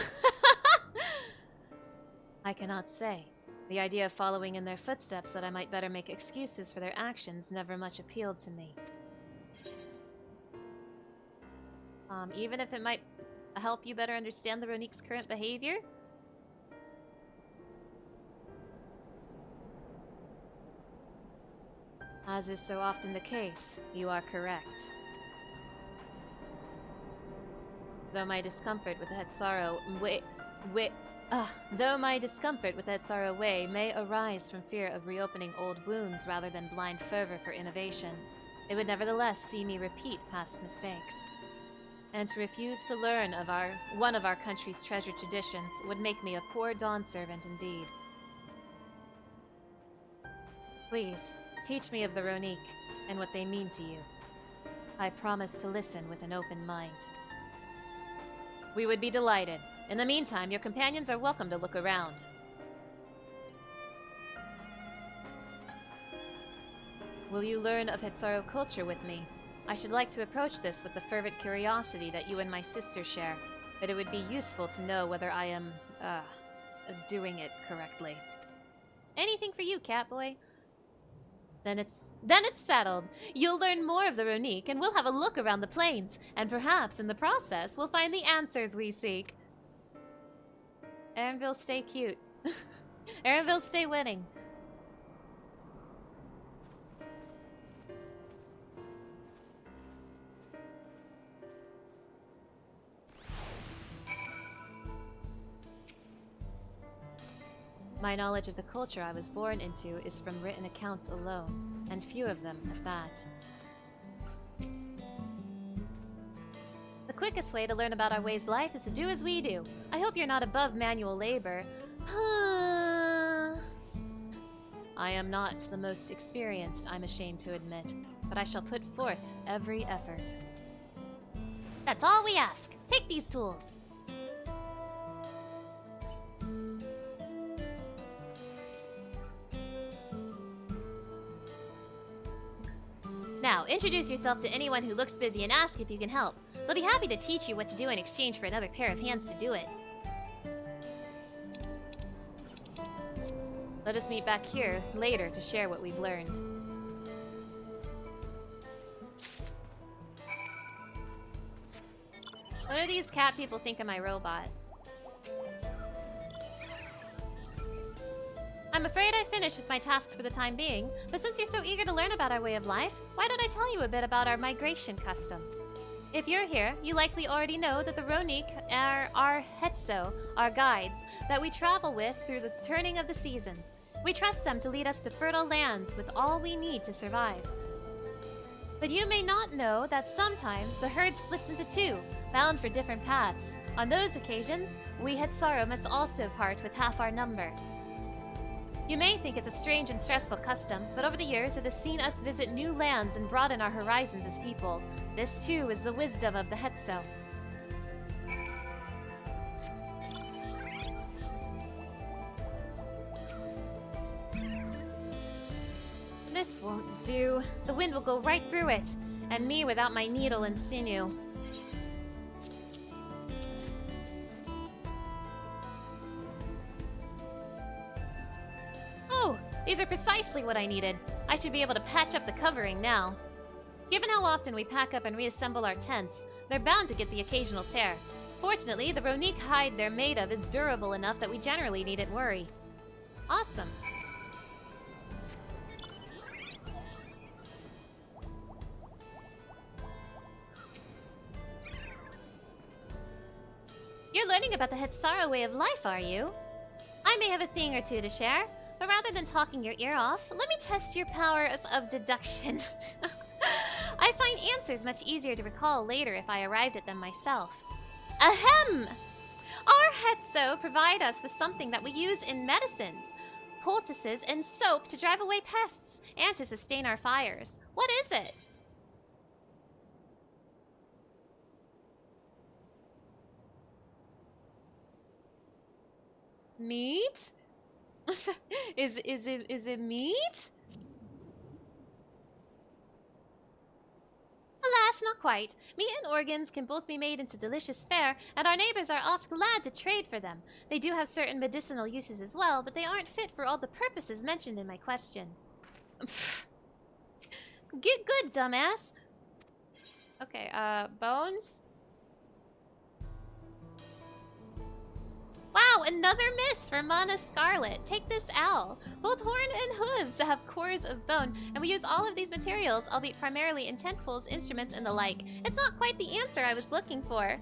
I cannot say. The idea of following in their footsteps that I might better make excuses for their actions never much appealed to me. Even if it might help you better understand the Ronique's current behavior? As is so often the case, you are correct. Though my discomfort with the Hetsaro way may arise from fear of reopening old wounds rather than blind fervor for innovation, it would nevertheless see me repeat past mistakes. And to refuse to learn of one of our country's treasured traditions would make me a poor Dawn servant indeed. Please, teach me of the Ronique and what they mean to you. I promise to listen with an open mind. We would be delighted. In the meantime, your companions are welcome to look around. Will you learn of Hetzaro culture with me? I should like to approach this with the fervent curiosity that you and my sister share, but it would be useful to know whether I am, doing it correctly. Anything for you, Catboy. Then it's settled. You'll learn more of the Ronique, and we'll have a look around the plains, and perhaps in the process, we'll find the answers we seek. Erenville, stay cute. Erenville, stay winning. My knowledge of the culture I was born into is from written accounts alone, and few of them at that. The quickest way to learn about our ways of life is to do as we do. I hope you're not above manual labor. I am not the most experienced, I'm ashamed to admit, but I shall put forth every effort. That's all we ask. Take these tools. Now, introduce yourself to anyone who looks busy and ask if you can help. They'll be happy to teach you what to do in exchange for another pair of hands to do it. Let us meet back here later to share what we've learned. What do these cat people think of my robot? I'm afraid I've finished with my tasks for the time being, but since you're so eager to learn about our way of life, why don't I tell you a bit about our migration customs? If you're here, you likely already know that the Ronique are our Hetso, our guides, that we travel with through the turning of the seasons. We trust them to lead us to fertile lands with all we need to survive. But you may not know that sometimes the herd splits into two, bound for different paths. On those occasions, we Hetzaro must also part with half our number. You may think it's a strange and stressful custom, but over the years it has seen us visit new lands and broaden our horizons as people. This too is the wisdom of the Hetso. This won't do. The wind will go right through it, and me without my needle and sinew. These are precisely what I needed. I should be able to patch up the covering now. Given how often we pack up and reassemble our tents, they're bound to get the occasional tear. Fortunately, the Ronique hide they're made of is durable enough that we generally needn't worry. Awesome. You're learning about the Hetzaro way of life, are you? I may have a thing or two to share. But rather than talking your ear off, let me test your powers of deduction. I find answers much easier to recall later if I arrived at them myself. Ahem! Our Hetso provide us with something that we use in medicines, poultices, and soap to drive away pests and to sustain our fires. What is it? Meat? Is it meat? Alas, not quite. Meat and organs can both be made into delicious fare, and our neighbors are oft glad to trade for them. They do have certain medicinal uses as well, but they aren't fit for all the purposes mentioned in my question. Get good, dumbass. Okay, bones? Wow, another miss for Mana Scarlet. Take this owl. Both horn and hooves have cores of bone, and we use all of these materials, albeit primarily in tent poles, instruments, and the like. It's not quite the answer I was looking for.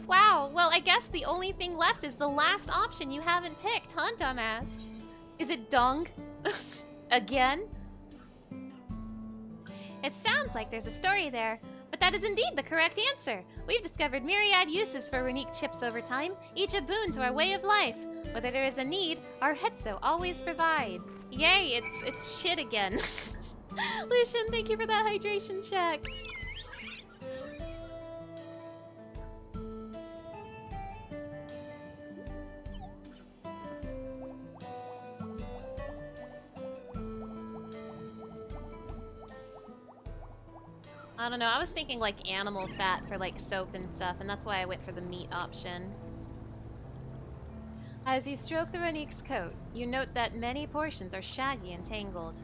Wow, well, I guess the only thing left is the last option you haven't picked, huh, dumbass? Is it dung? Again? It sounds like there's a story there. But that is indeed the correct answer. We've discovered myriad uses for Ronique chips over time, each a boon to our way of life. Whether there is a need, our Hetso always provide. Yay, it's shit again. Lucian, thank you for that hydration check. I don't know, I was thinking like animal fat for like soap and stuff, and that's why I went for the meat option. As you stroke the Ronique's coat, you note that many portions are shaggy and tangled.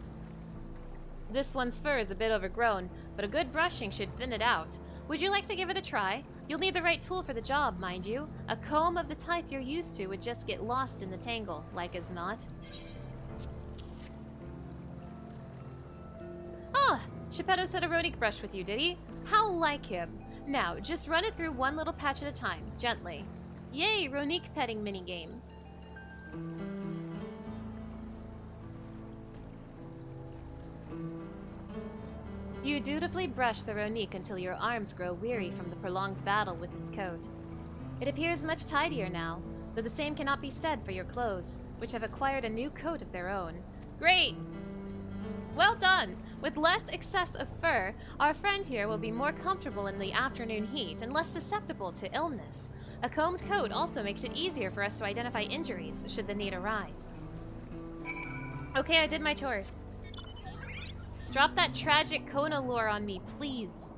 This one's fur is a bit overgrown, but a good brushing should thin it out. Would you like to give it a try? You'll need the right tool for the job, mind you. A comb of the type you're used to would just get lost in the tangle, like as not. Ah! Geppetto said a Ronique brushed with you, did he? How like him. Now, just run it through one little patch at a time, gently. Yay, Ronique petting minigame. You dutifully brush the Ronique until your arms grow weary from the prolonged battle with its coat. It appears much tidier now, though the same cannot be said for your clothes, which have acquired a new coat of their own. Great! Well done! With less excess of fur, our friend here will be more comfortable in the afternoon heat and less susceptible to illness. A combed coat also makes it easier for us to identify injuries should the need arise. Okay, I did my chores. Drop that tragic Kona lore on me, please.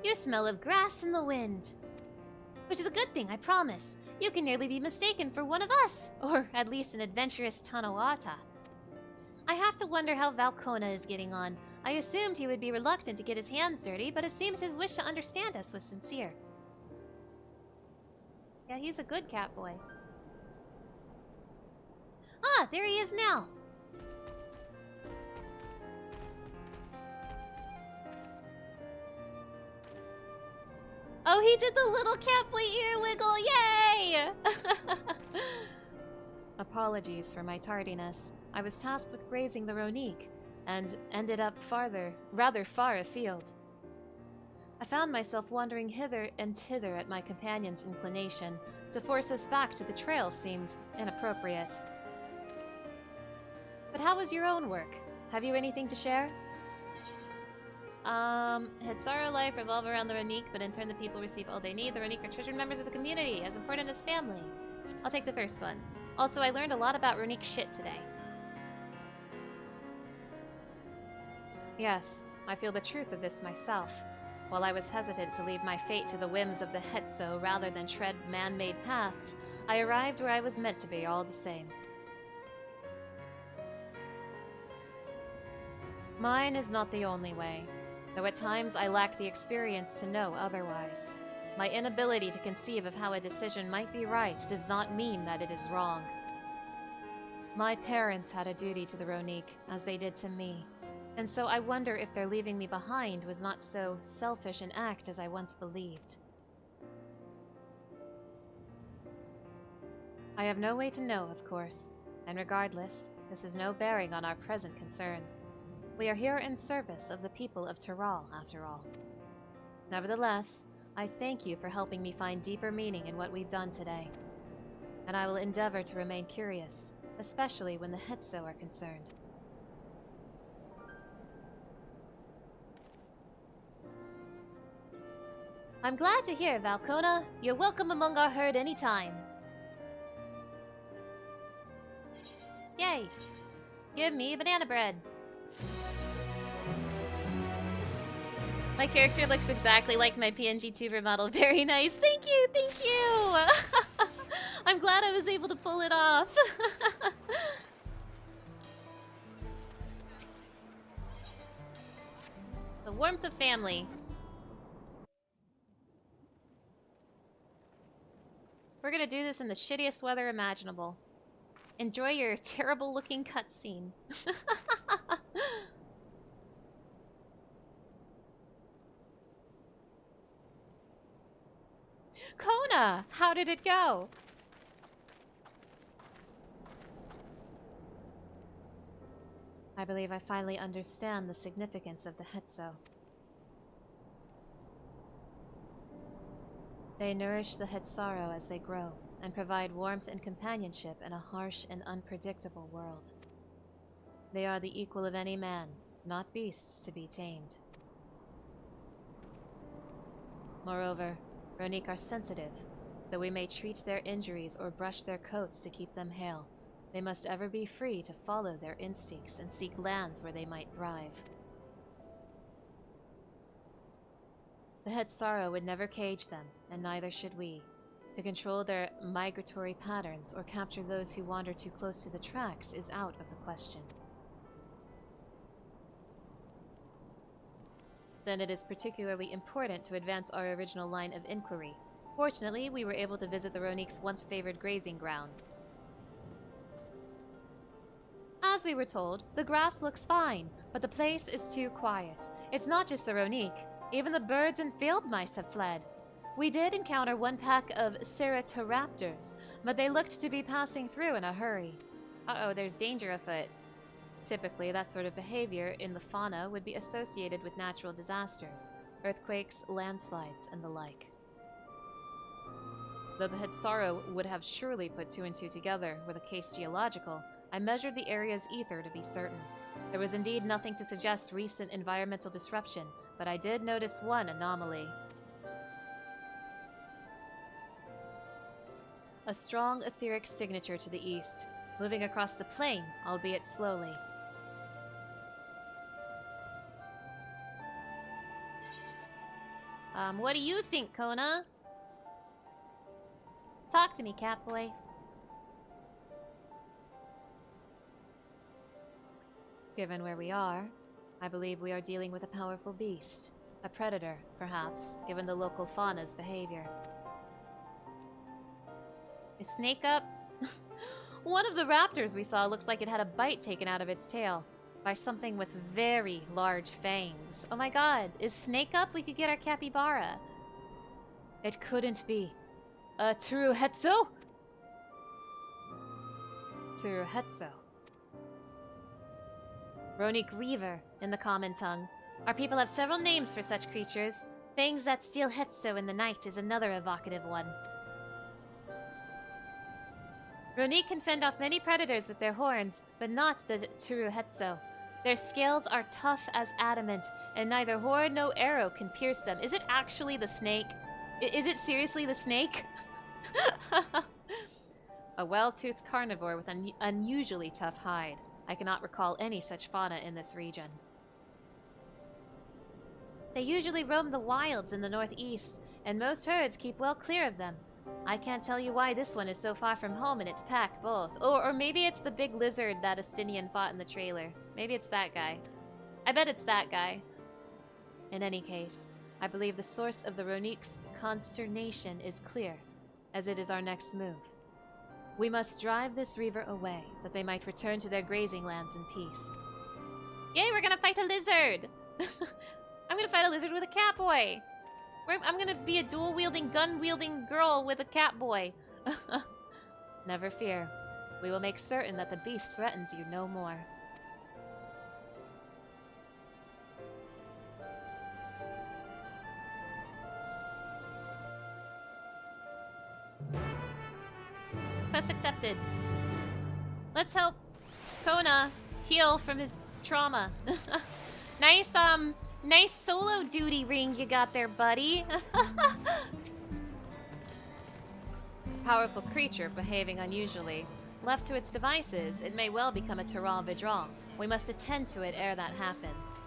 You smell of grass in the wind. Which is a good thing, I promise. You can nearly be mistaken for one of us, or at least an adventurous Tanawata. I have to wonder how Valkona is getting on. I assumed he would be reluctant to get his hands dirty, but it seems his wish to understand us was sincere. Yeah, he's a good cat boy. Ah, there he is now! Oh, he did the little cat boy ear wiggle! Yay! Apologies for my tardiness. I was tasked with grazing the Ronique, and ended up rather far afield. I found myself wandering hither and thither at my companion's inclination. To force us back to the trail seemed inappropriate. But how was your own work? Have you anything to share? Hitsara life revolve around the Ronique, but in turn the people receive all they need. The Ronique are treasured members of the community, as important as family. I'll take the first one. Also, I learned a lot about Ronique shit today. Yes, I feel the truth of this myself. While I was hesitant to leave my fate to the whims of the Hetso rather than tread man-made paths, I arrived where I was meant to be all the same. Mine is not the only way, though at times I lack the experience to know otherwise. My inability to conceive of how a decision might be right does not mean that it is wrong. My parents had a duty to the Ronique, as they did to me. And so I wonder if their leaving me behind was not so selfish an act as I once believed. I have no way to know, of course, and regardless, this has no bearing on our present concerns. We are here in service of the people of Tyral, after all. Nevertheless, I thank you for helping me find deeper meaning in what we've done today. And I will endeavor to remain curious, especially when the Hetso are concerned. I'm glad to hear, Valkona. You're welcome among our herd anytime. Yay! Give me banana bread. My character looks exactly like my PNG tuber model. Very nice. Thank you, thank you! I'm glad I was able to pull it off. The warmth of family. We're gonna do this in the shittiest weather imaginable. Enjoy your terrible-looking cutscene. Kona! How did it go? I believe I finally understand the significance of the Hetso. They nourish the Hetsaro as they grow, and provide warmth and companionship in a harsh and unpredictable world. They are the equal of any man, not beasts to be tamed. Moreover, Ronique are sensitive. Though we may treat their injuries or brush their coats to keep them hale, they must ever be free to follow their instincts and seek lands where they might thrive. The Hetsaro would never cage them, and neither should we. To control their migratory patterns or capture those who wander too close to the tracks is out of the question. Then it is particularly important to advance our original line of inquiry. Fortunately, we were able to visit the Ronique's once-favored grazing grounds. As we were told, the grass looks fine, but the place is too quiet. It's not just the Ronique. Even the birds and field mice have fled. We did encounter one pack of Ceratopraptors, but they looked to be passing through in a hurry. Uh-oh, there's danger afoot. Typically, that sort of behavior in the fauna would be associated with natural disasters, earthquakes, landslides, and the like. Though the Hetsaro would have surely put 2 and 2 together with a case geological, I measured the area's ether to be certain. There was indeed nothing to suggest recent environmental disruption, but I did notice one anomaly. A strong etheric signature to the east, moving across the plain, albeit slowly. What do you think, Kona? Talk to me, Catboy. Given where we are, I believe we are dealing with a powerful beast. A predator, perhaps, given the local fauna's behavior. Is Snake up? One of the raptors we saw looked like it had a bite taken out of its tail by something with very large fangs. Oh my god, is Snake up? We could get our capybara. It couldn't be. Tsuruhetsu? Tsuruhetsu. Ronique Reaver, in the common tongue. Our people have several names for such creatures. Fangs that steal Hetsu in the night is another evocative one. Ronique can fend off many predators with their horns, but not the Tsuruhetsu. Their scales are tough as adamant, and neither horn nor arrow can pierce them. Is it actually the snake? Is it seriously the snake? A well-toothed carnivore with an unusually tough hide. I cannot recall any such fauna in this region. They usually roam the wilds in the northeast, and most herds keep well clear of them. I can't tell you why this one is so far from home and its pack both. Or maybe it's the big lizard that Estinian fought in the trailer. Maybe it's that guy. I bet it's that guy. In any case, I believe the source of the Ronique's consternation is clear, as it is our next move. We must drive this reaver away, that they might return to their grazing lands in peace. Yay, we're gonna fight a lizard! I'm gonna fight a lizard with a catboy! I'm gonna be a dual-wielding, gun-wielding girl with a catboy. Never fear. We will make certain that the beast threatens you no more. Quest accepted. Let's help Kona heal from his trauma. Nice solo duty ring you got there, buddy. Powerful creature behaving unusually. Left to its devices, it may well become a Terral Vidral. We must attend to it ere that happens.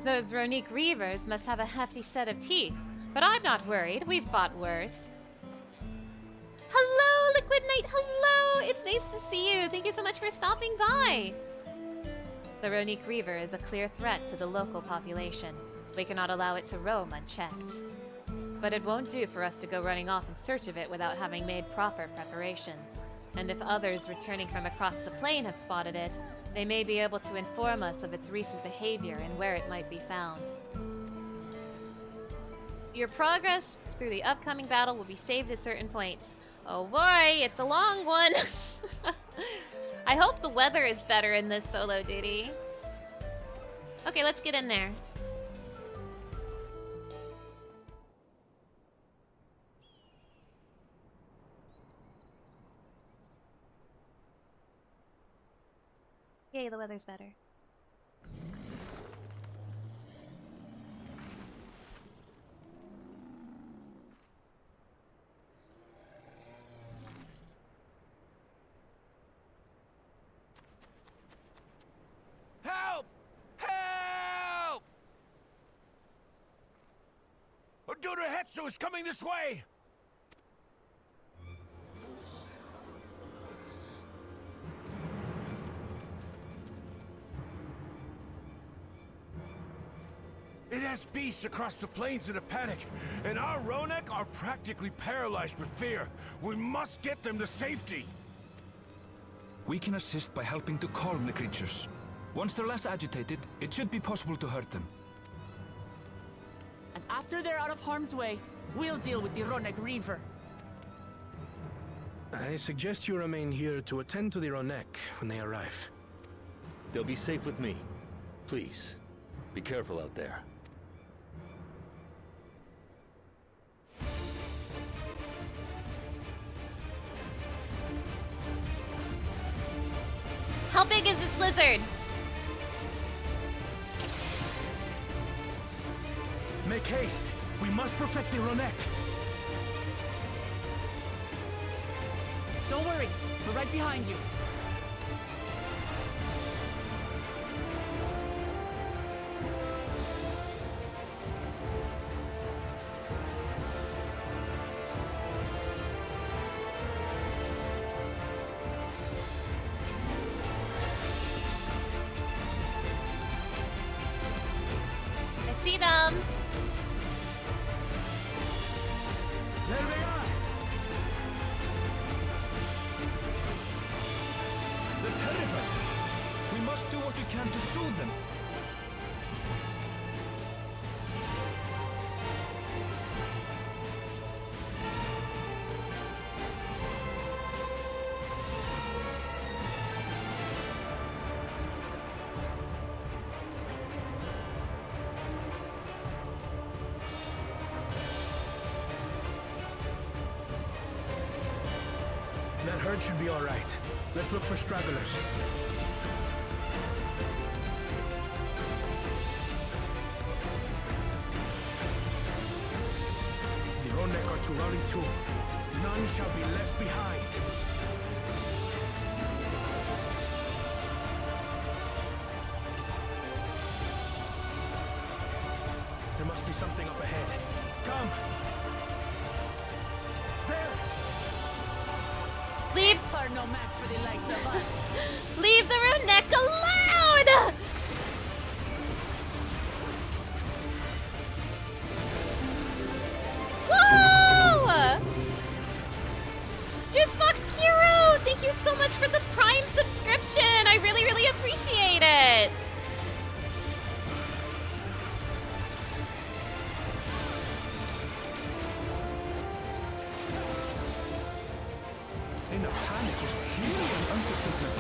Those Ronique Reavers must have a hefty set of teeth, but I'm not worried. We've fought worse. Hello, Liquid Knight! Hello! It's nice to see you. Thank you so much for stopping by. The Ronique Reaver is a clear threat to the local population. We cannot allow it to roam unchecked. But it won't do for us to go running off in search of it without having made proper preparations. And if others returning from across the plain have spotted it, they may be able to inform us of its recent behavior and where it might be found. Your progress through the upcoming battle will be saved at certain points. Oh boy, it's a long one! I hope the weather is better in this solo duty. Okay, let's get in there. okay, the weather's better. Help! Help! Oduda Hetsu is coming this way! It has beasts across the plains in a panic, and our Ronek are practically paralyzed with fear. We must get them to safety! We can assist by helping to calm the creatures. Once they're less agitated, it should be possible to hurt them. And after they're out of harm's way, we'll deal with the Ronek Reaver. I suggest you remain here to attend to the Ronek when they arrive. They'll be safe with me. Please, be careful out there. How big is this lizard? Make haste! We must protect the Ronek! Don't worry, we're right behind you. I see them. There they are! They're terrified. We must do what we can to soothe them. That herd should be all right. Let's look for stragglers. The Ronek are to rally too. None shall be left behind. There must be something up ahead. Come! There! Leave. Are no match for the likes of us. Leave the Ronek alone! Whoa! Juicebox Hero! Thank you so much for the Prime subscription! I really, really appreciate it! In a panic is clearly an understatement.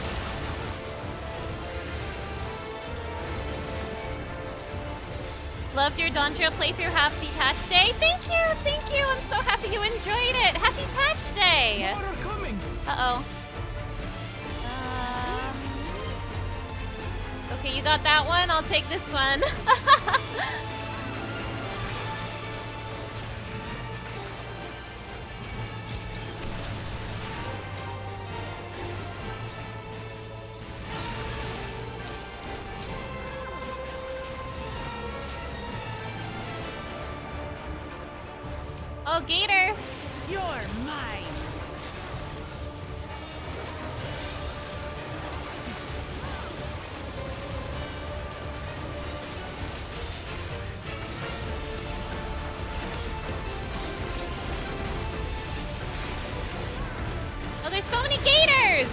Loved your Dawntrail playthrough. Happy Patch Day. Thank you, thank you. I'm so happy you enjoyed it. Happy Patch Day. More are coming. Uh-oh. Okay, you got that one. I'll take this one. Oh, Gator. You're mine. Oh, there's so many gators!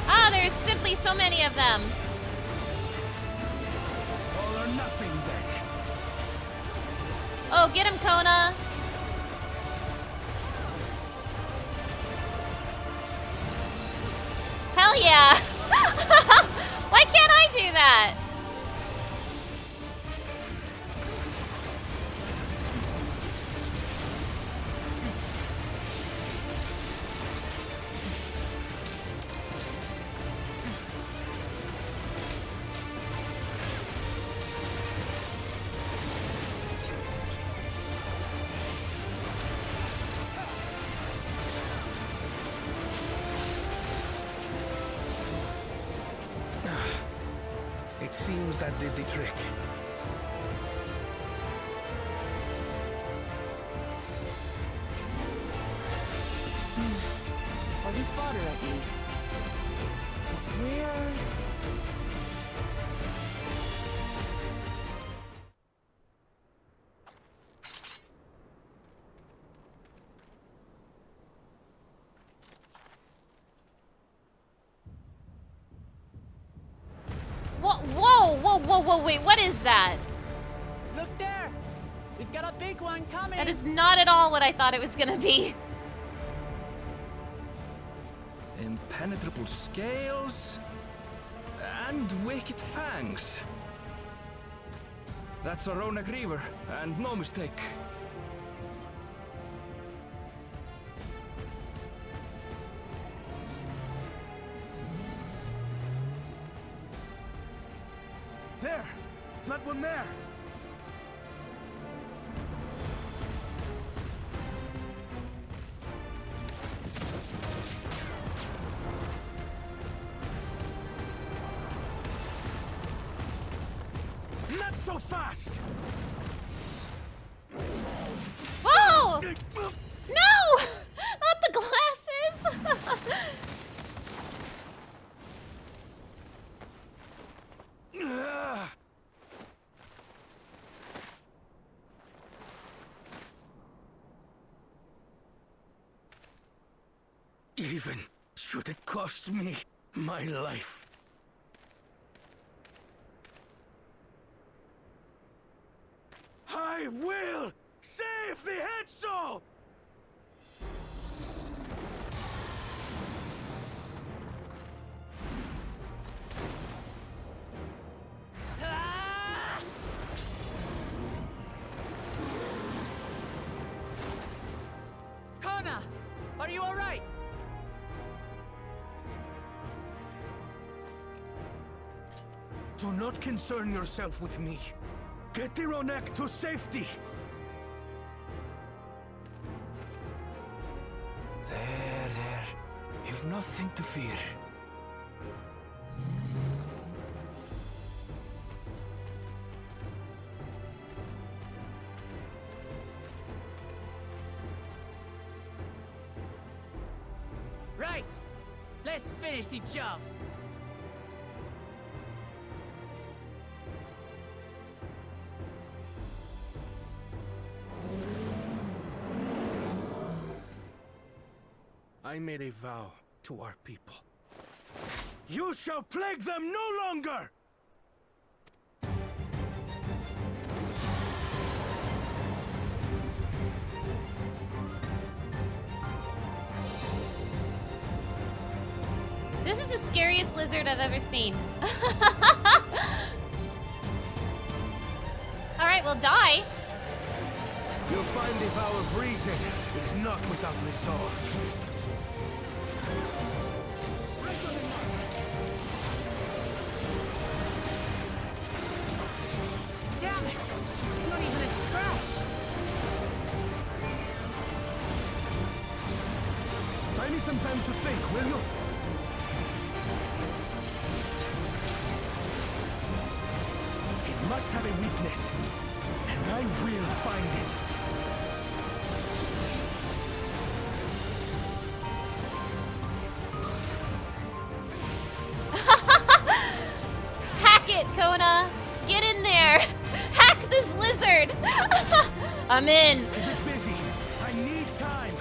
Ah, there's simply so many of them. All or nothing then. Oh, get him, Kona. Hell yeah! Why can't I do that? seems that did the trick. For the fodder, at least. Where's... Whoa, wait, what is that? Look there! We've got a big one coming! That is not at all what I thought it was gonna be. Impenetrable scales and wicked fangs. That's a Ronak Reaver, and no mistake. There! That one there! Not so fast! Whoa! No! Not the glasses! Even should it cost me my life. I will save the head soul! Kona! Are you alright? Do not concern yourself with me. Get the Ronak to safety! There. You've nothing to fear. Right! Let's finish the job! I made a vow to our people. You shall plague them no longer! This is the scariest lizard I've ever seen. Alright, well, die. You'll find the vow of reason is not without resolve. Damn it! Not even a scratch! Buy me some time to think, will you? It must have a weakness, and I will find it. Hack it, Kona! Get in there! Hack this lizard! I'm in! A bit busy. I need time.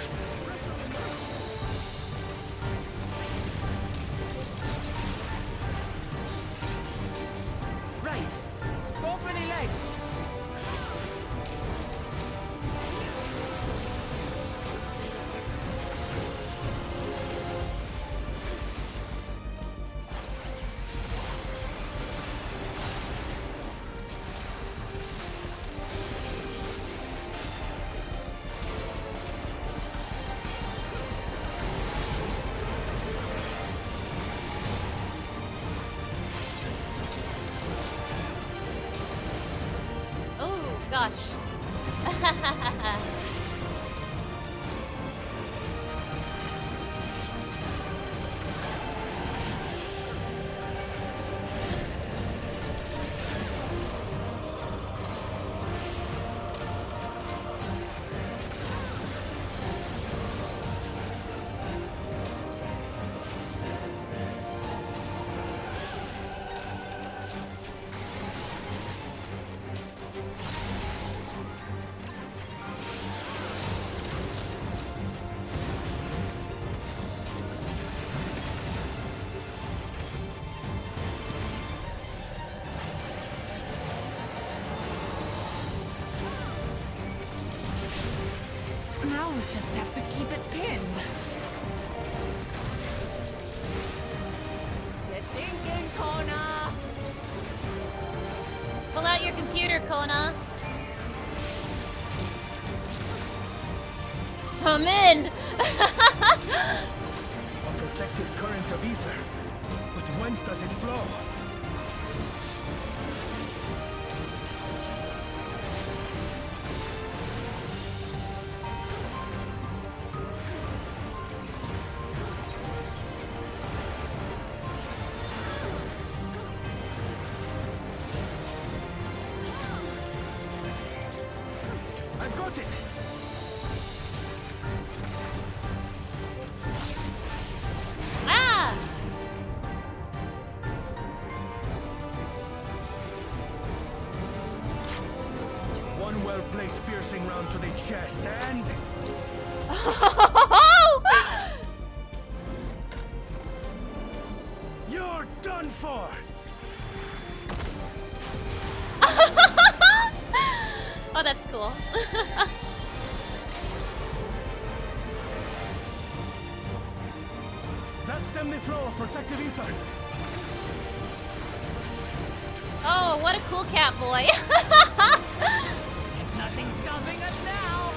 Right! Go for the legs! Oh, gosh. Now we just have to keep it pinned. Good thinking, Kona! Pull out your computer, Kona. Come in! A protective current of ether. But whence does it flow? I've got it! Ah! One well-placed piercing round to the chest, and... You're done for! Oh, that's cool. That stemmed the flow of protective ether. Oh, what a cool cat boy. There's nothing stopping us now!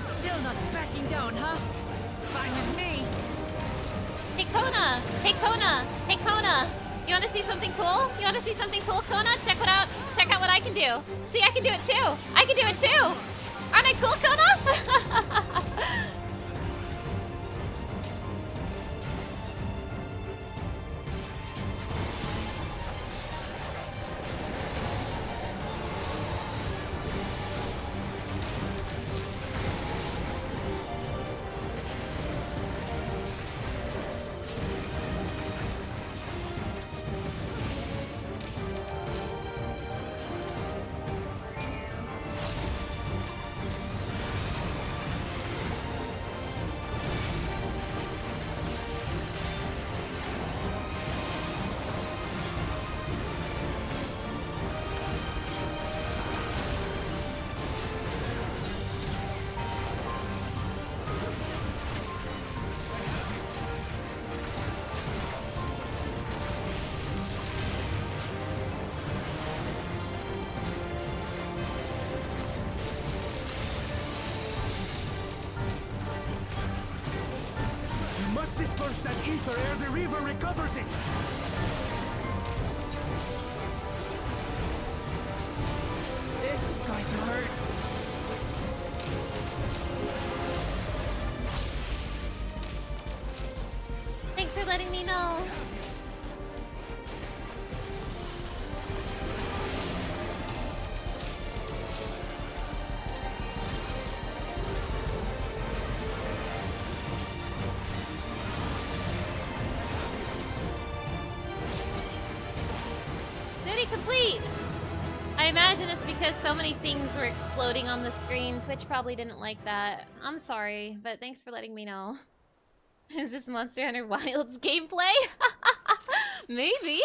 Still not backing down, huh? Fine with me. Hey, Kona! Hey, Kona! Hey, Kona! You wanna see something cool? You wanna see something cool, Kona? Check out what I can do. See, I can do it too! I can do it too! Aren't I cool, Kona? Must disperse that ether ere the river recovers it! This is going to hurt. Thanks for letting me know. Duty complete! I imagine it's because so many things were exploding on the screen. Twitch probably didn't like that. I'm sorry, but thanks for letting me know. Is this Monster Hunter Wilds gameplay? Maybe.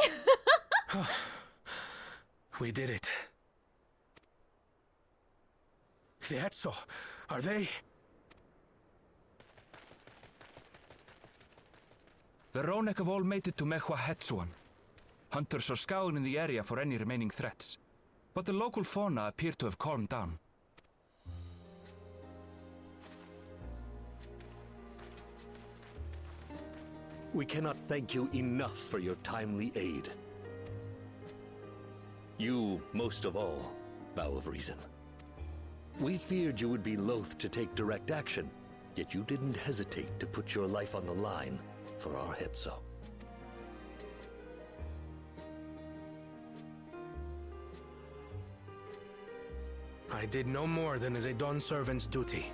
We did it. The Etso, are they? The Ronek have all made it to Mehua Hetsuan. Hunters are scouring the area for any remaining threats, but the local fauna appear to have calmed down. We cannot thank you enough for your timely aid. You, most of all, Bow of Reason. We feared you would be loath to take direct action, yet you didn't hesitate to put your life on the line for our Hetso. I did no more than is a Dawn servant's duty.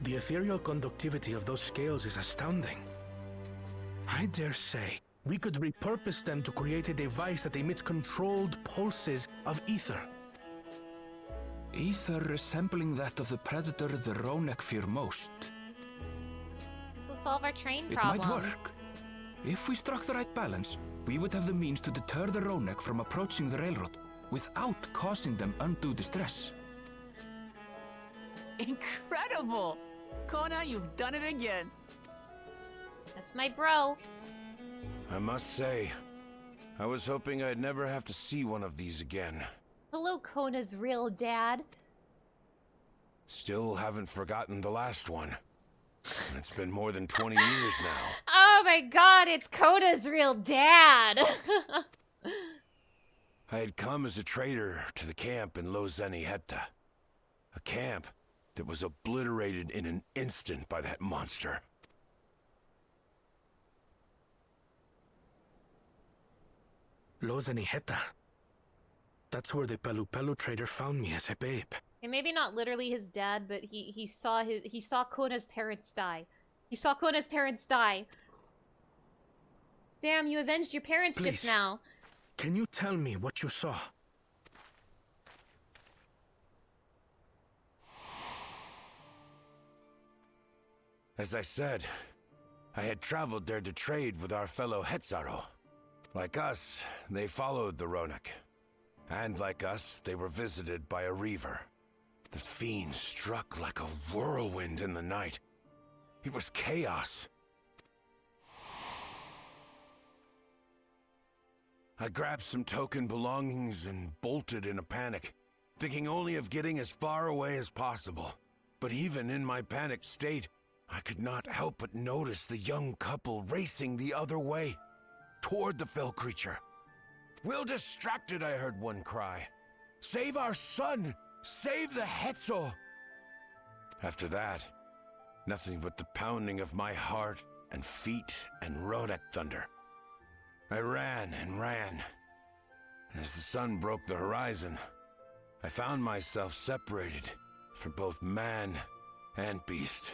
The ethereal conductivity of those scales is astounding. I dare say we could repurpose them to create a device that emits controlled pulses of ether. Ether resembling that of the predator the Ronek fear most. This will solve our train It problem. might work. If we struck the right balance, we would have the means to deter the Ronek from approaching the railroad without causing them undue distress. Incredible! Kona, you've done it again. That's my bro. I must say, I was hoping I'd never have to see one of these again. Hello, Kona's real dad. Still haven't forgotten the last one. And it's been more than 20 years now. Oh my god, it's Kona's real dad! I had come as a trader to the camp in Lozeniheta. A camp that was obliterated in an instant by that monster. Lozeniheta. That's where the Pelu trader found me as a babe. And maybe not literally his dad, but he saw Kona's parents die. He saw Kona's parents die. Damn, you avenged your parents Please, just now. Can you tell me what you saw? As I said, I had traveled there to trade with our fellow Hetzaro. Like us, they followed the Ronek. And like us, they were visited by a reaver. The fiend struck like a whirlwind in the night. It was chaos. I grabbed some token belongings and bolted in a panic, thinking only of getting as far away as possible. But even in my panicked state, I could not help but notice the young couple racing the other way, toward the fell creature. "We're distracted," I heard one cry. "Save our son! Save the Hetzo!" After that, nothing but the pounding of my heart and feet and Ronek thunder. I ran and ran. And as the sun broke the horizon, I found myself separated from both man and beast.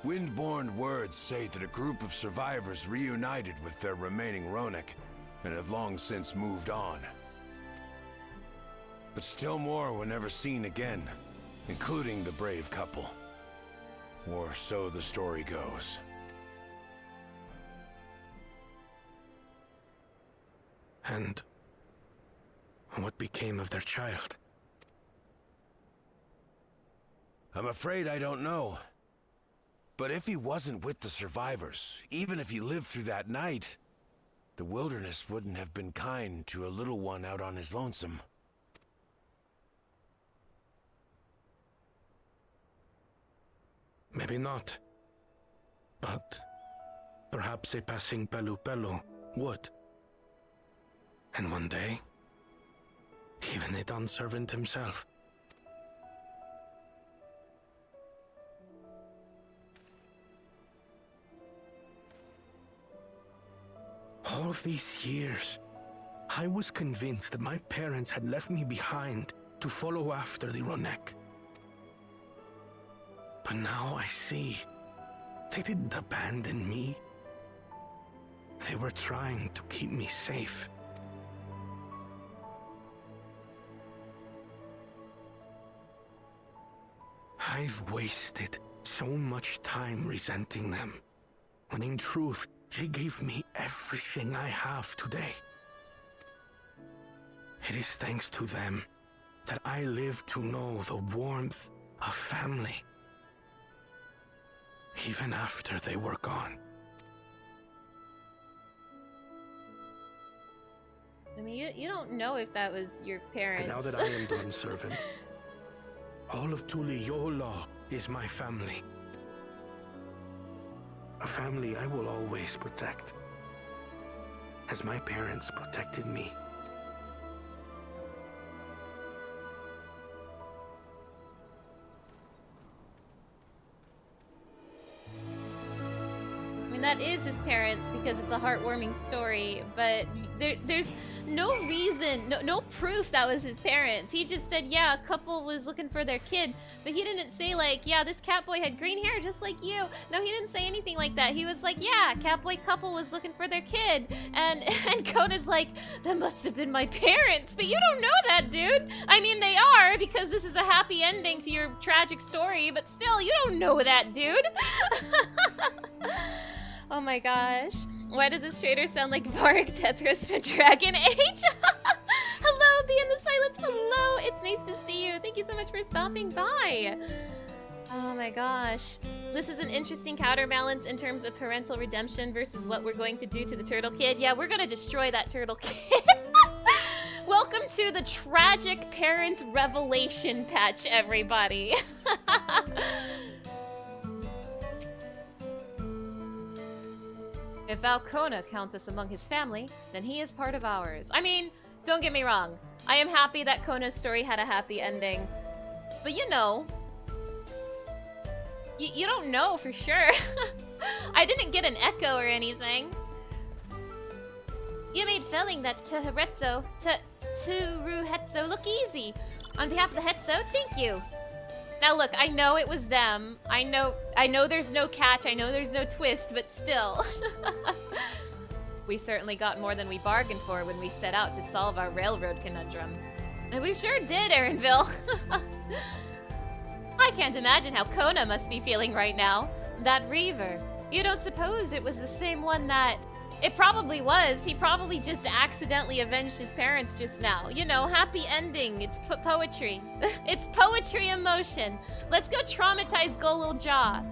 Windborne words say that a group of survivors reunited with their remaining Ronek and have long since moved on. But still more were never seen again, including the brave couple. Or so the story goes. And what became of their child? I'm afraid I don't know. But if he wasn't with the survivors, even if he lived through that night, the wilderness wouldn't have been kind to a little one out on his lonesome. Maybe not. But perhaps a passing Pelu would. And one day, even a Dawn servant himself. All these years, I was convinced that my parents had left me behind to follow after the Ronek. But now I see, they didn't abandon me. They were trying to keep me safe. I've wasted so much time resenting them, when in truth, they gave me everything I have today. It is thanks to them that I live to know the warmth of family, even after they were gone. I mean, you don't know if that was your parents. And now that I am Dawn's servant, all of Tuliyola is my family. A family I will always protect, as my parents protected me. I mean, that is is his parents because it's a heartwarming story, but there's no reason, no proof that was his parents. He just said, yeah, a couple was looking for their kid, but he didn't say like, yeah, this Catboy had green hair just like you. No, he didn't say anything like that. He was like, yeah, Catboy couple was looking for their kid, and Kona's like, that must have been my parents, but you don't know that, dude. I mean, they are, because this is a happy ending to your tragic story, but still, you don't know that, dude. Oh my gosh. Why does this trader sound like Varric Tethras from Dragon Age? Hello, Be in the Silence. Hello, it's nice to see you. Thank you so much for stopping by. Oh my gosh. This is an interesting counterbalance in terms of parental redemption versus what we're going to do to the turtle kid. Yeah, we're gonna destroy that turtle kid. Welcome to the tragic parents revelation patch, everybody. If Valkona counts us among his family, then he is part of ours. I mean, don't get me wrong. I am happy that Kona's story had a happy ending. But you know, you don't know for sure. I didn't get an echo or anything. You made felling that Turuhetsu look easy. On behalf of the Hetsu, thank you. Now look, I know it was them. I know there's no catch, I know there's no twist, but still. We certainly got more than we bargained for when we set out to solve our railroad conundrum. And we sure did, Aaronville. I can't imagine how Kona must be feeling right now. That Reaver. You don't suppose it was the same one that... It probably was. He probably just accidentally avenged his parents just now. You know, happy ending. It's poetry. It's poetry emotion. Let's go traumatize Golul Jaw.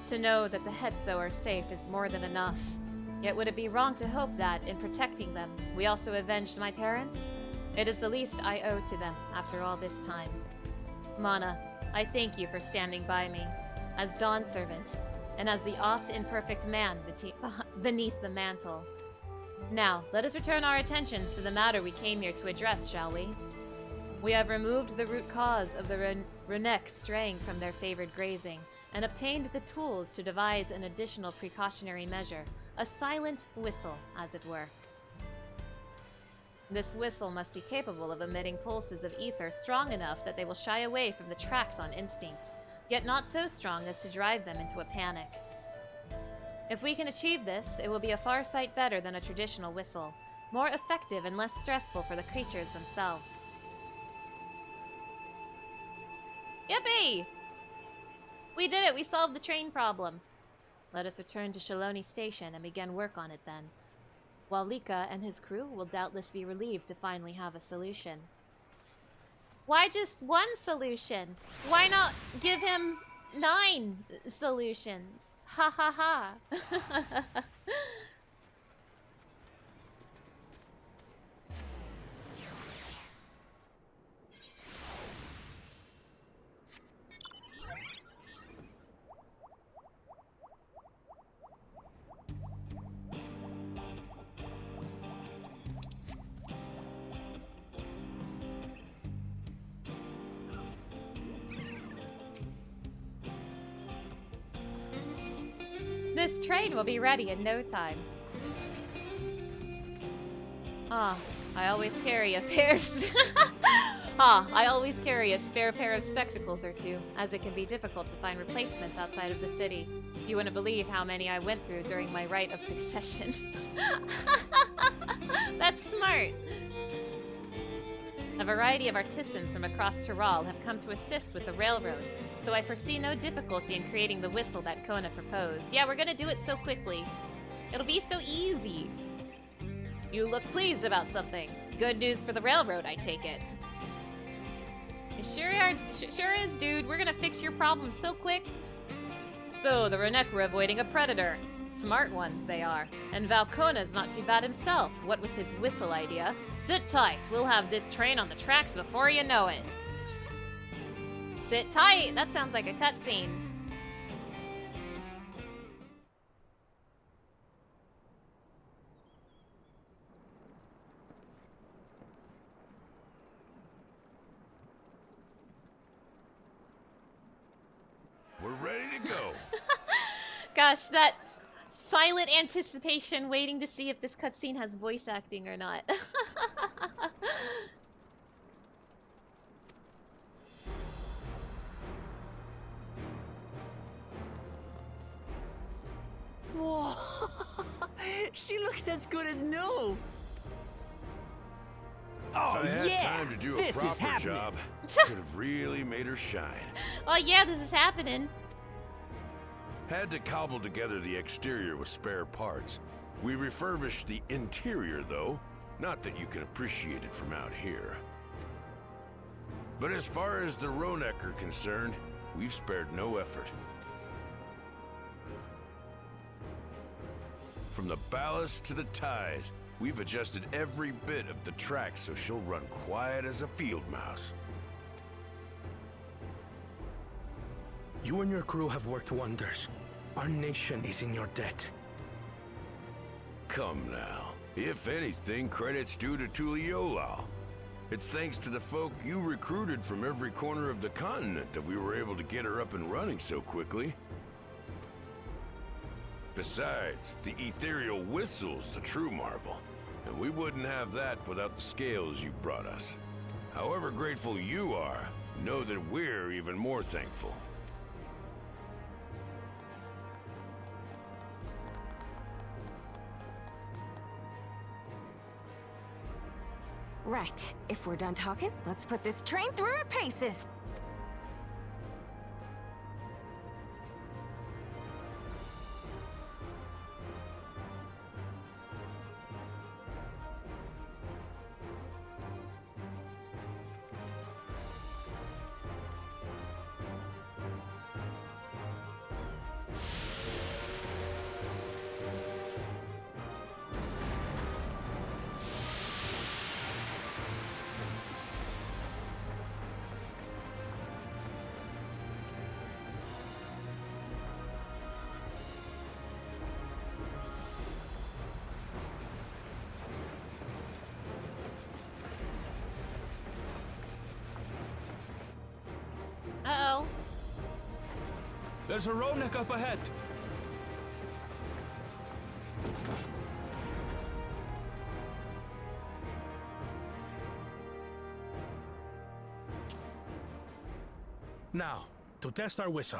To know that the Hetso are safe is more than enough. Yet would it be wrong to hope that, in protecting them, we also avenged my parents? It is the least I owe to them after all this time. Mana, I thank you for standing by me, as Dawn Servant, and as the oft-imperfect man beneath the mantle. Now, let us return our attentions to the matter we came here to address, shall we? We have removed the root cause of the Renek straying from their favored grazing, and obtained the tools to devise an additional precautionary measure, a silent whistle, as it were. This whistle must be capable of emitting pulses of ether strong enough that they will shy away from the tracks on instinct, yet not so strong as to drive them into a panic. If we can achieve this, it will be a far sight better than a traditional whistle, more effective and less stressful for the creatures themselves. Yippee! We did it! We solved the train problem! Let us return to Shaloni Station and begin work on it then. While Lika and his crew will doubtless be relieved to finally have a solution. Why just one solution? Why not give him 9 solutions? Ha ha ha. This train will be ready in no time. I always carry a pair I always carry a spare pair of spectacles or two, as it can be difficult to find replacements outside of the city. You wouldn't believe how many I went through during my rite of succession. That's smart. A variety of artisans from across Tyrol have come to assist with the railroad, so I foresee no difficulty in creating the whistle that Kona proposed. Yeah, we're gonna do it so quickly. It'll be so easy. You look pleased about something. Good news for the railroad, I take it. It sure is, dude. We're gonna fix your problem so quick. So, the Renek were avoiding a predator. Smart ones, they are. And Valkona's not too bad himself, what with his whistle idea. Sit tight, we'll have this train on the tracks before you know it. Sit tight, that sounds like a cutscene. We're ready to go. Gosh, that silent anticipation, waiting to see if this cutscene has voice acting or not. Whoa! She looks as good as new! Oh, if I had yeah! time to do a This is proper happening. job, could have really made her shine. Oh yeah, this is happening. Had to cobble together the exterior with spare parts. We refurbished the interior, though. Not that you can appreciate it from out here. But as far as the Ronek are concerned, we've spared no effort. From the ballast to the ties, we've adjusted every bit of the track so she'll run quiet as a field mouse. You and your crew have worked wonders. Our nation is in your debt. Come now. If anything, credit's due to Tuliyollal. It's thanks to the folk you recruited from every corner of the continent that we were able to get her up and running so quickly. Besides, the ethereal whistle's the true marvel, and we wouldn't have that without the scales you brought us. However grateful you are, know that we're even more thankful. Right. If we're done talking, let's put this train through her paces. Uh-oh. There's a Ronek up ahead. Now, to test our whistle.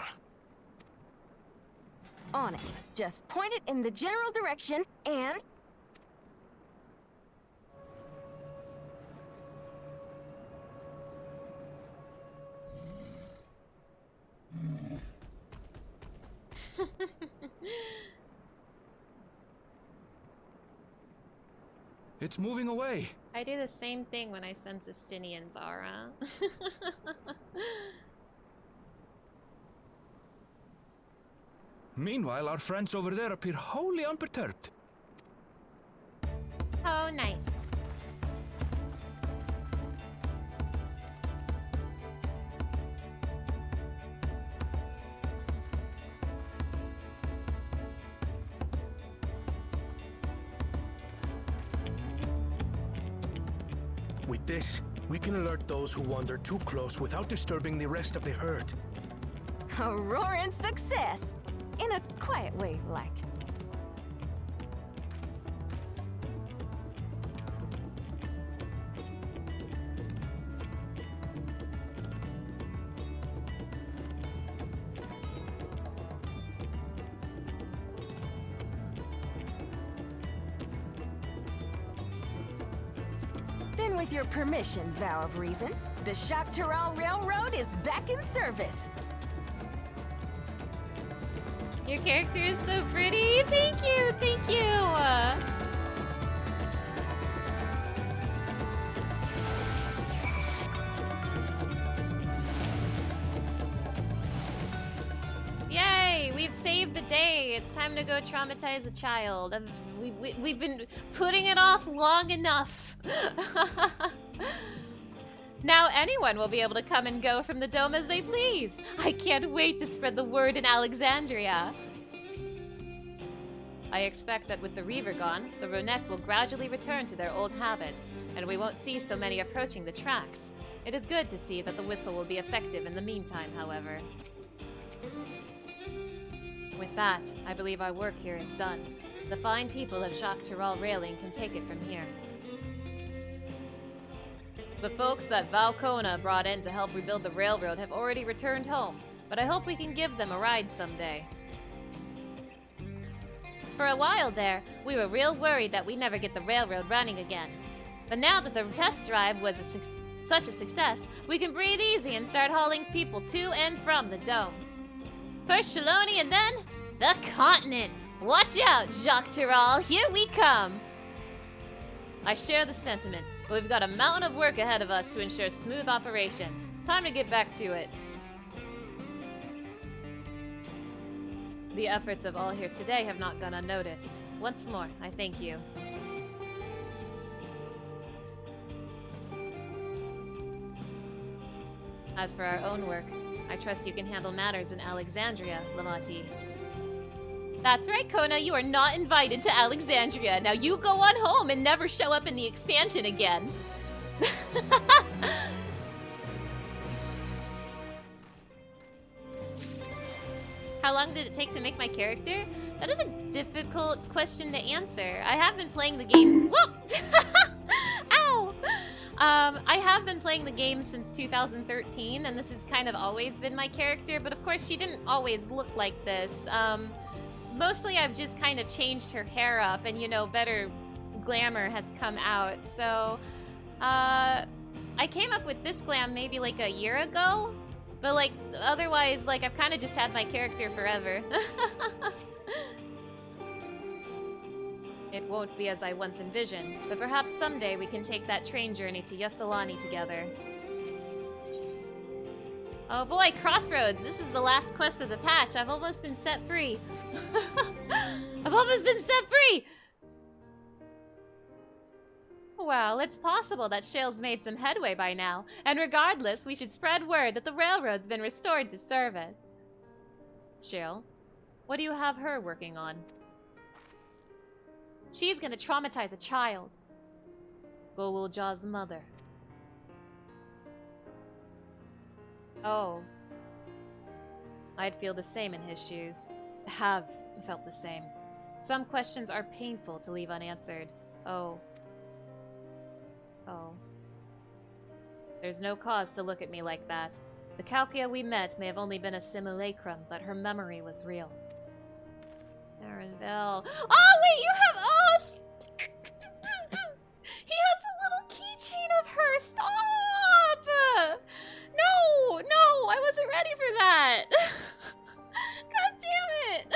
On it. Just point it in the general direction and... It's moving away. I do the same thing when I sense Estinian's aura. Meanwhile, our friends over there appear wholly unperturbed. Oh, nice. With this, we can alert those who wander too close without disturbing the rest of the herd. A roaring success! In a quiet way, like. Then with your permission, Vow of Reason, the Shaktaral Railroad is back in service. Your character is so pretty. Thank you, thank you. Yay, we've saved the day. It's time to go traumatize a child. We've been putting it off long enough. Now anyone will be able to come and go from the dome as they please. I can't wait to spread the word in Alexandria. I expect that with the Reaver gone, the Ronek will gradually return to their old habits, and we won't see so many approaching the tracks. It is good to see that the whistle will be effective in the meantime, however. With that, I believe our work here is done. The fine people of Jacques Tirol Railing can take it from here. The folks that Valcona brought in to help rebuild the railroad have already returned home, but I hope we can give them a ride someday. For a while there, we were real worried that we'd never get the railroad running again. But now that the test drive was such a success, we can breathe easy and start hauling people to and from the dome. First Shaloni and then the continent. Watch out, Jacques Tirol, here we come! I share the sentiment, but we've got a mountain of work ahead of us to ensure smooth operations. Time to get back to it. The efforts of all here today have not gone unnoticed. Once more, I thank you. As for our own work, I trust you can handle matters in Alexandria, Lamati. That's right, Kona, you are not invited to Alexandria. Now you go on home and never show up in the expansion again. How long did it take to make my character? That is a difficult question to answer. I have been playing the game. Whoa! Ow! I have been playing the game since 2013, and this has kind of always been my character, but of course she didn't always look like this. Mostly I've just kind of changed her hair up, and you know, better glamour has come out. So, I came up with this glam maybe like a year ago, but like, otherwise, like, I've kind of just had my character forever. It won't be as I once envisioned, but perhaps someday we can take that train journey to Yasselani together. Oh boy, Crossroads! This is the last quest of the patch. I've almost been set free. I've almost been set free! Well, it's possible that Shale's made some headway by now, and regardless, we should spread word that the railroad's been restored to service. Shale, what do you have her working on? She's gonna traumatize a child. Golulja's mother. Oh. I'd feel the same in his shoes. Have felt the same. Some questions are painful to leave unanswered. Oh. Oh. There's no cause to look at me like that. The Calcia we met may have only been a simulacrum, but her memory was real. Arenville. Oh, wait, you have... Oh! He has a little keychain of her. Stop! No! No! I wasn't ready for that! God damn it!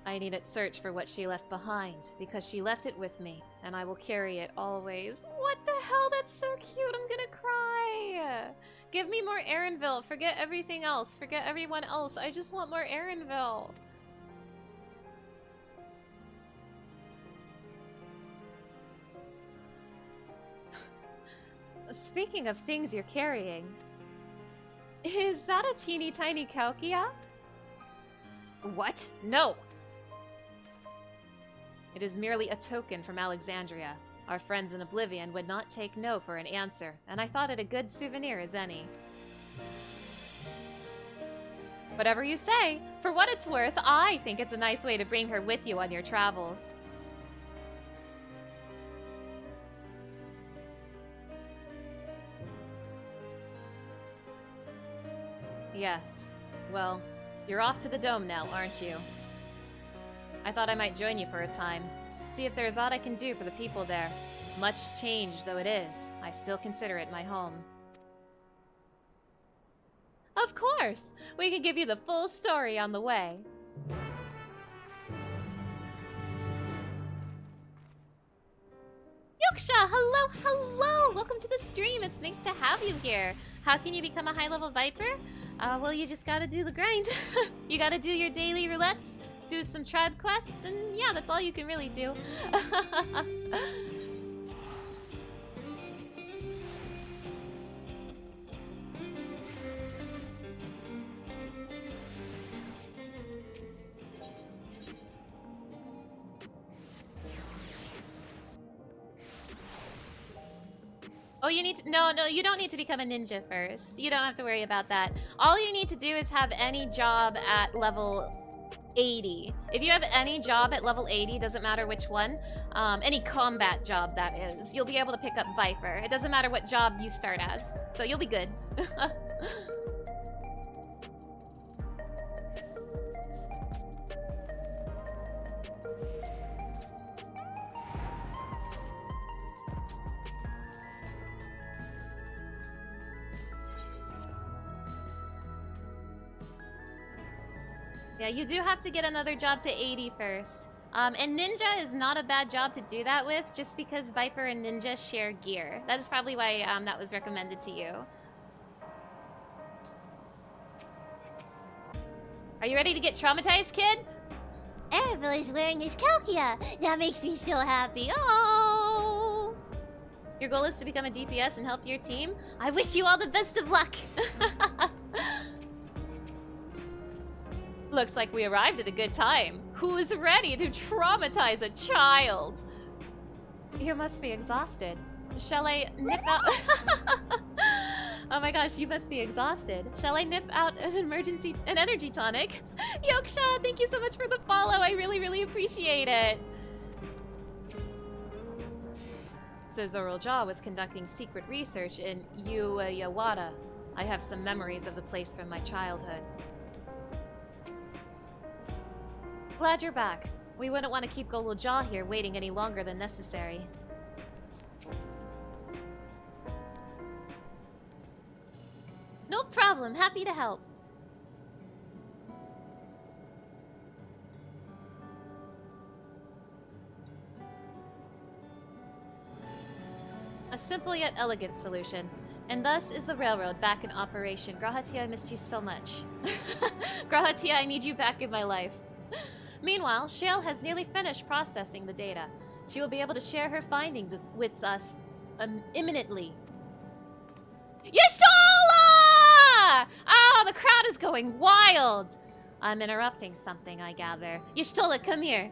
I need to search for what she left behind, because she left it with me, and I will carry it always. What the hell? That's so cute. I'm gonna cry. Give me more Erenville. Forget everything else. Forget everyone else. I just want more Erenville. Speaking of things you're carrying, is that a teeny tiny Calcia? What? No! It is merely a token from Alexandria. Our friends in Oblivion would not take no for an answer, and I thought it a good souvenir as any. Whatever you say. For what it's worth, I think it's a nice way to bring her with you on your travels. Yes. Well, you're off to the dome now, aren't you? I thought I might join you for a time. See if there's aught I can do for the people there. Much changed though it is, I still consider it my home. Of course! We can give you the full story on the way. Yoksha, hello, hello! Welcome to the stream. It's nice to have you here. How can you become a high-level Viper? Well, you just gotta do the grind. You gotta do your daily roulettes, do some tribe quests, and yeah, that's all you can really do. Oh, you need to... No, you don't need to become a ninja first. You don't have to worry about that. All you need to do is have any job at level 80. If you have any job at level 80, doesn't matter which one, any combat job that is, you'll be able to pick up Viper. It doesn't matter what job you start as, so you'll be good. Yeah, you do have to get another job to 80 first. And Ninja is not a bad job to do that with, just because Viper and Ninja share gear. That is probably why that was recommended to you. Are you ready to get traumatized, kid? Everybody's wearing his Calcia. That makes me so happy. Oh! Your goal is to become a DPS and help your team? I wish you all the best of luck! Looks like we arrived at a good time. Who's ready to traumatize a child? You must be exhausted. Shall I nip out... Oh my gosh, you must be exhausted. Shall I nip out an energy tonic? Yoksha, thank you so much for the follow. I really, really appreciate it. So Zoral Jaw was conducting secret research in Yawada. I have some memories of the place from my childhood. Glad you're back. We wouldn't want to keep Golo Jaw here waiting any longer than necessary. No problem. Happy to help. A simple yet elegant solution. And thus is the railroad back in operation. Grahatia, I missed you so much. Grahatia, I need you back in my life. Meanwhile, Shale has nearly finished processing the data. She will be able to share her findings with us imminently. Y'shtola! Oh, the crowd is going wild! I'm interrupting something, I gather. Y'shtola, come here.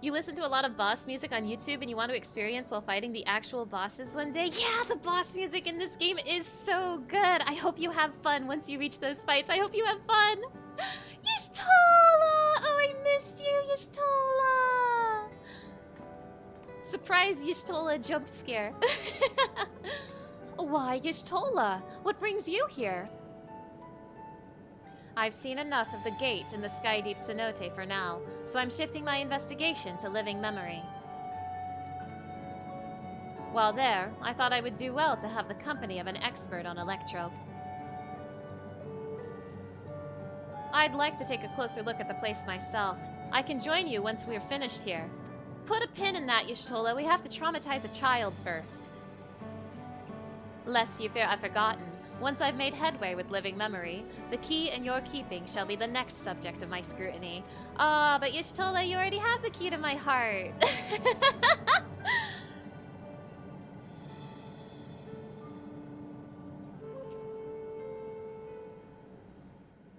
You listen to a lot of boss music on YouTube and you want to experience while fighting the actual bosses one day? Yeah, the boss music in this game is so good. I hope you have fun once you reach those fights. I hope you have fun. Y'shtola! Oh, I missed you, Y'shtola! Surprise Y'shtola jump scare. Why, Y'shtola? What brings you here? I've seen enough of the gate in the Skydeep cenote for now, so I'm shifting my investigation to living memory. While there, I thought I would do well to have the company of an expert on electro. I'd like to take a closer look at the place myself. I can join you once we're finished here. Put a pin in that, Y'shtola. We have to traumatize a child first. Lest you fear I've forgotten, once I've made headway with living memory, the key in your keeping shall be the next subject of my scrutiny. Ah, but Y'shtola, you already have the key to my heart.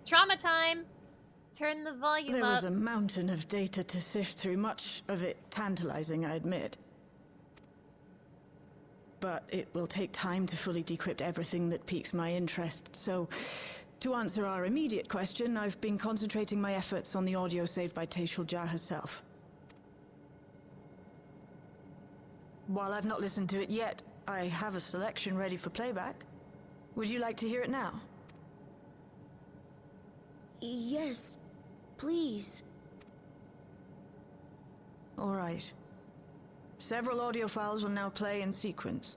Trauma time! Turn the volume up. There was a mountain of data to sift through, much of it tantalizing, I admit. But it will take time to fully decrypt everything that piques my interest, so to answer our immediate question, I've been concentrating my efforts on the audio saved by Teishulja herself. While I've not listened to it yet, I have a selection ready for playback. Would you like to hear it now? Yes, please. All right. Several audio files will now play in sequence.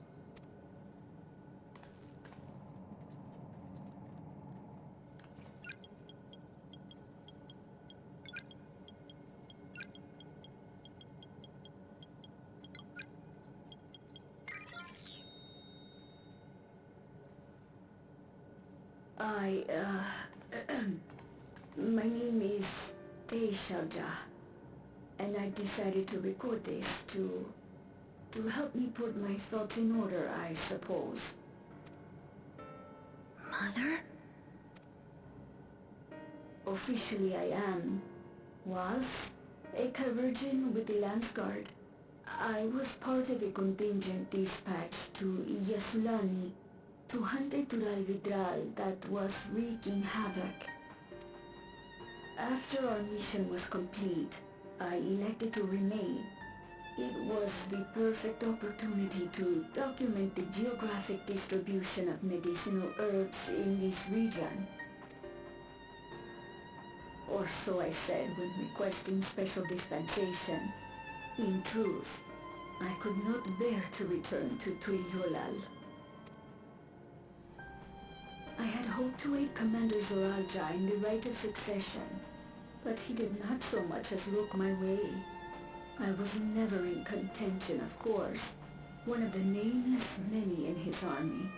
My name is Teishulja, and I decided to record this to help me put my thoughts in order, I suppose. Mother? Officially I am, was, a Virgin with the Lance Guard. I was part of a contingent dispatched to Yasulani to hunt a Tural Vidral that was wreaking havoc. After our mission was complete, I elected to remain. It was the perfect opportunity to document the geographic distribution of medicinal herbs in this region. Or so I said when requesting special dispensation. In truth, I could not bear to return to Tuliyollal. I had hoped to aid Commander Zoralja in the right of succession, but he did not so much as look my way. I was never in contention, of course, one of the nameless many in his army.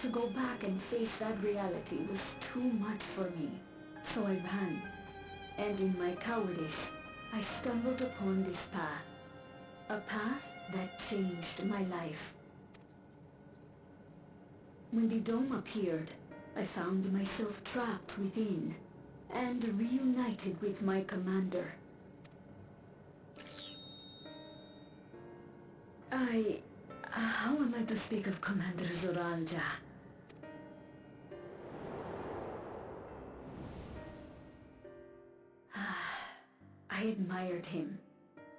To go back and face that reality was too much for me, so I ran, and in my cowardice, I stumbled upon this path. A path that changed my life. When the dome appeared, I found myself trapped within, and reunited with my commander. How am I to speak of Commander Zoralja? I admired him.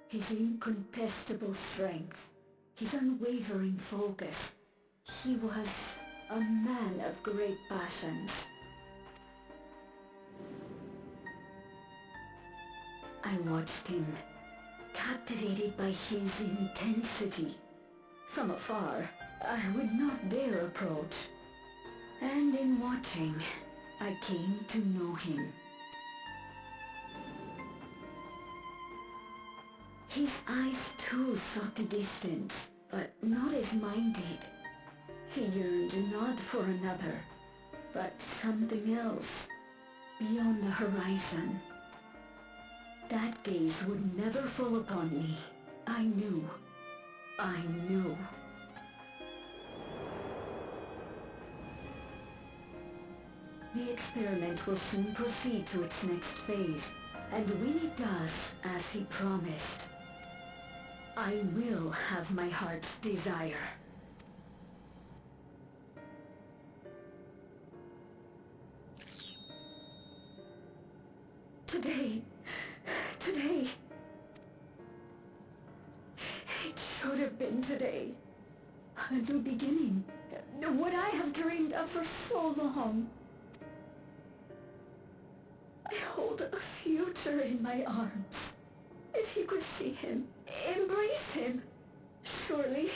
His incontestable strength, his unwavering focus. He was a man of great passions. I watched him, captivated by his intensity. From afar, I would not dare approach. And in watching, I came to know him. His eyes too sought the distance, but not as mine did. He yearned not for another, but something else, beyond the horizon. That gaze would never fall upon me. I knew. The experiment will soon proceed to its next phase, and when it does, as he promised, I will have my heart's desire. Today. It should have been today. A new beginning. What I have dreamed of for so long. I hold a future in my arms. If you could see him, embrace him. Surely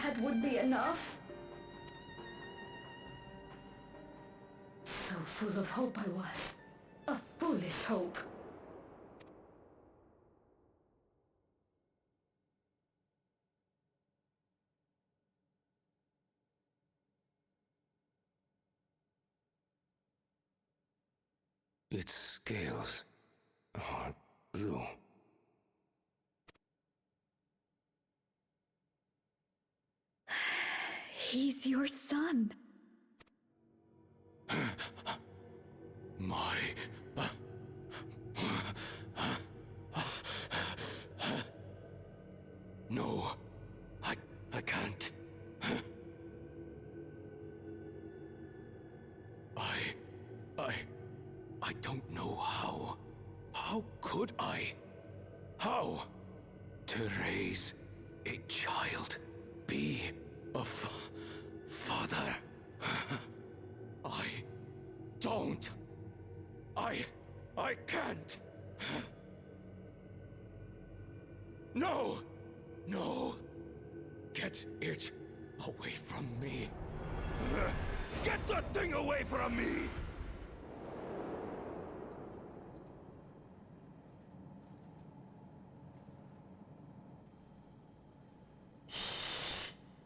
that would be enough. So full of hope I was. A foolish hope. Its scales are blue. He's your son. My... No, I can't. I don't know how. How could I? How? To raise a child, be a father. I don't. I can't. No! Get it away from me. Get that thing away from me!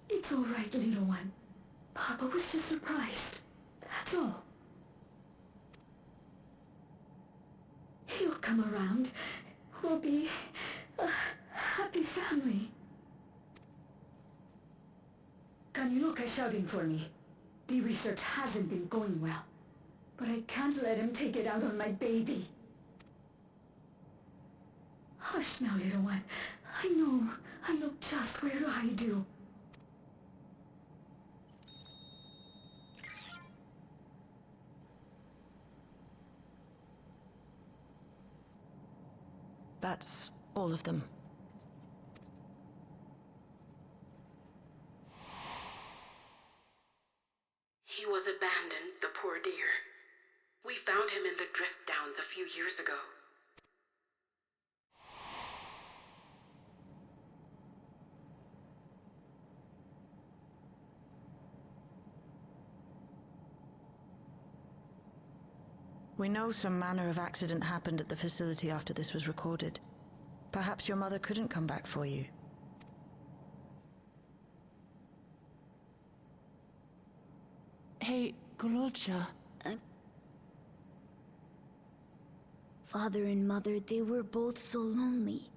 It's all right, little one. Papa was just surprised. That's all. He'll come around. We'll be a happy family. Kaniloka's shouting for me. The research hasn't been going well. But I can't let him take it out on my baby. Hush now, little one. I know just where to hide you. That's all of them. He was abandoned, the poor dear. We found him in the drift downs a few years ago. We know some manner of accident happened at the facility after this was recorded. Perhaps your mother couldn't come back for you. Hey, Gololcha. Father and Mother, they were both so lonely.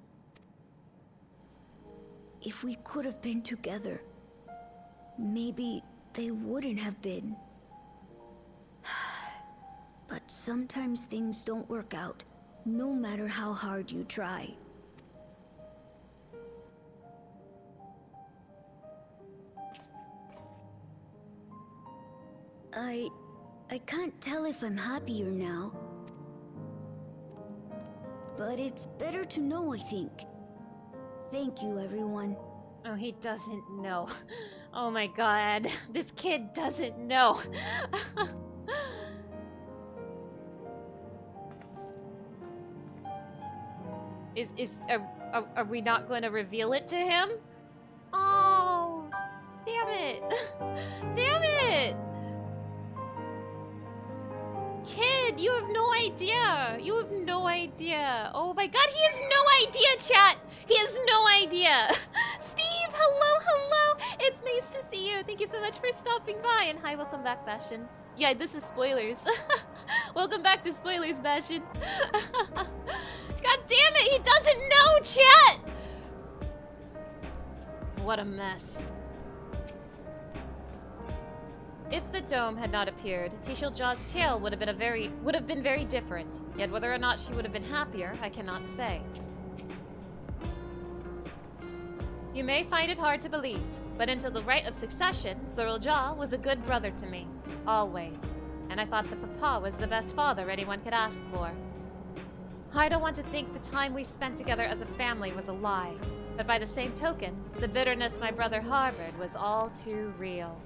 If we could have been together, maybe they wouldn't have been. But sometimes things don't work out, no matter how hard you try. I can't tell if I'm happier now. But it's better to know, I think. Thank you, everyone. Oh, he doesn't know. Oh my god. This kid doesn't know. Are we not going to reveal it to him? Oh, damn it. Damn it. Kid, you have no idea. You have no idea. Oh my god, he has no idea, chat. He has no idea. Steve, hello, hello. It's nice to see you. Thank you so much for stopping by. And hi, welcome back, Bastion. Yeah, this is spoilers. Welcome back to spoilers, Bastion. God damn it, he doesn't know, chat! What a mess. If the dome had not appeared, Tishil Jaw's tale would have been very different. Yet whether or not she would have been happier, I cannot say. You may find it hard to believe, but until the rite of succession, Zorul Jaw was a good brother to me. Always. And I thought that Papa was the best father anyone could ask for. I don't want to think the time we spent together as a family was a lie, but by the same token, the bitterness my brother harbored was all too real.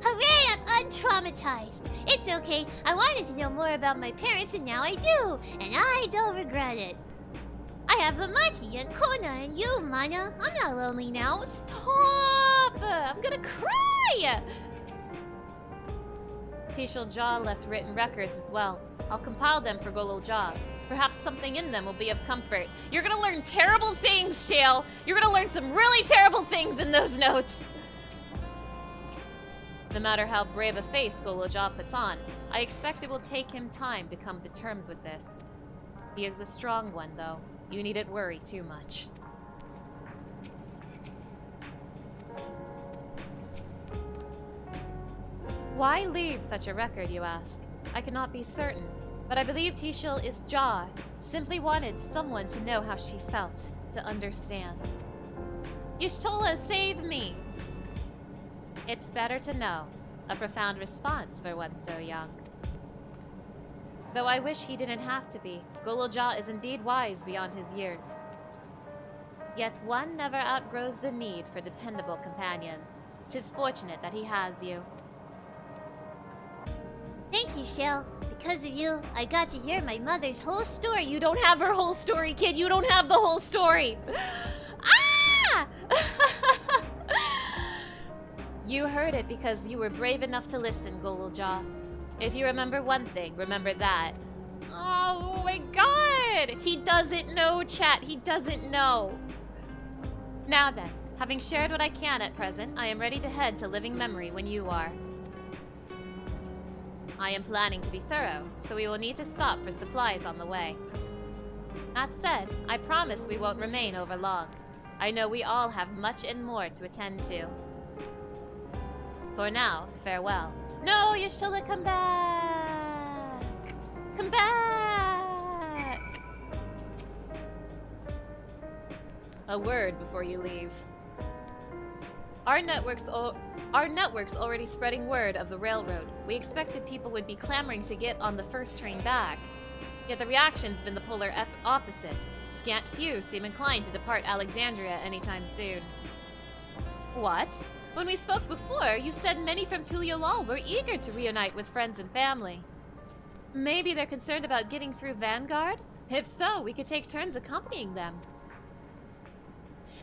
Hooray, I'm untraumatized. It's okay. I wanted to know more about my parents and now I do. And I don't regret it. I have Amati and Kona and you, Mana. I'm not lonely now. Stop! I'm gonna cry! Tishil Jaw left written records as well. I'll compile them for Golul Jaw. Perhaps something in them will be of comfort. You're gonna learn terrible things, Shale! You're gonna learn some really terrible things in those notes! No matter how brave a face Golul Jaw puts on, I expect it will take him time to come to terms with this. He is a strong one, though. You needn't worry too much. Why leave such a record, you ask? I cannot be certain, but I believe Tishil is Jaw simply wanted someone to know how she felt, to understand. Y'shtola, save me! It's better to know. A profound response for one so young. Though I wish he didn't have to be, Golul Jaw is indeed wise beyond his years. Yet one never outgrows the need for dependable companions. 'Tis fortunate that he has you. Thank you, Shell. Because of you, I got to hear my mother's whole story. You don't have her whole story, kid. You don't have the whole story. Ah! You heard it because you were brave enough to listen, Golul Jaw. If you remember one thing, remember that. Oh my god! He doesn't know, chat. He doesn't know. Now then, having shared what I can at present, I am ready to head to Living Memory when you are. I am planning to be thorough, so we will need to stop for supplies on the way. That said, I promise we won't remain over long. I know we all have much and more to attend to. For now, farewell. No, Y'shtola, come back! Come back! a word before you leave. Our network's already spreading word of the railroad. We expected people would be clamoring to get on the first train back. Yet the reaction's been the polar opposite. Scant few seem inclined to depart Alexandria anytime soon. What? When we spoke before, you said many from Tuliolal were eager to reunite with friends and family. Maybe they're concerned about getting through Vanguard? If so, we could take turns accompanying them.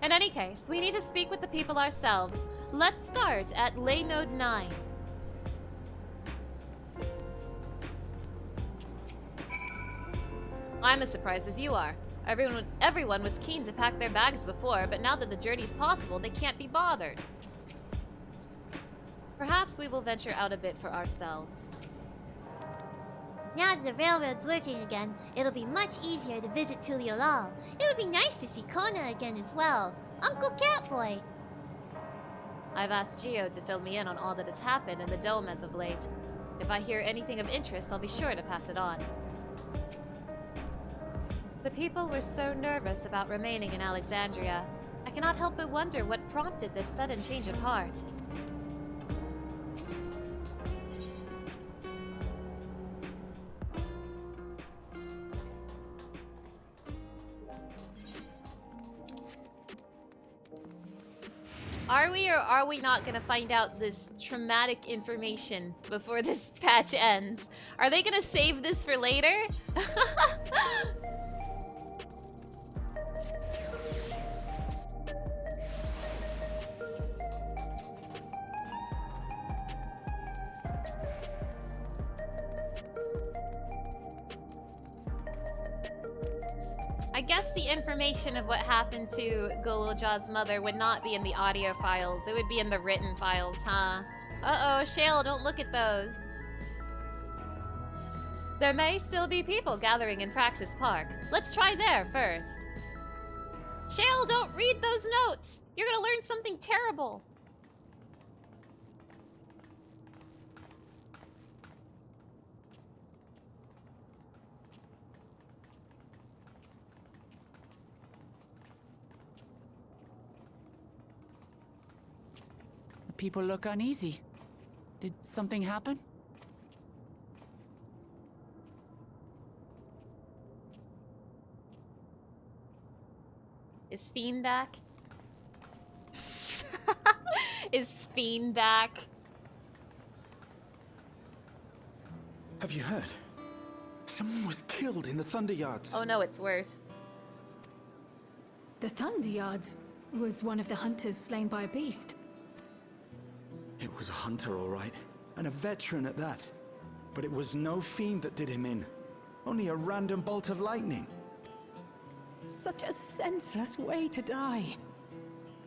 In any case, we need to speak with the people ourselves. Let's start at Lay Node 9. I'm as surprised as you are. Everyone was keen to pack their bags before, but now that the journey's possible, they can't be bothered. Perhaps we will venture out a bit for ourselves. Now that the railroad's working again, it'll be much easier to visit Tuliolal. It would be nice to see Kona again as well. Uncle Catboy! I've asked Geo to fill me in on all that has happened in the dome as of late. If I hear anything of interest, I'll be sure to pass it on. The people were so nervous about remaining in Alexandria. I cannot help but wonder what prompted this sudden change of heart. Are we or are we not gonna find out this traumatic information before this patch ends? Are they gonna save this for later? I guess the information of what happened to Golojaw's mother would not be in the audio files. It would be in the written files, huh? Uh-oh, Shale, don't look at those. There may still be people gathering in Praxis Park. Let's try there first. Shale, don't read those notes! You're gonna learn something terrible. People look uneasy. Did something happen? Is Fiend back? Is Fiend back? Have you heard? Someone was killed in the Thunder Yards. Oh no, it's worse. The Thunder Yards was one of the hunters slain by a beast. It was a hunter, all right, and a veteran at that. But it was no fiend that did him in. Only a random bolt of lightning. Such a senseless way to die.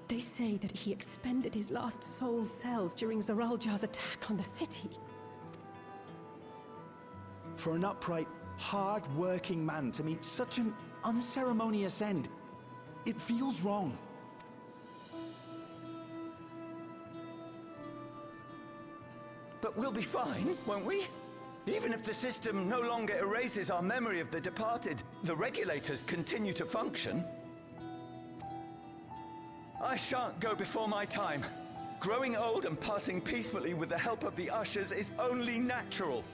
They say that he expended his last soul cells during Zoraljar's attack on the city. For an upright, hard-working man to meet such an unceremonious end, it feels wrong. But we'll be fine, won't we? Even if the system no longer erases our memory of the departed, the regulators continue to function. I shan't go before my time. Growing old and passing peacefully with the help of the ushers is only natural.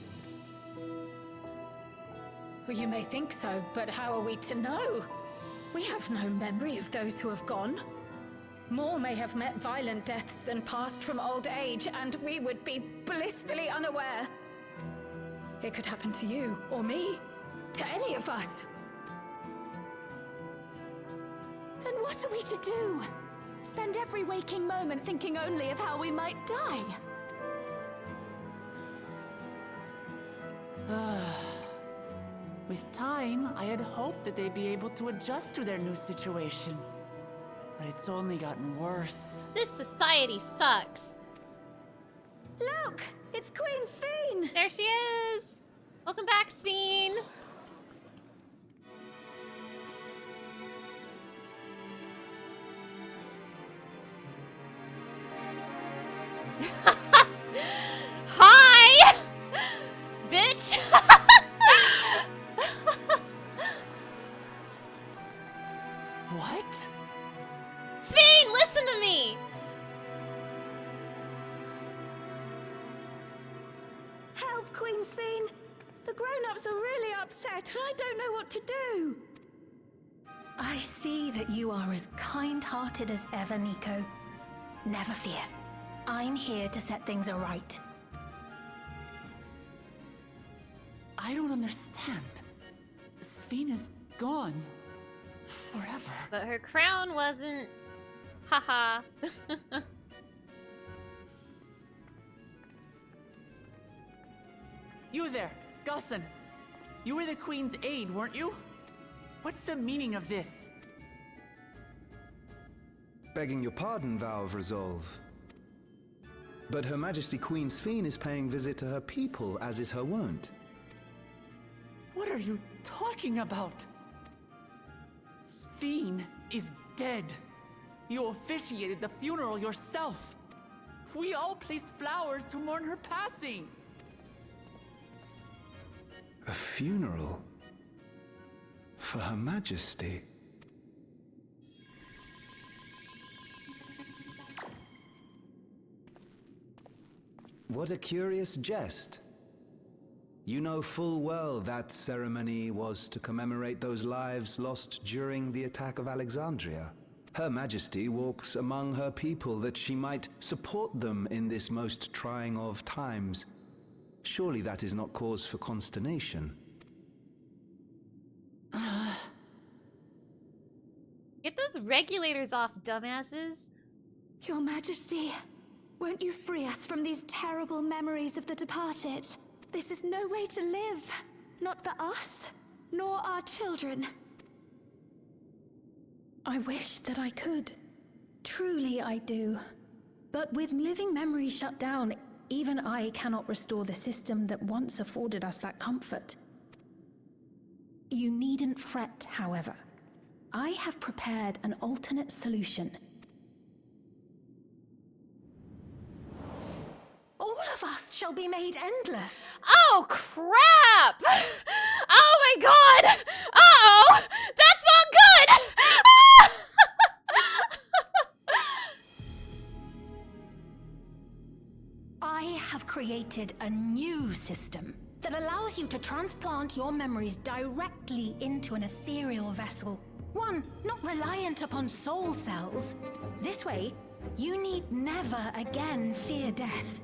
Well, you may think so, but how are we to know? We have no memory of those who have gone. More may have met violent deaths than passed from old age, and we would be blissfully unaware. It could happen to you, or me, to any of us. Then what are we to do? Spend every waking moment thinking only of how we might die? With time, I had hoped that they'd be able to adjust to their new situation. But it's only gotten worse. This society sucks. Look! It's Queen Sphene! There she is! Welcome back, Sphene! Hi! Bitch! What? listen to me! Help, Queen Sphene! The grown-ups are really upset, and I don't know what to do. I see that you are as kind-hearted as ever, Nico. Never fear. I'm here to set things aright. I don't understand. Sphene is gone. Forever. But her crown wasn't. Haha. You there, Gaussen. You were the Queen's aide, weren't you? What's the meaning of this? Begging your pardon, Vow of Resolve. But Her Majesty Queen Sphene is paying visit to her people, as is her wont. What are you talking about? Sphene is dead. You officiated the funeral yourself. We all placed flowers to mourn her passing. A funeral? For Her Majesty? What a curious jest. You know full well that ceremony was to commemorate those lives lost during the attack of Alexandria. Her Majesty walks among her people that she might support them in this most trying of times. Surely that is not cause for consternation. Get those regulators off, dumbasses. Your Majesty, won't you free us from these terrible memories of the departed? This is no way to live. Not for us, nor our children. I wish that I could. Truly I do. But with living memories shut down, even I cannot restore the system that once afforded us that comfort. You needn't fret, however. I have prepared an alternate solution. All of us shall be made endless. Oh, crap! Oh my god! Uh-oh! That's not good! I have created a new system that allows you to transplant your memories directly into an ethereal vessel. One not reliant upon soul cells. This way, you need never again fear death.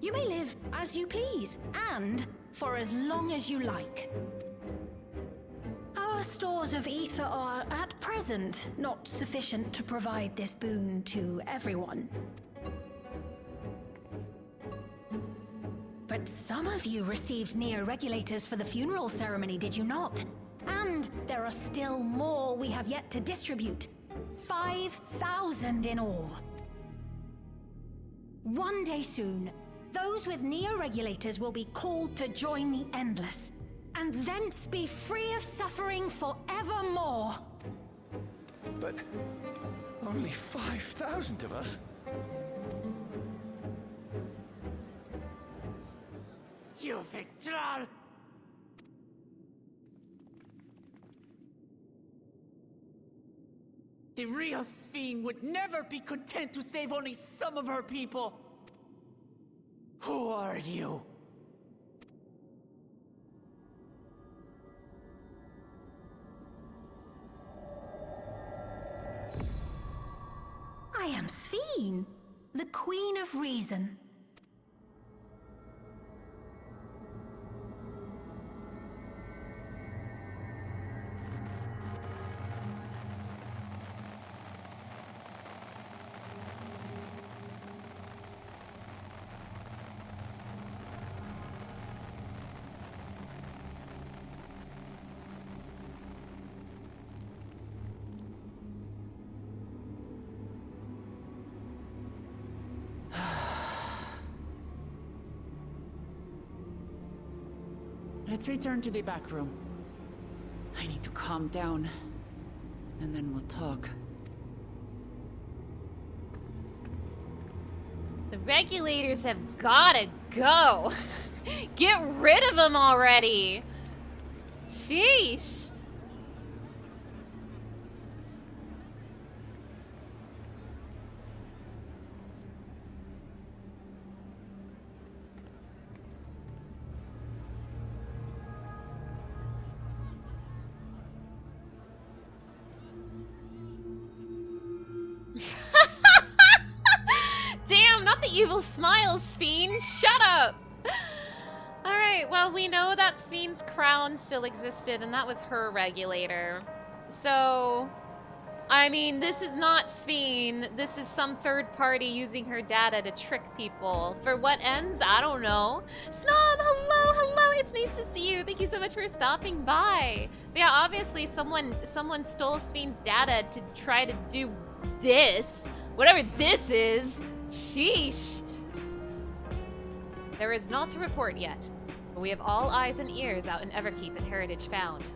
You may live as you please, and for as long as you like. Our stores of ether are, at present, not sufficient to provide this boon to everyone. But some of you received neo-regulators for the funeral ceremony, did you not? And there are still more we have yet to distribute. 5,000 in all. One day soon, those with neo-regulators will be called to join the Endless, and thence be free of suffering forevermore. But only 5,000 of us? You Victral! The real Sphene would never be content to save only some of her people. Who are you? I am Sphene, the Queen of Reason. Let's return to the back room. I need to calm down, and then we'll talk. The regulators have gotta go. Get rid of them already. Sheesh. the evil smile, Sphene! Shut up! Alright, well, we know that Sphene's crown still existed, and that was her regulator. So, I mean, this is not Sphene. This is some third party using her data to trick people. For what ends? I don't know. Snom, hello! It's nice to see you. Thank you so much for stopping by. But yeah, obviously someone stole Sphene's data to try to do this. Whatever this is. Sheesh. There is naught to report yet, but we have all eyes and ears out in Everkeep and Heritage found.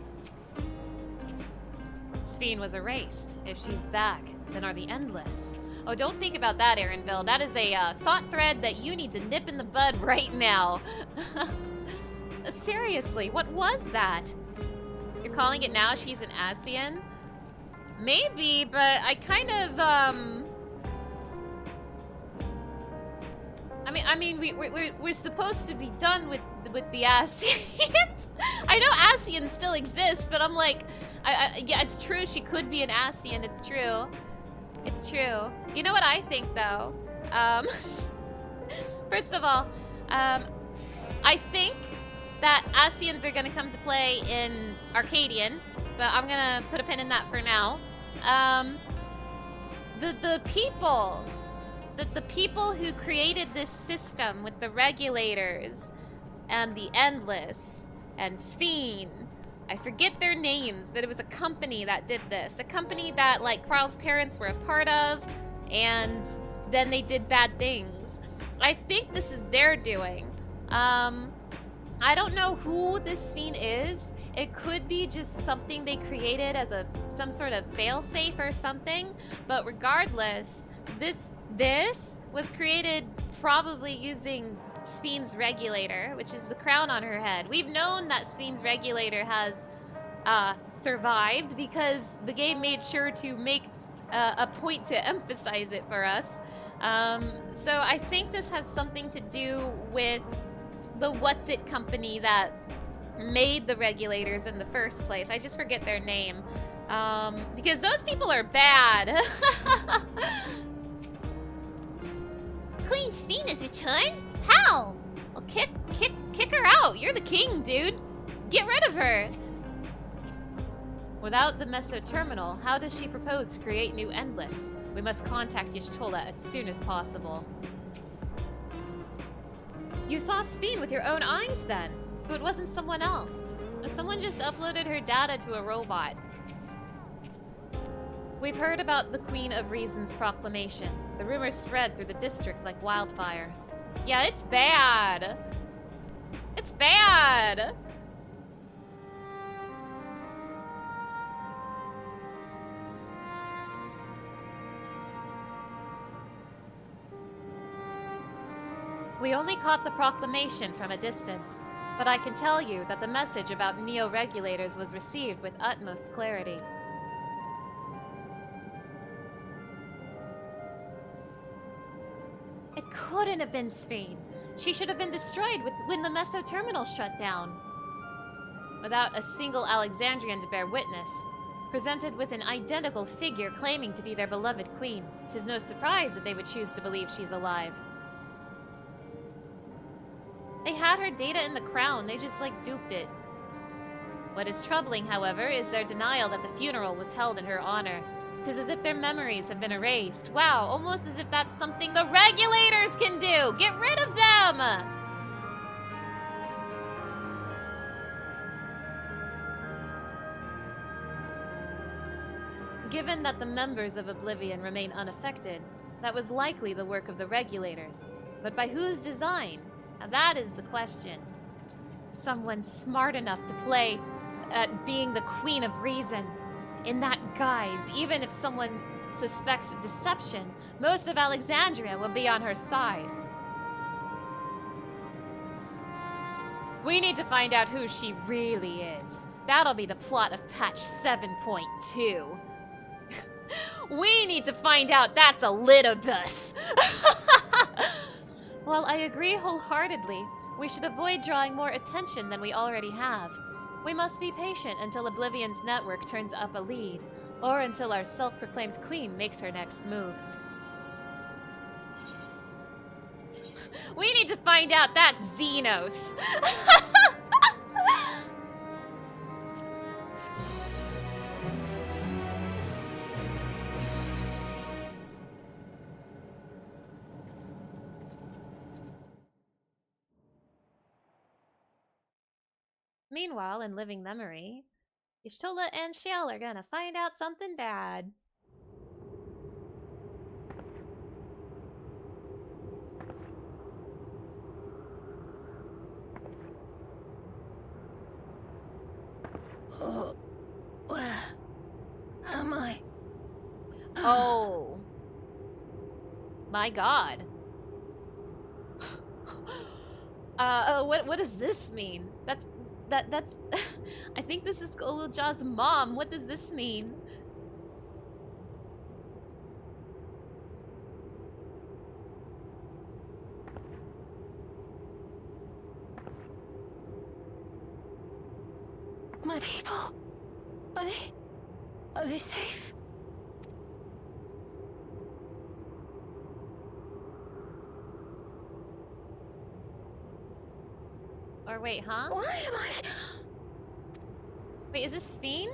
Sphene was erased. If she's back, then are the Endless. Oh, don't think about that, Aaronville. That is a thought thread that you need to nip in the bud right now. Seriously, what was that? You're calling it now she's an Asian? Maybe, but I kind of, I mean, we're supposed to be done with the Asians. I know Asians still exist, but I'm like, yeah, it's true. She could be an Asian. It's true. It's true. You know what I think though? First of all, I think that Asians are gonna come to play in Arcadian, but I'm gonna put a pin in that for now. The people who created this system with the regulators and the Endless and Sphene, I forget their names, but it was a company that did this. A company that, like, Carl's parents were a part of, and then they did bad things. I think this is their doing. I don't know who this Sphene is. It could be just something they created as some sort of failsafe or something, but regardless, this was created probably using Sphene's regulator, which is the crown on her head. We've known that Sphene's regulator has survived because the game made sure to make a point to emphasize it for us. So I think this has something to do with the What's It company that made the regulators in the first place. I just forget their name. Because those people are bad. Queen Sphene has returned? How? Well, kick her out. You're the king, dude. Get rid of her. Without the Meso Terminal, how does she propose to create new Endless? We must contact Y'shtola as soon as possible. You saw Sphene with your own eyes then, so it wasn't someone else. Someone just uploaded her data to a robot. We've heard about the Queen of Reason's proclamation. The rumors spread through the district like wildfire. Yeah, it's bad. It's bad. We only caught the proclamation from a distance, but I can tell you that the message about neo-regulators was received with utmost clarity. It couldn't have been Sphene. She should have been destroyed when the Meso Terminal shut down. Without a single Alexandrian to bear witness, presented with an identical figure claiming to be their beloved queen, 'tis no surprise that they would choose to believe she's alive. They had her data in the crown, they just, like, duped it. What is troubling, however, is their denial that the funeral was held in her honor. 'Tis as if their memories have been erased. Wow, almost as if that's something the regulators can do! Get rid of them! Given that the members of Oblivion remain unaffected, that was likely the work of the regulators. But by whose design? Now that is the question. Someone smart enough to play at being the Queen of Reason. In that guise, even if someone suspects deception, most of Alexandria will be on her side. We need to find out who she really is. That'll be the plot of patch 7.2. We need to find out that's Elidibus. While I agree wholeheartedly, we should avoid drawing more attention than we already have. We must be patient until Oblivion's network turns up a lead, or until our self-proclaimed queen makes her next move. We need to find out that Xenos. Meanwhile, in living memory, Y'shtola and Shale are gonna find out something bad. Oh, where am I? Oh. My god. What does this mean? That's I think this is Golulja's mom. What does this mean? My people, are they safe? Or wait, huh? Why am I? Wait, is this Sphene?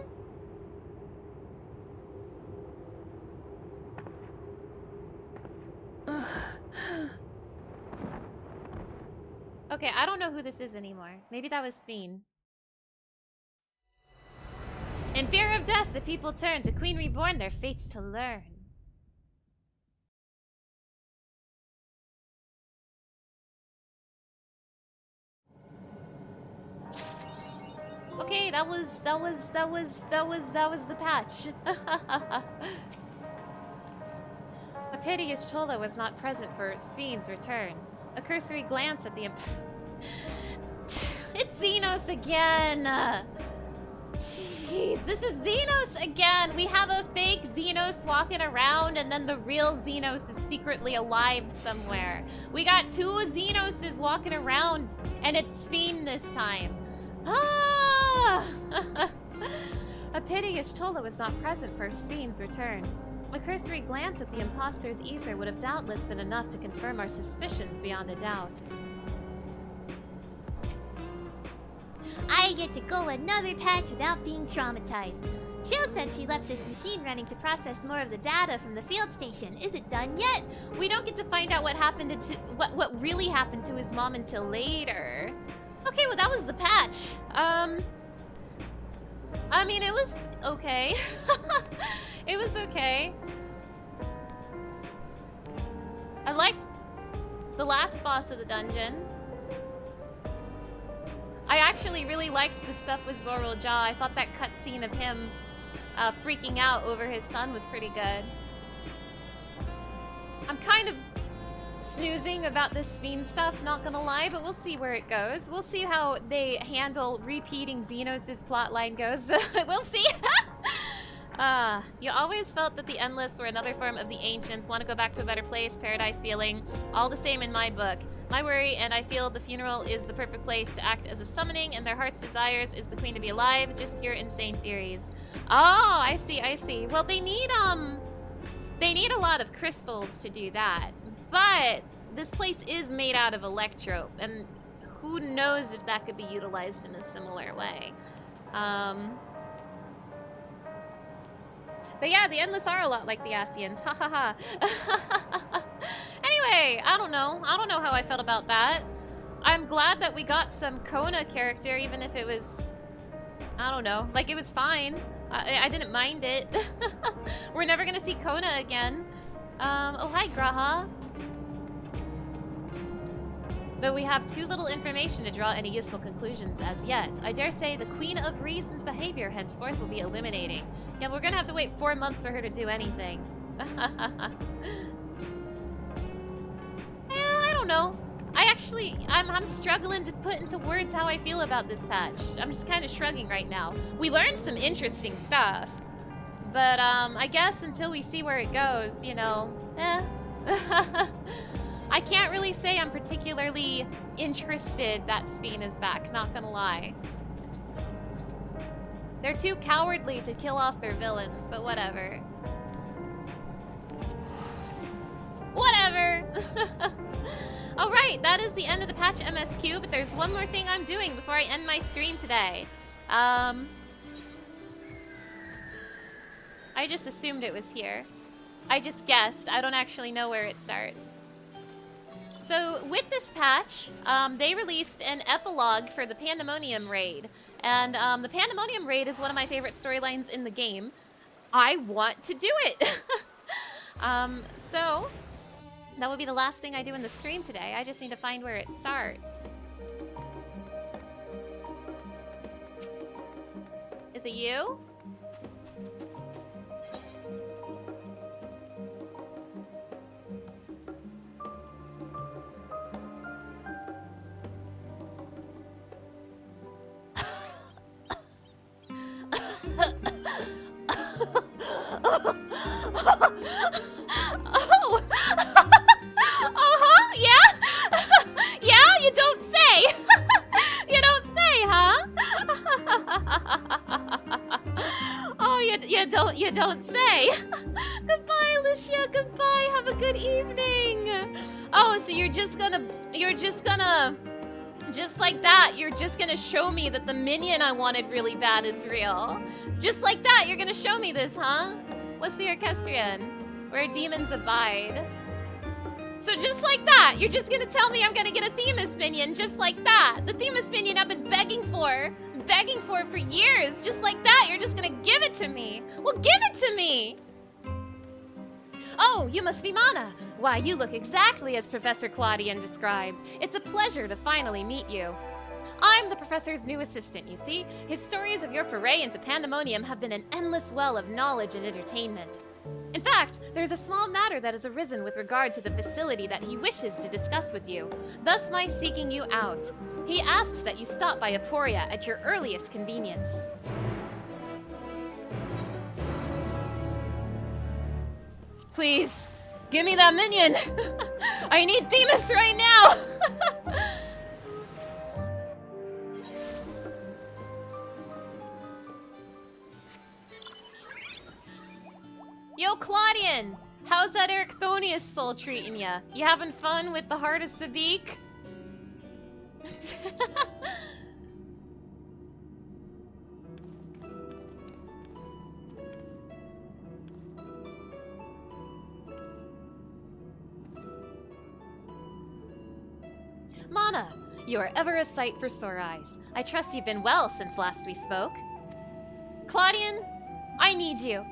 Okay, I don't know who this is anymore. Maybe that was Sphene. In fear of death, the people turn to Queen Reborn, their fates to learn. Okay, that was the patch. A pity Y'shtola was not present for Sphene's return. A cursory glance at the It's Xenos again! Jeez, this is Xenos again! We have a fake Xenos walking around, and then the real Xenos is secretly alive somewhere. We got two Xenoses walking around, and it's Sphene this time. Ah! A pity Y'shtola was not present for Sphene's return. A cursory glance at the imposter's ether would have doubtless been enough to confirm our suspicions beyond a doubt. I get to go another patch without being traumatized. Shale said she left this machine running to process more of the data from the field station. Is it done yet? We don't get to find out what happened to what really happened to his mom until later. Okay, well that was the patch. I mean, it was okay. It was okay. I liked the last boss of the dungeon. I actually really liked the stuff with Golulja. I thought that cutscene of him freaking out over his son was pretty good. I'm kind of snoozing about this Sphene stuff, not gonna lie, but we'll see where it goes. We'll see how they handle repeating Xenos' plotline goes. We'll see. You always felt that the Endless were another form of the Ancients. Want to go back to a better place, paradise feeling. All the same in my book. My worry, and I feel the funeral is the perfect place to act as a summoning, and their heart's desires is the queen to be alive. Just your insane theories. Oh, I see, I see. Well, they need a lot of crystals to do that. But this place is made out of electrope, and who knows if that could be utilized in a similar way. But yeah, the Endless are a lot like the Ascians. Ha ha ha. Anyway, I don't know. I don't know how I felt about that. I'm glad that we got some Kona character, even if it was, I don't know, like it was fine. I didn't mind it. We're never gonna see Kona again. Oh hi Graha. Though we have too little information to draw any useful conclusions as yet, I dare say the Queen of Reason's behavior henceforth will be illuminating. Yeah, we're gonna have to wait 4 months for her to do anything. I don't know. I'm struggling to put into words how I feel about this patch. I'm just kind of shrugging right now. We learned some interesting stuff, but I guess until we see where it goes, you know, I can't really say I'm particularly interested that Sphene is back, not gonna lie. They're too cowardly to kill off their villains, but whatever. Whatever! Alright, that is the end of the patch MSQ, but there's one more thing I'm doing before I end my stream today. I just assumed it was here. I just guessed. I don't actually know where it starts. So with this patch, they released an epilogue for the Pandaemonium raid. And the Pandaemonium raid is one of my favorite storylines in the game. I want to do it! So that will be the last thing I do in the stream today. I just need to find where it starts. Is it you? Oh! Uh-huh, yeah? Yeah, you don't say! You don't say, huh? Oh, you don't say. Goodbye, Lucia, goodbye, have a good evening. Oh, so just like that, you're just gonna show me that the minion I wanted really bad is real. Just like that, you're gonna show me this, huh? What's the Orchestrion? Where demons abide. So just like that, you're just gonna tell me I'm gonna get a Themis minion just like that. The Themis minion I've been begging for years. Just like that, you're just gonna give it to me. Well, give it to me! Oh, you must be Mana. Why, you look exactly as Professor Claudian described. It's a pleasure to finally meet you. I'm the professor's new assistant, you see. His stories of your foray into Pandaemonium have been an endless well of knowledge and entertainment. In fact, there's a small matter that has arisen with regard to the facility that he wishes to discuss with you, thus my seeking you out. He asks that you stop by Aporia at your earliest convenience. Please, give me that minion! I need Themis right now! Yo, Claudian! How's that Ericthonius soul treating ya? You having fun with the Heart of Sabik? Mana, you are ever a sight for sore eyes. I trust you've been well since last we spoke. Claudian, I need you.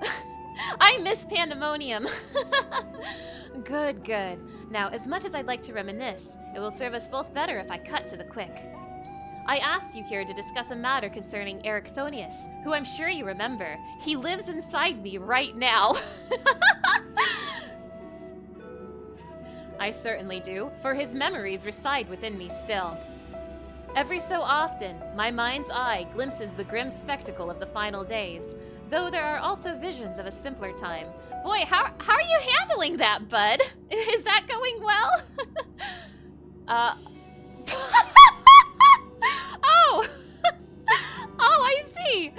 I miss Pandaemonium. Good, good. Now, as much as I'd like to reminisce, it will serve us both better if I cut to the quick. I asked you here to discuss a matter concerning Ericthonius, who I'm sure you remember. He lives inside me right now. I certainly do, for his memories reside within me still. Every so often, my mind's eye glimpses the grim spectacle of the final days, though there are also visions of a simpler time. Boy, how are you handling that, bud? Is that going well? Oh! Oh, I see!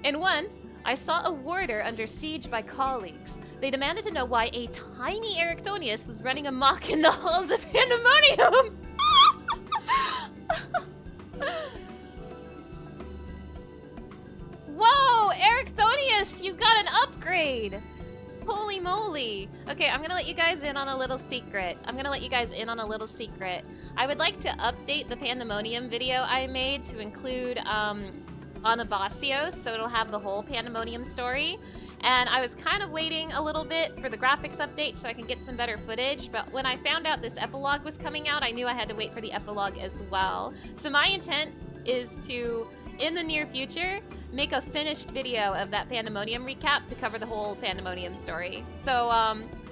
In one, I saw a warder under siege by colleagues. They demanded to know why a tiny Ericthonius was running amok in the halls of Pandaemonium. Whoa, Ericthonius, you got an upgrade! Holy moly. Okay, I'm gonna let you guys in on a little secret. I would like to update the Pandaemonium video I made to include Anabasios, so it'll have the whole Pandaemonium story. And I was kind of waiting a little bit for the graphics update so I can get some better footage, but when I found out this epilogue was coming out, I knew I had to wait for the epilogue as well. So my intent is to, in the near future, make a finished video of that Pandaemonium recap to cover the whole Pandaemonium story. So,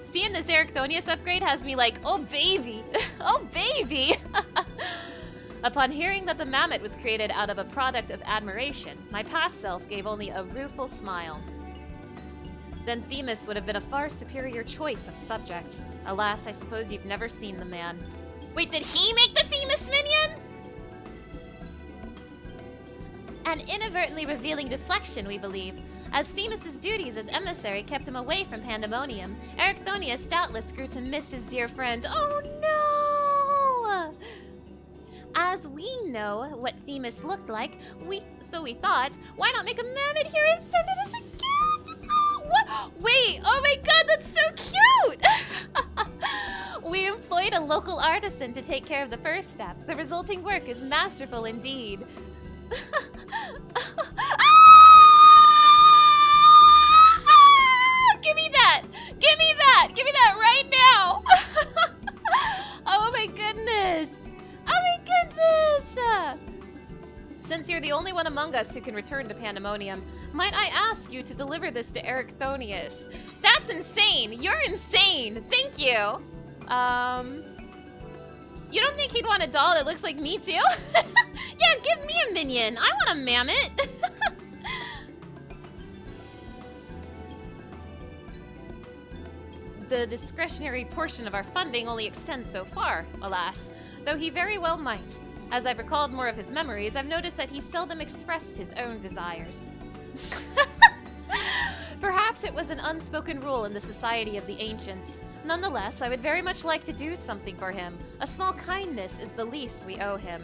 seeing this Ericthonius upgrade has me like, oh baby, oh baby! Upon hearing that the mammoth was created out of a product of admiration, my past self gave only a rueful smile. Then Themis would have been a far superior choice of subject. Alas, I suppose you've never seen the man. Wait, did he make the Themis minion? An inadvertently revealing deflection, we believe. As Themis' duties as emissary kept him away from Pandaemonium, Ericthonius doubtless grew to miss his dear friend. Oh as we know what Themis looked like, so we thought, why not make a mammoth here and send it as a gift? Oh, what? Wait, oh my god, that's so cute! We employed a local artisan to take care of the first step. The resulting work is masterful indeed. Give me that! Give me that! Give me that right now! Oh my goodness! Oh my goodness! Since you're the only one among us who can return to Pandaemonium, might I ask you to deliver this to Ericthonius? That's insane! You're insane! Thank you! You don't think he'd want a doll that looks like me too? Yeah, give me a minion! I want a mammoth! The discretionary portion of our funding only extends so far, alas, though he very well might. As I've recalled more of his memories, I've noticed that he seldom expressed his own desires. Perhaps it was an unspoken rule in the Society of the Ancients. Nonetheless, I would very much like to do something for him. A small kindness is the least we owe him.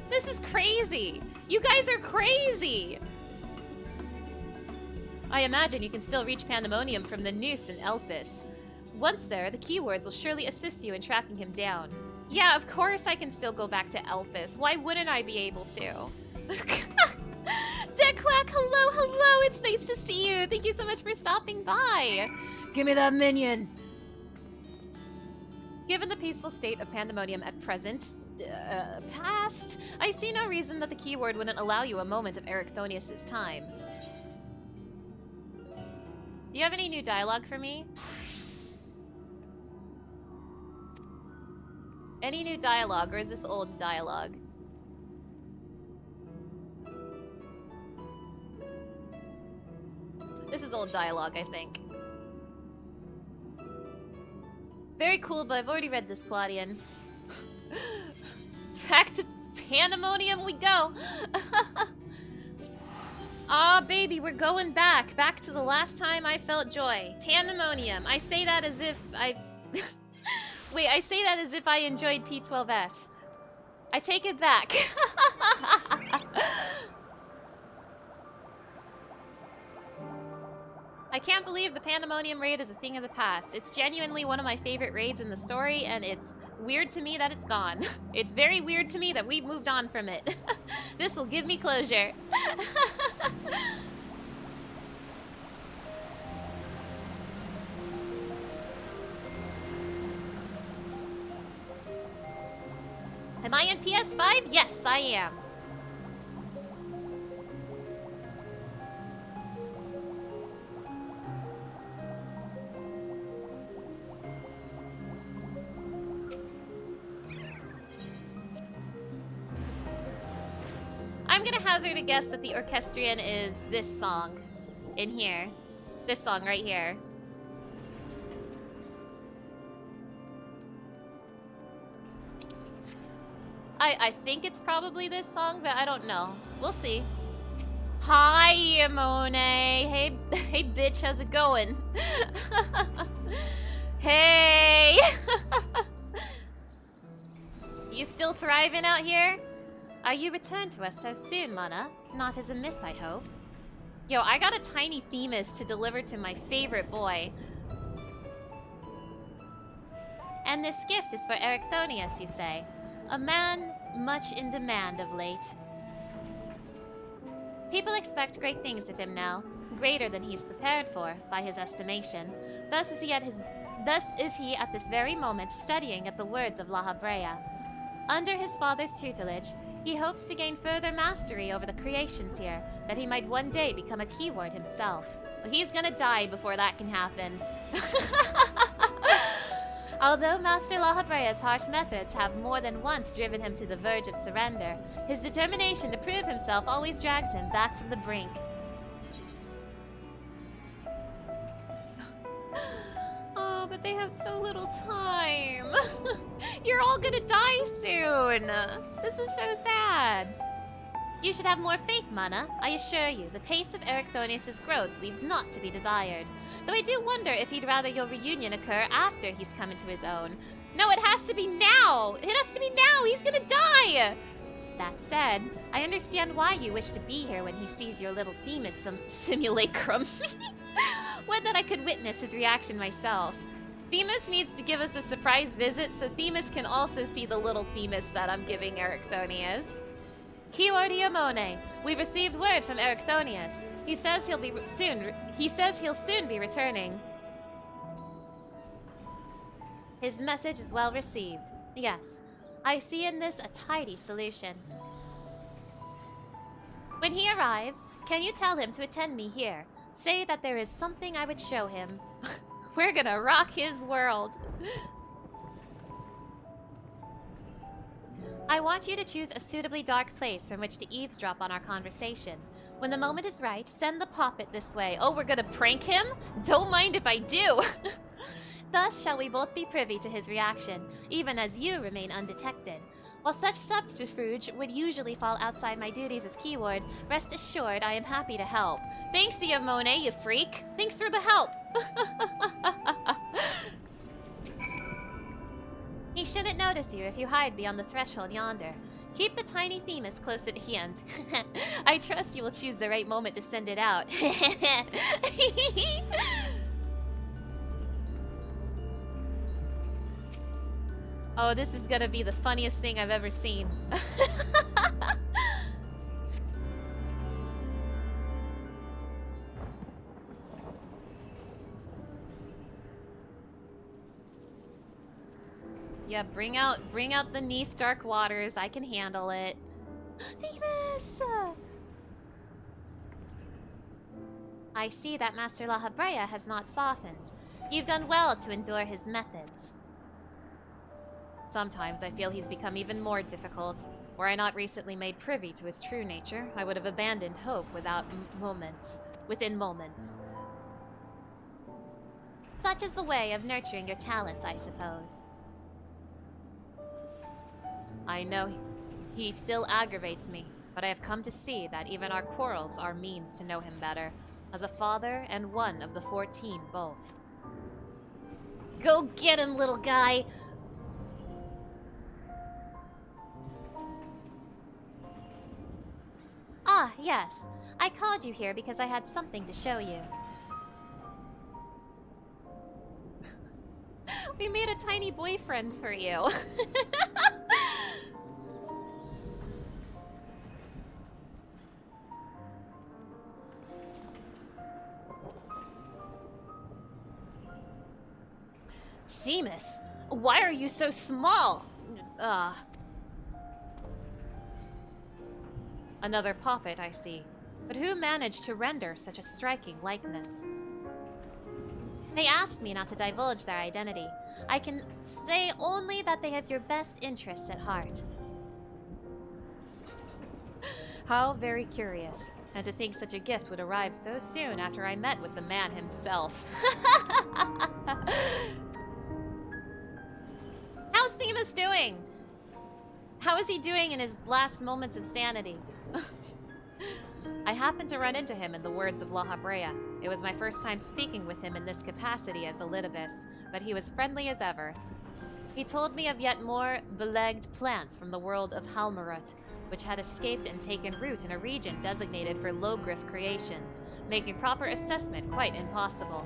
This is crazy! You guys are crazy! I imagine you can still reach Pandaemonium from the Noose in Elpis. Once there, the keywords will surely assist you in tracking him down. Yeah, of course I can still go back to Elpis. Why wouldn't I be able to? Deckquack, hello, hello! It's nice to see you! Thank you so much for stopping by! Give me that minion! Given the peaceful state of Pandaemonium at present, past, I see no reason that the keyword wouldn't allow you a moment of Ericthonius' time. Do you have any new dialogue for me? Any new dialogue, or is this old dialogue? This is old dialogue, I think. Very cool, but I've already read this, Claudian. Back to Pandaemonium we go! Ah, baby, we're going back. Back to the last time I felt joy. Pandaemonium. I say that as if I... Wait, I say that as if I enjoyed P12S. I take it back. I can't believe the Pandaemonium raid is a thing of the past. It's genuinely one of my favorite raids in the story, and it's weird to me that it's gone. It's very weird to me that we've moved on from it. This will give me closure. Am I in PS5? Yes, I am. I'm gonna hazard a guess that the orchestrion is this song in here. This song right here. I think it's probably this song, but I don't know. We'll see. Hi, Monet. Hey, hey, bitch, how's it going? Hey! You still thriving out here? Are you returned to us so soon, Mana? Not as amiss, I hope. Yo, I got a tiny Themis to deliver to my favorite boy. And this gift is for Ericthonius, you say? A man much in demand of late. People expect great things of him now, greater than he's prepared for, by his estimation. Thus is he at this very moment studying at the words of La Habrea. Under his father's tutelage, he hopes to gain further mastery over the creations here, that he might one day become a keyword himself. Well, he's gonna die before that can happen. Although Master La Habrea's harsh methods have more than once driven him to the verge of surrender, his determination to prove himself always drags him back from the brink. Oh, but they have so little time. You're all gonna die soon. This is so sad. You should have more faith, Mana. I assure you, the pace of Ericthonius' growth leaves naught to be desired. Though I do wonder if he'd rather your reunion occur after he's come into his own. No, it has to be now! It has to be now! He's gonna die! That said, I understand why you wish to be here when he sees your little Themis simulacrum. Would that I could witness his reaction myself. Themis needs to give us a surprise visit so Themis can also see the little Themis that I'm giving Ericthonius. Keyword Iamone. We've received word from Ericthonius. He says he'll soon be returning. His message is well received. Yes, I see in this a tidy solution. When he arrives, can you tell him to attend me here? Say that there is something I would show him. We're gonna rock his world. I want you to choose a suitably dark place from which to eavesdrop on our conversation. When the moment is right, send the poppet this way. Oh, we're gonna prank him? Don't mind if I do. Thus shall we both be privy to his reaction, even as you remain undetected. While such subterfuge would usually fall outside my duties as keyword, rest assured I am happy to help. Thanks, Iamone, you freak. Thanks for the help. He shouldn't notice you if you hide beyond the threshold yonder. Keep the tiny Themis close at hand. I trust you will choose the right moment to send it out. Oh, this is gonna be the funniest thing I've ever seen. Yeah, bring out the Neath Dark Waters. I can handle it. Themis! I see that Master La Habrea has not softened. You've done well to endure his methods. Sometimes I feel he's become even more difficult. Were I not recently made privy to his true nature, I would have abandoned hope within moments. Such is the way of nurturing your talents, I suppose. I know he still aggravates me, but I have come to see that even our quarrels are means to know him better, as a father and one of the 14 both. Go get him, little guy! Ah, yes. I called you here because I had something to show you. We made a tiny boyfriend for you. Themis, why are you so small? Another poppet, I see. But who managed to render such a striking likeness? They asked me not to divulge their identity. I can say only that they have your best interests at heart. How very curious. And to think such a gift would arrive so soon after I met with the man himself. How's Themis doing? How is he doing in his last moments of sanity? I happened to run into him in the words of La Habrea. It was my first time speaking with him in this capacity as Elidibus, but he was friendly as ever. He told me of yet more belegged plants from the world of Halmarut, which had escaped and taken root in a region designated for low-griff creations, making proper assessment quite impossible.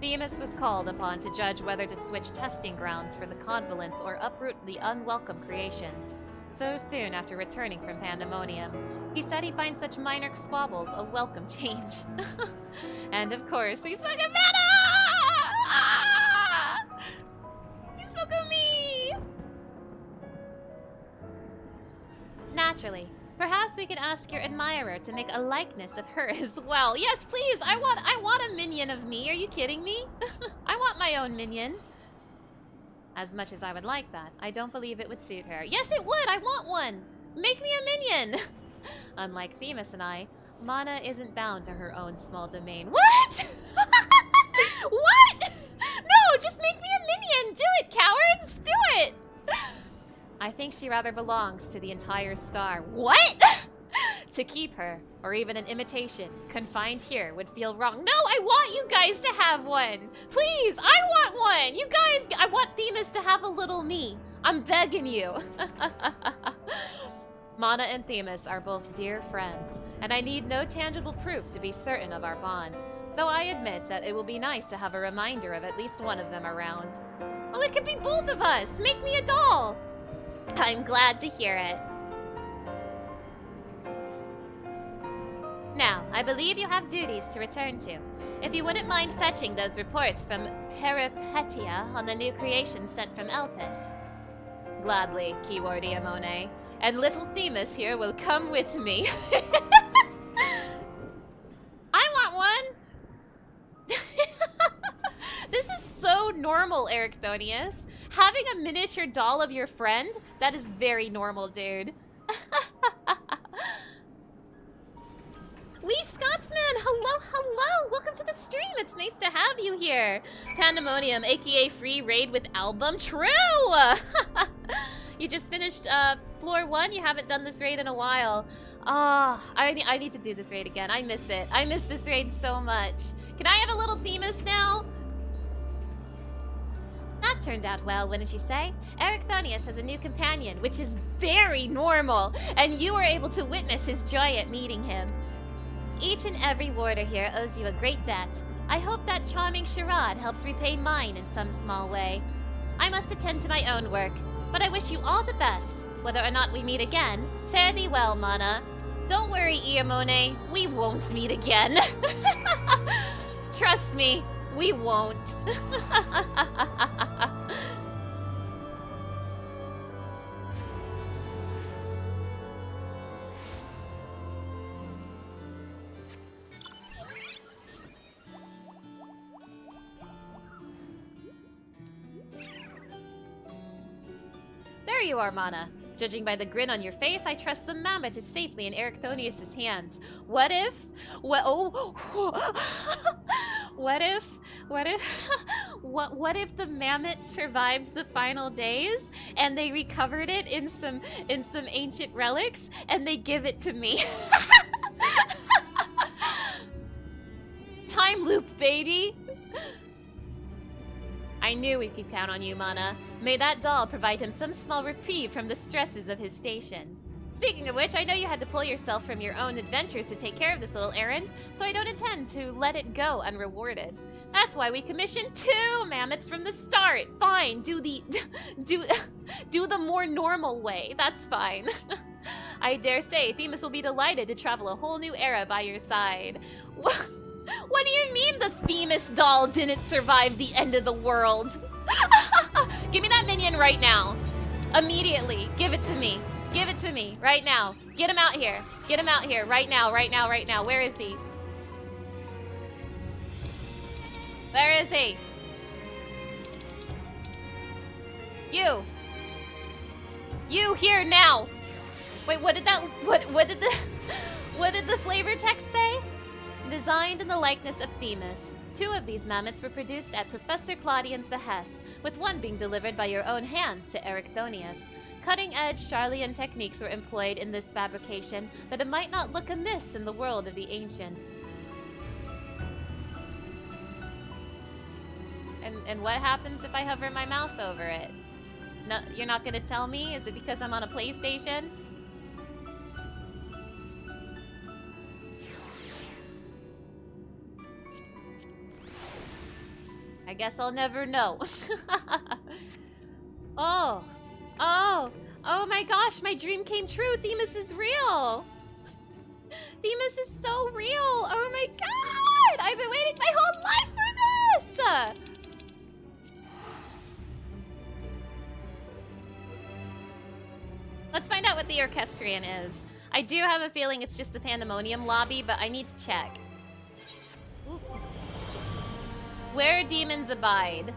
Themis was called upon to judge whether to switch testing grounds for the convolence or uproot the unwelcome creations. So soon after returning from Pandaemonium, he said he finds such minor squabbles a welcome change. And of course, he spoke of Mana! Ah! He spoke of me! Naturally. Perhaps we could ask your admirer to make a likeness of her as well. Yes, please! I want a minion of me. Are you kidding me? I want my own minion. As much as I would like that, I don't believe it would suit her. Yes, it would! I want one! Make me a minion! Unlike Themis and I, Mana isn't bound to her own small domain. What?! What?! No, just make me a minion! Do it, cowards! Do it! I think she rather belongs to the entire star. What? To keep her, or even an imitation, confined here would feel wrong. No, I want you guys to have one! Please, I want one! You guys, I want Themis to have a little me. I'm begging you. Mana and Themis are both dear friends, and I need no tangible proof to be certain of our bond. Though I admit that it will be nice to have a reminder of at least one of them around. Oh, it could be both of us! Make me a doll! I'm glad to hear it. Now, I believe you have duties to return to. If you wouldn't mind fetching those reports from Peripetia on the new creation sent from Elpis. Gladly, keyword Iamone. And little Themis here will come with me. I want one! This is so normal, Ericthonius. Having a miniature doll of your friend? That is very normal, dude. Wee Scotsman! Hello, hello! Welcome to the stream! It's nice to have you here! Pandaemonium, aka free raid with album. True! You just finished floor 1? You haven't done this raid in a while. Ah, I need to do this raid again. I miss it. I miss this raid so much. Can I have a little Themis now? That turned out well, wouldn't you say? Ericthonius has a new companion, which is very normal, and you were able to witness his joy at meeting him. Each and every warder here owes you a great debt. I hope that charming charade helped repay mine in some small way. I must attend to my own work, but I wish you all the best. Whether or not we meet again, fare thee well, Mana. Don't worry, Iamone, we won't meet again. Trust me, we won't. There you are, Mana. Judging by the grin on your face, I trust the mammoth is safely in Ericthonius' hands. What if the mammoth survived the final days and they recovered it in some ancient relics and they give it to me? Time loop, baby! I knew we could count on you, Mana. May that doll provide him some small reprieve from the stresses of his station. Speaking of which, I know you had to pull yourself from your own adventures to take care of this little errand, so I don't intend to let it go unrewarded. That's why we commissioned 2 mammoths from the start. Fine, do the more normal way. That's fine. I dare say Themis will be delighted to travel a whole new era by your side. What do you mean the Themis doll didn't survive the end of the world? Give me that minion right now. Immediately. Give it to me. Give it to me. Right now. Get him out here. Get him out here. Right now. Right now. Right now. Where is he? Where is he? You. You here now. Wait, what did the flavor text say? Designed in the likeness of Themis. 2 of these mammoths were produced at Professor Claudian's behest, with one being delivered by your own hands to Ericthonius. Cutting-edge Charlian techniques were employed in this fabrication that it might not look amiss in the world of the ancients. And what happens if I hover my mouse over it? No, you're not gonna tell me? Is it because I'm on a PlayStation? I guess I'll never know. Oh my gosh, my dream came true. Themis is real. Themis is so real. Oh my god, I've been waiting my whole life for this. Let's find out what the orchestrion is. I do have a feeling it's just the Pandaemonium lobby, but I need to check. Ooh. Where demons abide.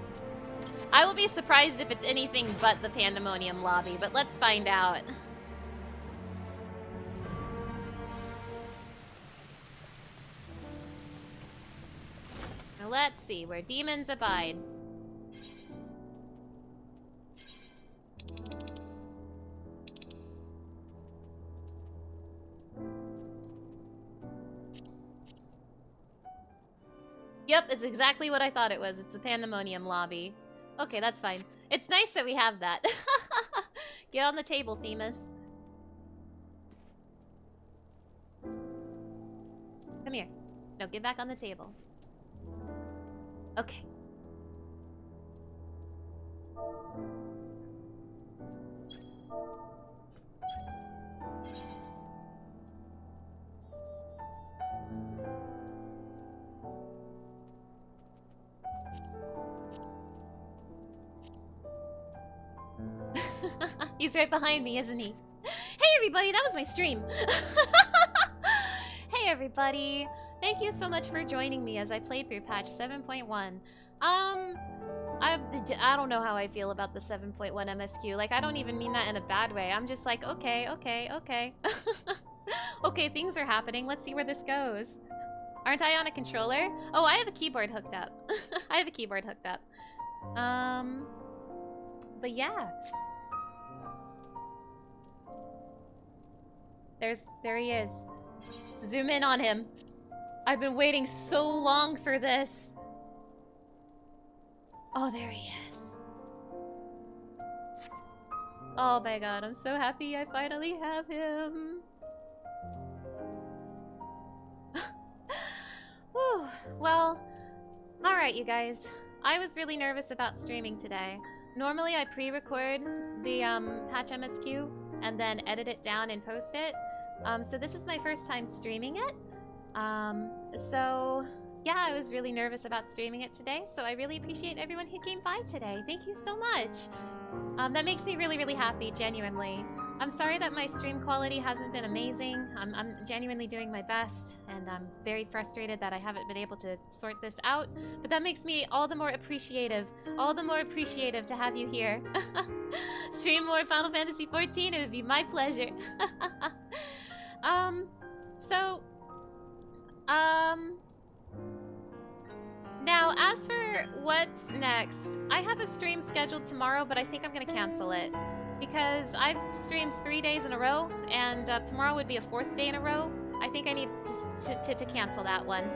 I will be surprised if it's anything but the Pandaemonium lobby, but let's find out. Now let's see where demons abide. Yep, it's exactly what I thought it was. It's the Pandaemonium lobby. Okay, that's fine. It's nice that we have that. Get on the table, Themis. Come here. No, get back on the table. Okay. He's right behind me, isn't he? Hey everybody, that was my stream. Hey everybody. Thank you so much for joining me as I played through patch 7.1. I don't know how I feel about the 7.1 MSQ. Like, I don't even mean that in a bad way. I'm just like, okay. Okay, things are happening. Let's see where this goes. Aren't I on a controller? Oh, I have a keyboard hooked up. I have a keyboard hooked up. But yeah. There he is. Zoom in on him. I've been waiting so long for this. Oh, there he is. Oh my god, I'm so happy I finally have him. Whew. Well, alright you guys. I was really nervous about streaming today. Normally I pre-record the patch MSQ and then edit it down and post it. So this is my first time streaming it. So yeah, I was really nervous about streaming it today, so I really appreciate everyone who came by today. Thank you so much. That makes me really, really happy, genuinely. I'm sorry that my stream quality hasn't been amazing. I'm genuinely doing my best, and I'm very frustrated that I haven't been able to sort this out. But that makes me all the more appreciative to have you here. Stream more Final Fantasy XIV, it would be my pleasure. Now, as for what's next, I have a stream scheduled tomorrow, but I think I'm gonna cancel it. Because I've streamed 3 days in a row, and tomorrow would be a 4th day in a row. I think I need to cancel that one.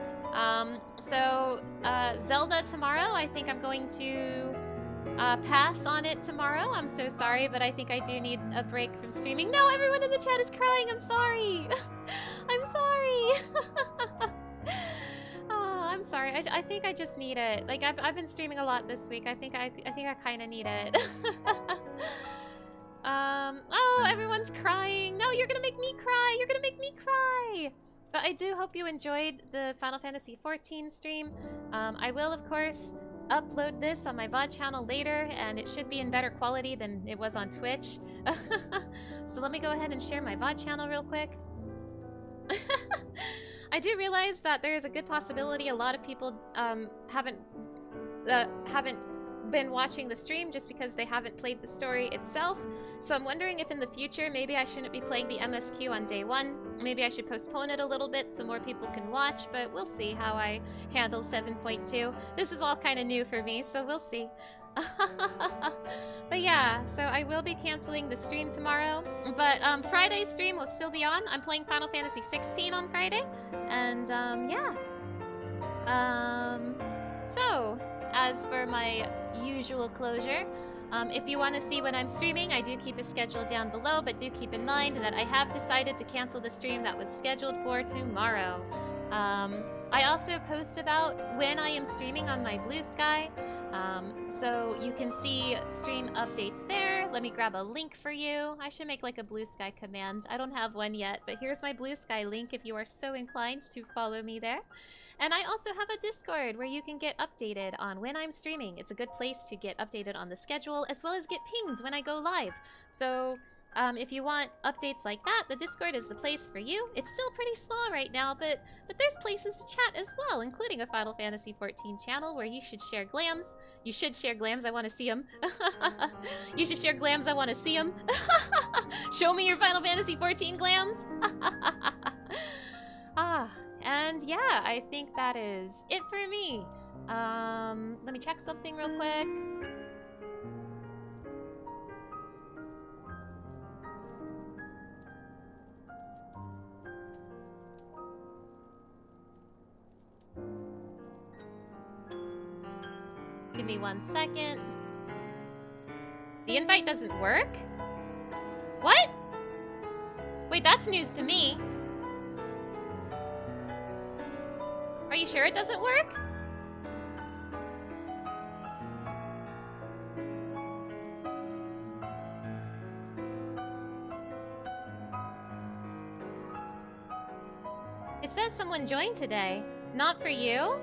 Zelda tomorrow, I think I'm going to pass on it tomorrow. I'm so sorry, but I think I do need a break from streaming. No, everyone in the chat is crying. I'm sorry. I'm sorry. Oh, I'm sorry. I think I just need it. Like I've been streaming a lot this week. I think I kind of need it. Oh, everyone's crying. No, you're gonna make me cry. You're gonna make me cry. But I do hope you enjoyed the Final Fantasy XIV stream. I will, of course, upload this on my VOD channel later, and it should be in better quality than it was on Twitch. So let me go ahead and share my VOD channel real quick. I do realize that there is a good possibility a lot of people haven't been watching the stream just because they haven't played the story itself. So I'm wondering if in the future maybe I shouldn't be playing the MSQ on day 1. Maybe I should postpone it a little bit so more people can watch, but we'll see how I handle 7.2. This is all kind of new for me, so we'll see. But yeah, so I will be canceling the stream tomorrow, but Friday's stream will still be on. I'm playing Final Fantasy XVI on Friday, and yeah. So, as for my usual closure, if you want to see when I'm streaming, I do keep a schedule down below, but do keep in mind that I have decided to cancel the stream that was scheduled for tomorrow. I also post about when I am streaming on my Blue Sky, so you can see stream updates there. Let me grab a link for you. I should make like a Blue Sky command. I don't have one yet, but here's my Blue Sky link if you are so inclined to follow me there. And I also have a Discord where you can get updated on when I'm streaming. It's a good place to get updated on the schedule as well as get pinged when I go live. So if you want updates like that, the Discord is the place for you. It's still pretty small right now, but there's places to chat as well, including a Final Fantasy XIV channel where you should share glams. You should share glams, I want to see them. You should share glams, I want to see them. Show me your Final Fantasy XIV glams. And yeah, I think that is it for me. Let me check something real quick. Give me 1 second. The invite doesn't work? What? Wait, that's news to me. Are you sure it doesn't work? It says someone joined today. Not for you?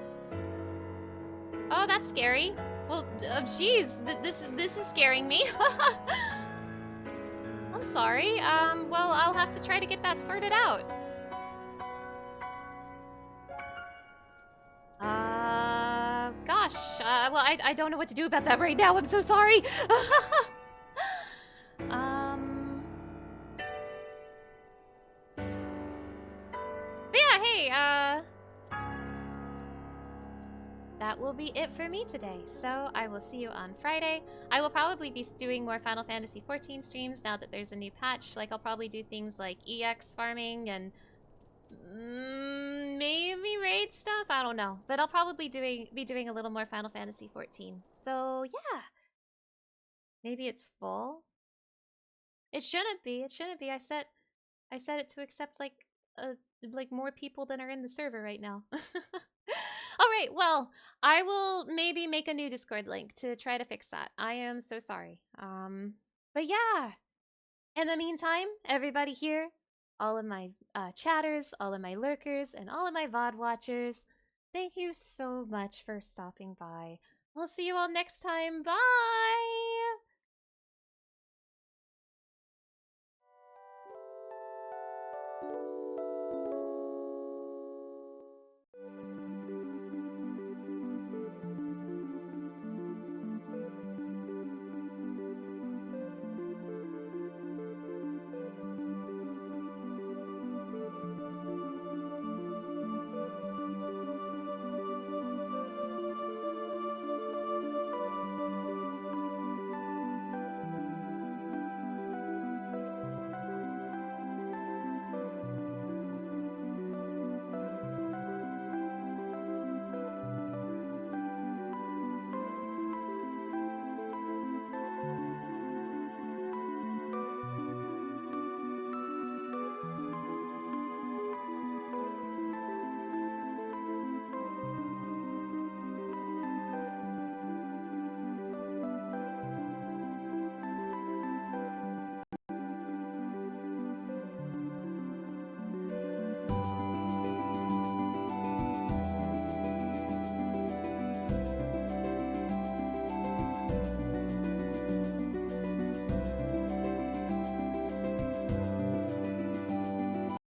Oh, that's scary. Well, jeez, this is scaring me. I'm sorry. Well, I'll have to try to get that sorted out. Gosh. Well, I don't know what to do about that right now. I'm so sorry. But yeah, hey, that will be it for me today. So I will see you on Friday. I will probably be doing more Final Fantasy XIV streams now that there's a new patch. Like, I'll probably do things like EX farming and maybe raid stuff. I don't know, but I'll probably be doing a little more Final Fantasy XIV. So yeah, maybe it's full. It shouldn't be. It shouldn't be. I set it to accept like more people than are in the server right now. Alright, well, I will maybe make a new Discord link to try to fix that. I am so sorry. But yeah. In the meantime, everybody here, all of my chatters, all of my lurkers, and all of my VOD watchers, thank you so much for stopping by. We'll see you all next time. Bye!